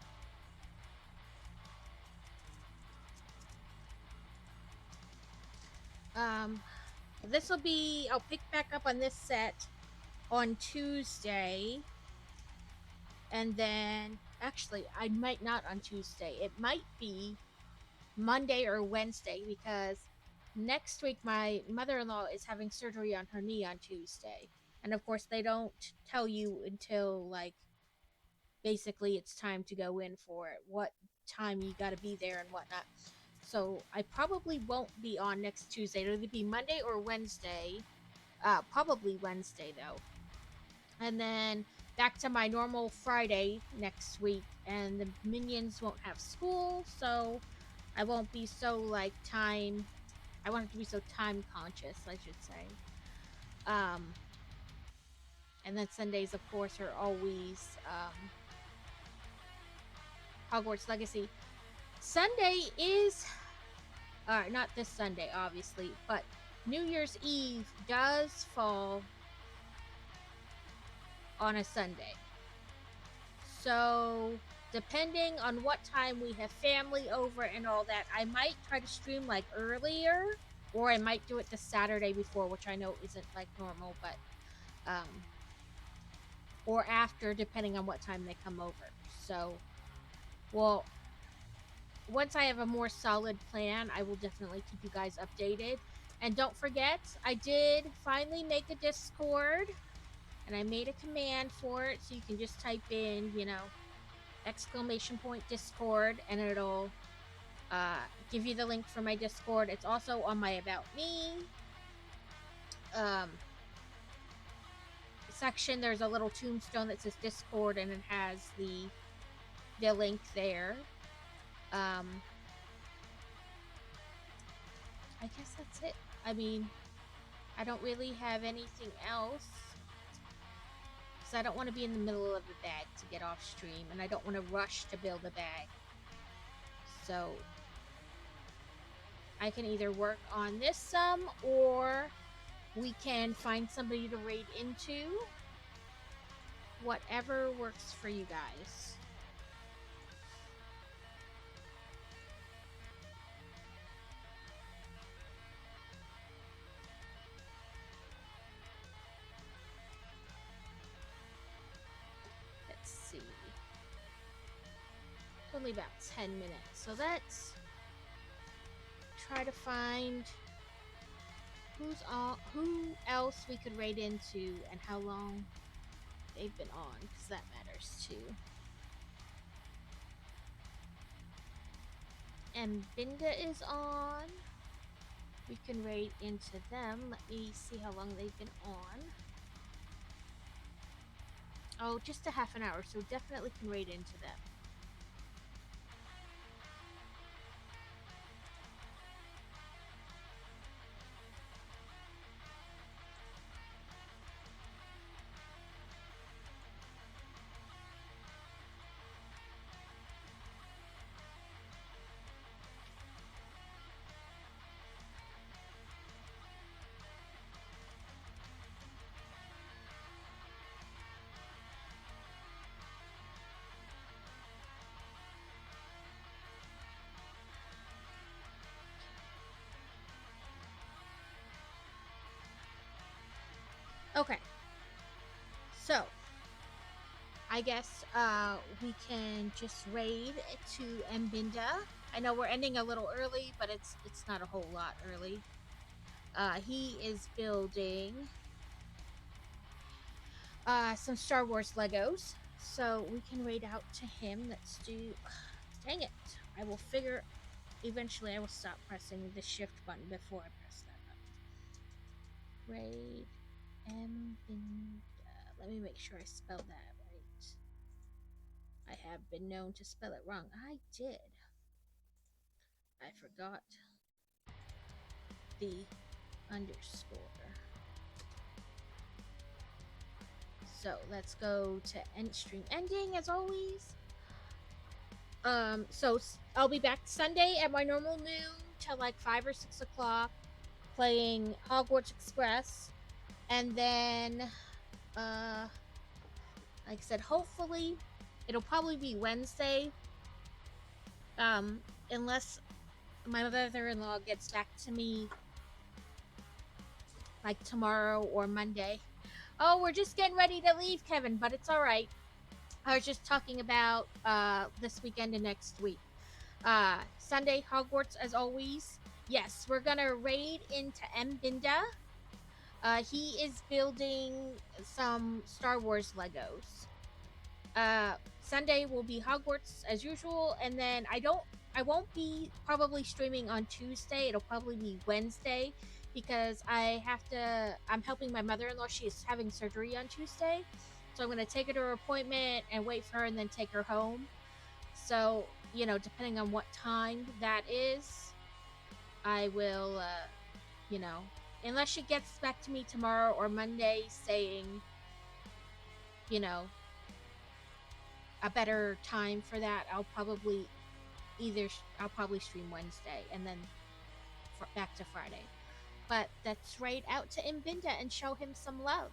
This will be, I'll pick back up on this set on Tuesday. And then, actually, I might not on Tuesday. It might be Monday or Wednesday, because next week my mother-in-law is having surgery on her knee on Tuesday. And of course, they don't tell you until, like, basically it's time to go in for it. What time you gotta be there and whatnot. So I probably won't be on next Tuesday. It'll either be Monday or Wednesday. Probably Wednesday, though. And then back to my normal Friday next week. And the Minions won't have school, so I won't be so, like, I won't have to be so time conscious, I should say. And then Sundays, of course, are always Hogwarts Legacy. Sunday is, not this Sunday, obviously, but New Year's Eve does fall on a Sunday. So, depending on what time we have family over and all that, I might try to stream like earlier, or I might do it the Saturday before, which I know isn't like normal, but or after, depending on what time they come over. So, well, once I have a more solid plan, I will definitely keep you guys updated. And don't forget, I did finally make a Discord, and I made a command for it, so you can just type in, you know, !Discord, and it'll give you the link for my Discord. It's also on my About Me section. There's a little tombstone that says Discord, and it has the link there. I guess that's it. I mean, I don't really have anything else, because I don't want to be in the middle of a bag to get off stream, and I don't want to rush to build a bag. So I can either work on this some, or we can find somebody to raid into. Whatever works for you guys. Let's see. It's only about 10 minutes, so let's try to find who else we could raid into and how long they've been on, because that matters too. And Binda is on. We can raid into them. Let me see how long they've been on. Oh, just a half an hour, so definitely can raid into them. Okay, so I guess we can just raid to Mbinda. I know we're ending a little early, but it's not a whole lot early. He is building some Star Wars Legos, so we can raid out to him. Let's do. Dang it! I will figure. Eventually, I will stop pressing the shift button before I press that button. Raid Mbinda. Let me make sure I spelled that right. I have been known to spell it wrong. I did. I forgot the underscore. So let's go to end stream ending as always. So I'll be back Sunday at my normal noon till like 5 or 6 o'clock playing Hogwarts Express. And then, like I said, hopefully it'll probably be Wednesday. Unless my mother-in-law gets back to me like tomorrow or Monday. Oh, we're just getting ready to leave, Kevin, but it's all right. I was just talking about this weekend and next week. Sunday, Hogwarts as always. Yes, we're gonna raid into Mbinda. He is building some Star Wars Legos. Sunday will be Hogwarts as usual, and then I won't be probably streaming on Tuesday. It'll probably be Wednesday, because I'm helping my mother-in-law. She is having surgery on Tuesday. So I'm going to take her to her appointment and wait for her and then take her home. So, you know, depending on what time that is, I will, you know, unless she gets back to me tomorrow or Monday saying, you know, a better time for that, I'll probably stream Wednesday and then back to Friday. But that's right out to Mbinda and show him some love.